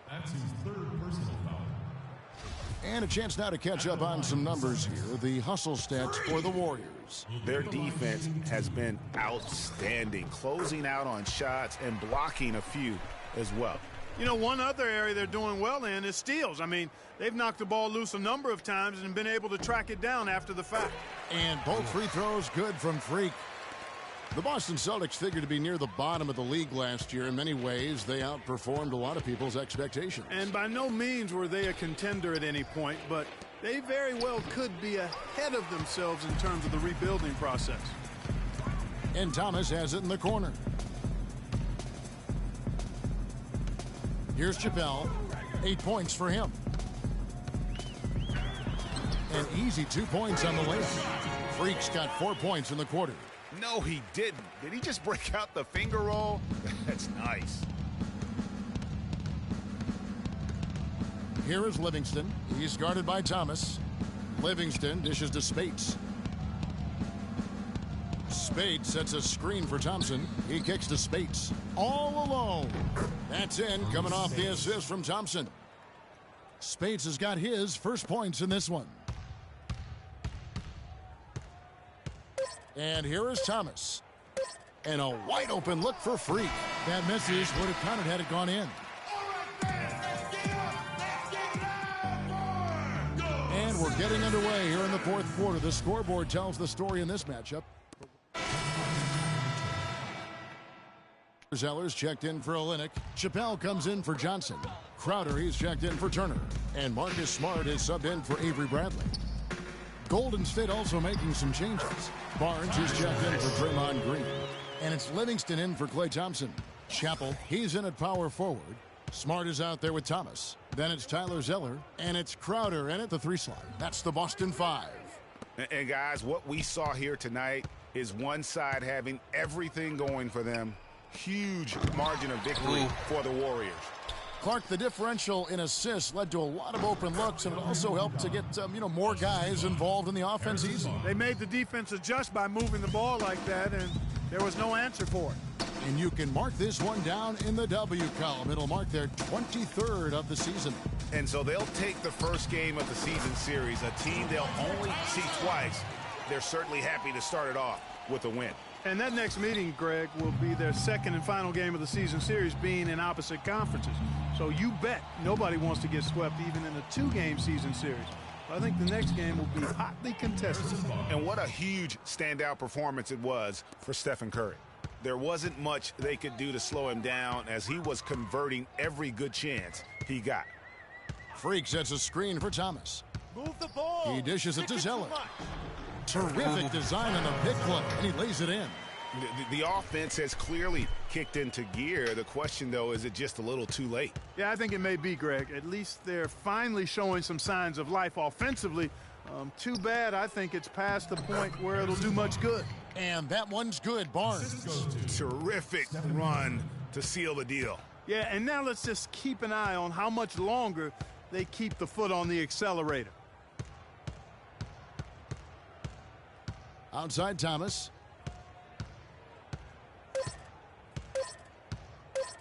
E: That's his third personal foul.
B: And a chance now to catch up on some numbers here. The hustle stats for the Warriors.
C: Their defense has been outstanding, closing out on shots and blocking a few as well.
D: You know, one other area they're doing well in is steals. I mean, they've knocked the ball loose a number of times and been able to track it down after the fact.
B: And both free throws good from Freak. The Boston Celtics figured to be near the bottom of the league last year. In many ways, they outperformed a lot of people's expectations.
D: And by no means were they a contender at any point, but they very well could be ahead of themselves in terms of the rebuilding process.
B: And Thomas has it in the corner. Here's Chappelle. 8 points for him. An easy 2 points on the layup. Freak's got 4 points in the quarter.
C: No, he didn't. Did he just break out the finger roll? That's nice.
B: Here is Livingston. He's guarded by Thomas. Livingston dishes to Spates. Spates sets a screen for Thompson. He kicks to Spates. All alone. That's in, coming off the assist from Thompson. Spates has got his first points in this one. And here is Thomas. And a wide open look for Freak. That misses, would have counted had it gone in. And we're getting underway here in the fourth quarter. The scoreboard tells the story in this matchup. Zellers checked in for Olynyk. Chappelle comes in for Johnson. Crowder, he's checked in for Turner. And Marcus Smart is subbed in for Avery Bradley. Golden State also making some changes. Barnes is checked in for Draymond Green. And it's Livingston in for Klay Thompson. Chappell, he's in at power forward. Smart is out there with Thomas. Then it's Tyler Zeller. And it's Crowder in at the 3 slot. That's the Boston 5.
C: And guys, what we saw here tonight is one side having everything going for them. Huge margin of victory for the Warriors.
B: Clark, the differential in assists led to a lot of open looks, and it also helped to get more guys involved in the offense easy.
D: They made the defense adjust by moving the ball like that, and there was no answer for it.
B: And you can mark this one down in the W column. It'll mark their 23rd of the season.
C: And so they'll take the first game of the season series, a team they'll only see twice. They're certainly happy to start it off with a win.
D: And that next meeting, Greg, will be their second and final game of the season series, being in opposite conferences. So you bet nobody wants to get swept even in a 2-game season series. I think the next game will be hotly contested.
C: And what a huge standout performance it was for Stephen Curry. There wasn't much they could do to slow him down as he was converting every good chance he got.
B: Freak sets a screen for Thomas.
F: Move the ball.
B: He dishes it to Zeller. Terrific design on the pick play, and he lays it in.
C: The offense has clearly kicked into gear. The question, though, is it just a little too late?
D: Yeah, I think it may be, Greg. At least they're finally showing some signs of life offensively, Too bad. I think it's past the point where it'll do much good.
B: And that one's good, Barnes.
C: Terrific run to seal the deal.
D: Yeah, and now let's just keep an eye on how much longer they keep the foot on the accelerator.
B: Outside Thomas.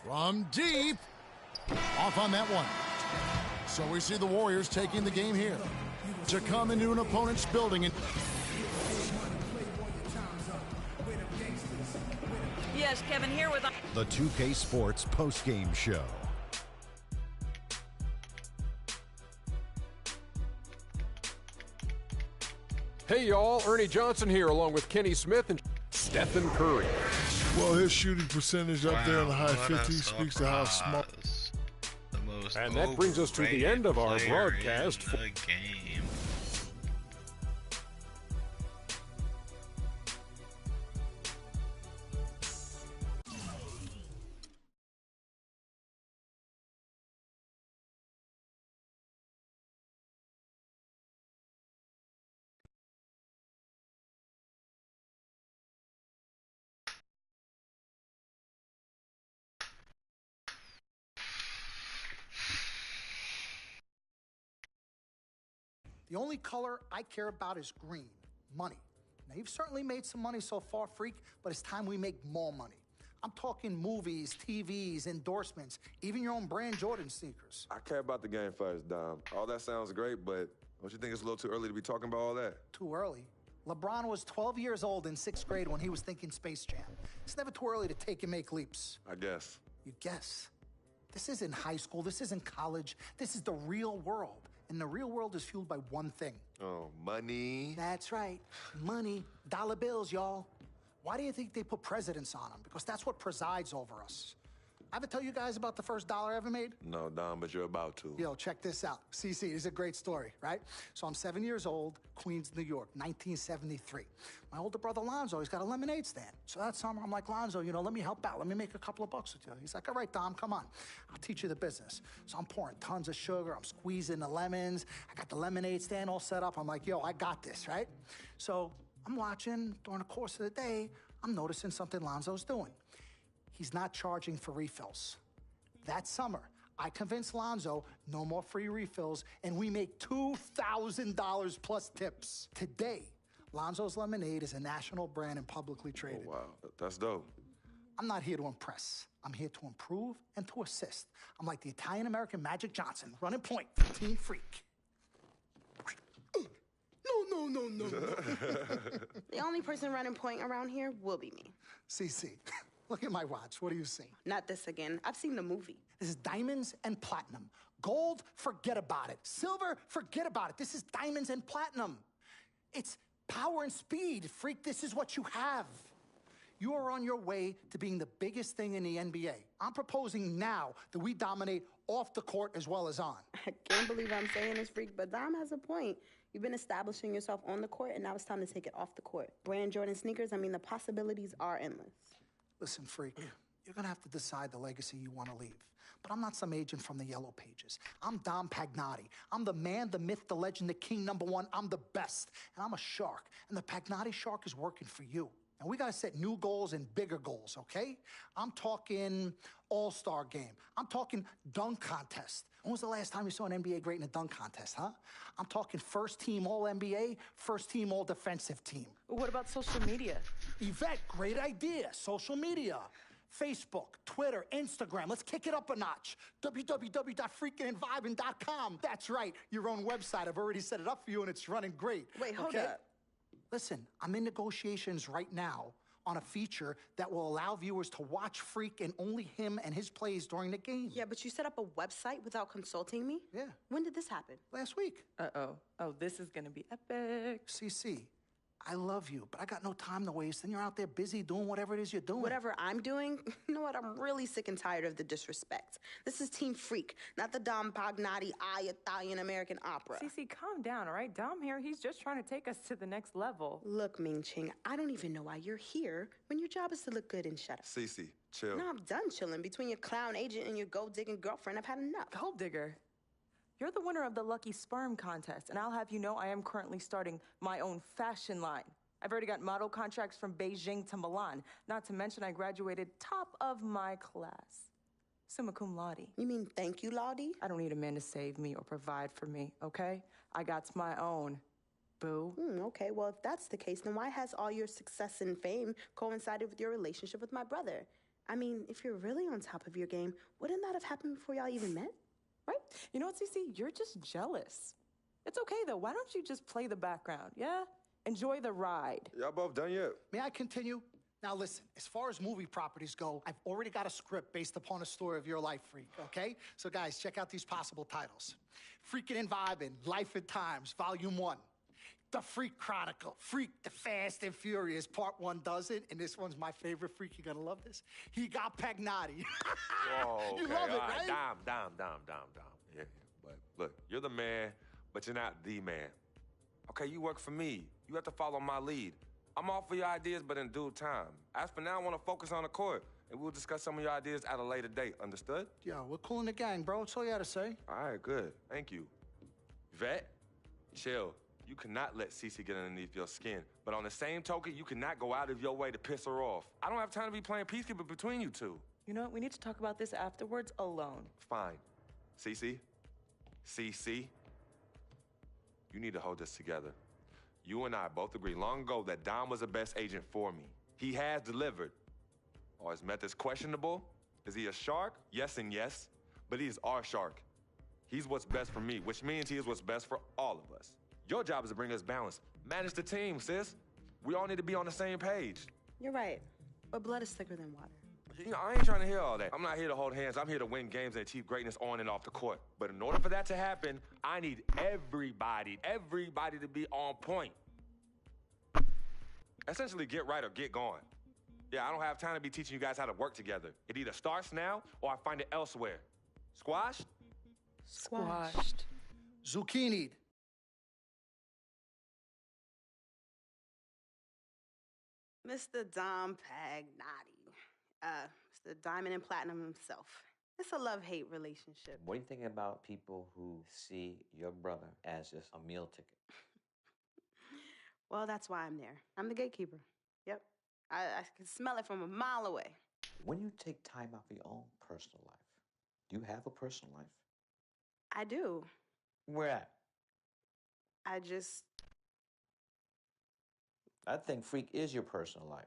B: From deep. Off on that one. So we see the Warriors taking the game here to come into an opponent's building.
I: Yes, Kevin here with
J: the 2K Sports post-game show.
U: Hey, y'all. Ernie Johnson here, along with Kenny Smith and Stephen Curry.
L: Well, his shooting percentage up there in the high 50s speaks to how smart.
U: And that brings us to the end of our broadcast.
A: For the game.
O: The only color I care about is green, money. Now, you've certainly made some money so far, Freak, but it's time we make more money. I'm talking movies, TVs, endorsements, even your own brand Jordan sneakers.
H: I care about the game first, Dom. All that sounds great, but don't you think it's a little too early to be talking about all that?
O: Too early? LeBron was 12 years old in 6th grade when he was thinking Space Jam. It's never too early to take and make leaps.
H: I guess.
O: You guess? This isn't high school. This isn't college. This is the real world. And the real world is fueled by one thing.
H: Oh, money.
O: That's right. Money. Dollar bills, y'all. Why do you think they put presidents on them? Because that's what presides over us. I ever tell you guys about the first dollar I ever made?
H: No, Dom, but you're about to.
O: Yo, check this out. CC, this is a great story, right? So I'm 7 years old, Queens, New York, 1973. My older brother, Lonzo, he's got a lemonade stand. So that summer, I'm like, Lonzo, let me help out. Let me make a couple of bucks with you. He's like, all right, Dom, come on. I'll teach you the business. So I'm pouring tons of sugar. I'm squeezing the lemons. I got the lemonade stand all set up. I'm like, yo, I got this, right? So I'm watching during the course of the day. I'm noticing something Lonzo's doing. He's not charging for refills. That summer, I convinced Lonzo no more free refills, and we make $2,000 plus tips. Today, Lonzo's Lemonade is a national brand and publicly traded.
H: Oh, wow. That's dope.
O: I'm not here to impress. I'm here to improve and to assist. I'm like the Italian-American Magic Johnson, running point for Team Freak. No.
W: The only person running point around here will be me.
O: CC, look at my watch. What do you see?
W: Not this again. I've seen the movie.
O: This is diamonds and platinum. Gold, forget about it. Silver, forget about it. This is diamonds and platinum. It's power and speed. Freak, this is what you have. You are on your way to being the biggest thing in the NBA. I'm proposing now that we dominate off the court as well as on.
W: I can't believe I'm saying this, Freak, but Dom has a point. You've been establishing yourself on the court, and now it's time to take it off the court. Brand Jordan sneakers, the possibilities are endless.
O: Listen, Freak, you're going to have to decide the legacy you want to leave. But I'm not some agent from the Yellow Pages. I'm Dom Pagnotti. I'm the man, the myth, the legend, the king, #1. I'm the best. And I'm a shark. And the Pagnotti shark is working for you. And we got to set new goals and bigger goals, okay? I'm talking all-star game. I'm talking dunk contest. When was the last time you saw an NBA great in a dunk contest, huh? I'm talking first team all-NBA, first team all-defensive team.
G: What about social media?
O: Yvette, great idea. Social media. Facebook, Twitter, Instagram. Let's kick it up a notch. www.freakingandvibing.com. That's right, your own website. I've already set it up for you, and it's running great.
W: Wait, hold up.
O: Listen, I'm in negotiations right now on a feature that will allow viewers to watch Freak and only him and his plays during the game.
W: Yeah, but you set up a website without consulting me?
O: Yeah.
W: When did this happen?
O: Last week.
G: Uh-oh. Oh, this is gonna be epic.
O: CC, I love you, but I got no time to waste, and you're out there busy doing whatever it is you're doing.
W: Whatever I'm doing? You know what? I'm really sick and tired of the disrespect. This is Team Freak, not the Dom Pagnotti Italian-American opera.
G: Cece, calm down, all right? Dom here, he's just trying to take us to the next level.
W: Look, Ming Ching, I don't even know why you're here when your job is to look good and shut up.
H: Cece, chill.
W: No, I'm done chilling. Between your clown agent and your gold-digging girlfriend, I've had enough.
G: Gold digger?
K: You're the winner of the Lucky Sperm contest, and I'll have you know I am currently starting my own fashion line. I've already got model contracts from Beijing to Milan. Not to mention I graduated top of my class. Summa cum laude.
W: You mean thank you, Laude?
K: I don't need a man to save me or provide for me, okay? I got my own, boo.
W: Okay, well, if that's the case, then why has all your success and fame coincided with your relationship with my brother? I mean, if you're really on top of your game, wouldn't that have happened before y'all even met?
K: Right? You know what, Cece? You're just jealous. It's okay, though. Why don't you just play the background, yeah? Enjoy the ride.
Q: Y'all both done yet?
O: May I continue? Now listen, as far as movie properties go, I've already got a script based upon a story of your life, Freak, okay? So guys, check out these possible titles. Freakin' and Vibin', Life and Times, Volume 1. The Freak Chronicle, Freak the Fast and Furious, Part 1 does it, and this one's my favorite, Freak, you're gonna love this. He got Pagnotti.
H: Whoa,
O: You
H: okay,
O: love it,
H: all
O: right?
H: Dom. Yeah, but look, you're the man, but you're not the man. Okay, you work for me. You have to follow my lead. I'm all for your ideas, but in due time. As for now, I want to focus on the court, and we'll discuss some of your ideas at a later date. Understood?
O: Yo, we're cool in the gang, bro. That's all you had to say.
H: All right, good. Thank you. Vet, chill. You cannot let Cece get underneath your skin. But on the same token, you cannot go out of your way to piss her off. I don't have time to be playing peacekeeper between you two.
K: You know what? We need to talk about this afterwards alone.
H: Fine. Cece, you need to hold this together. You and I both agreed long ago that Dom was the best agent for me. He has delivered. Are his methods questionable? Is he a shark? Yes and yes. But he is our shark. He's what's best for me, which means he is what's best for all of us. Your job is to bring us balance. Manage the team, sis. We all need to be on the same page.
W: You're right, but blood is thicker than water.
H: You know, I ain't trying to hear all that. I'm not here to hold hands. I'm here to win games and achieve greatness on and off the court. But in order for that to happen, I need everybody to be on point. Essentially, get right or get gone. Yeah, I don't have time to be teaching you guys how to work together. It either starts now or I find it elsewhere. Squashed?
K: Squashed.
O: Zucchini'd.
W: Mr. Dom Pagnotti. Mr. Diamond and Platinum himself. It's a love-hate relationship.
R: What are you thinking about people who see your brother as just a meal ticket?
W: Well, that's why I'm there. I'm the gatekeeper. Yep. I can smell it from a mile away.
R: When you take time out for your own personal life, do you have a personal life?
W: I do.
R: Where at? I think Freak is your personal life.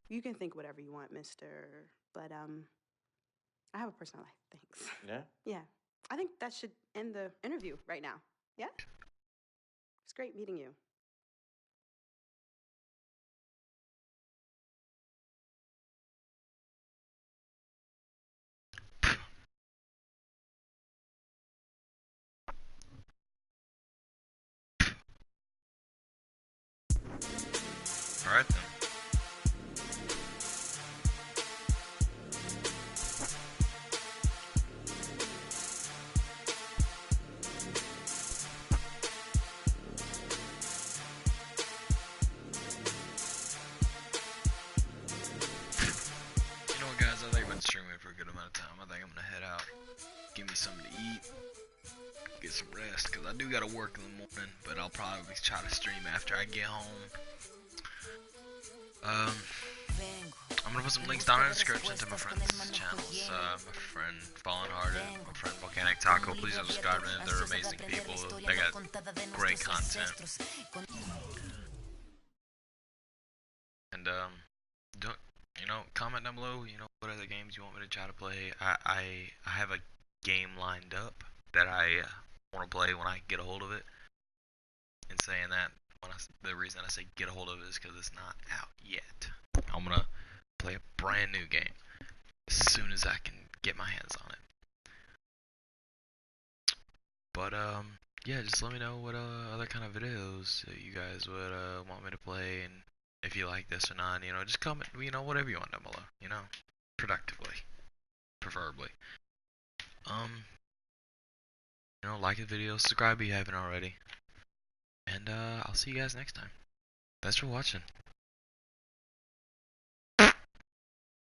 W: You can think whatever you want, mister. But, I have a personal life. Thanks.
R: Yeah?
W: Yeah. I think that should end the interview right now. Yeah? It's great meeting you.
A: All right, then. You know what, guys? I think I've been streaming for a good amount of time. I think I'm gonna head out, give me something to eat, get some rest, because I do gotta work in the morning, but I'll probably try to stream after I get home. I'm gonna put some links down in the description to my friends' channels. My friend Fallen Hearted, my friend Volcanic Taco. Please subscribe to them. They're amazing people. They got great content. And don't, comment down below. What other games you want me to try to play. I have a game lined up that I want to play when I get a hold of it. And saying that, the reason I say get a hold of it is because it's not out yet. I'm gonna play a brand new game as soon as I can get my hands on it. But yeah, just let me know what other kind of videos you guys would want me to play, and if you like this or not. Just comment. Whatever you want down below. Productively, preferably. Like the video, subscribe if you haven't already, and I'll see you guys next time. Thanks for watching.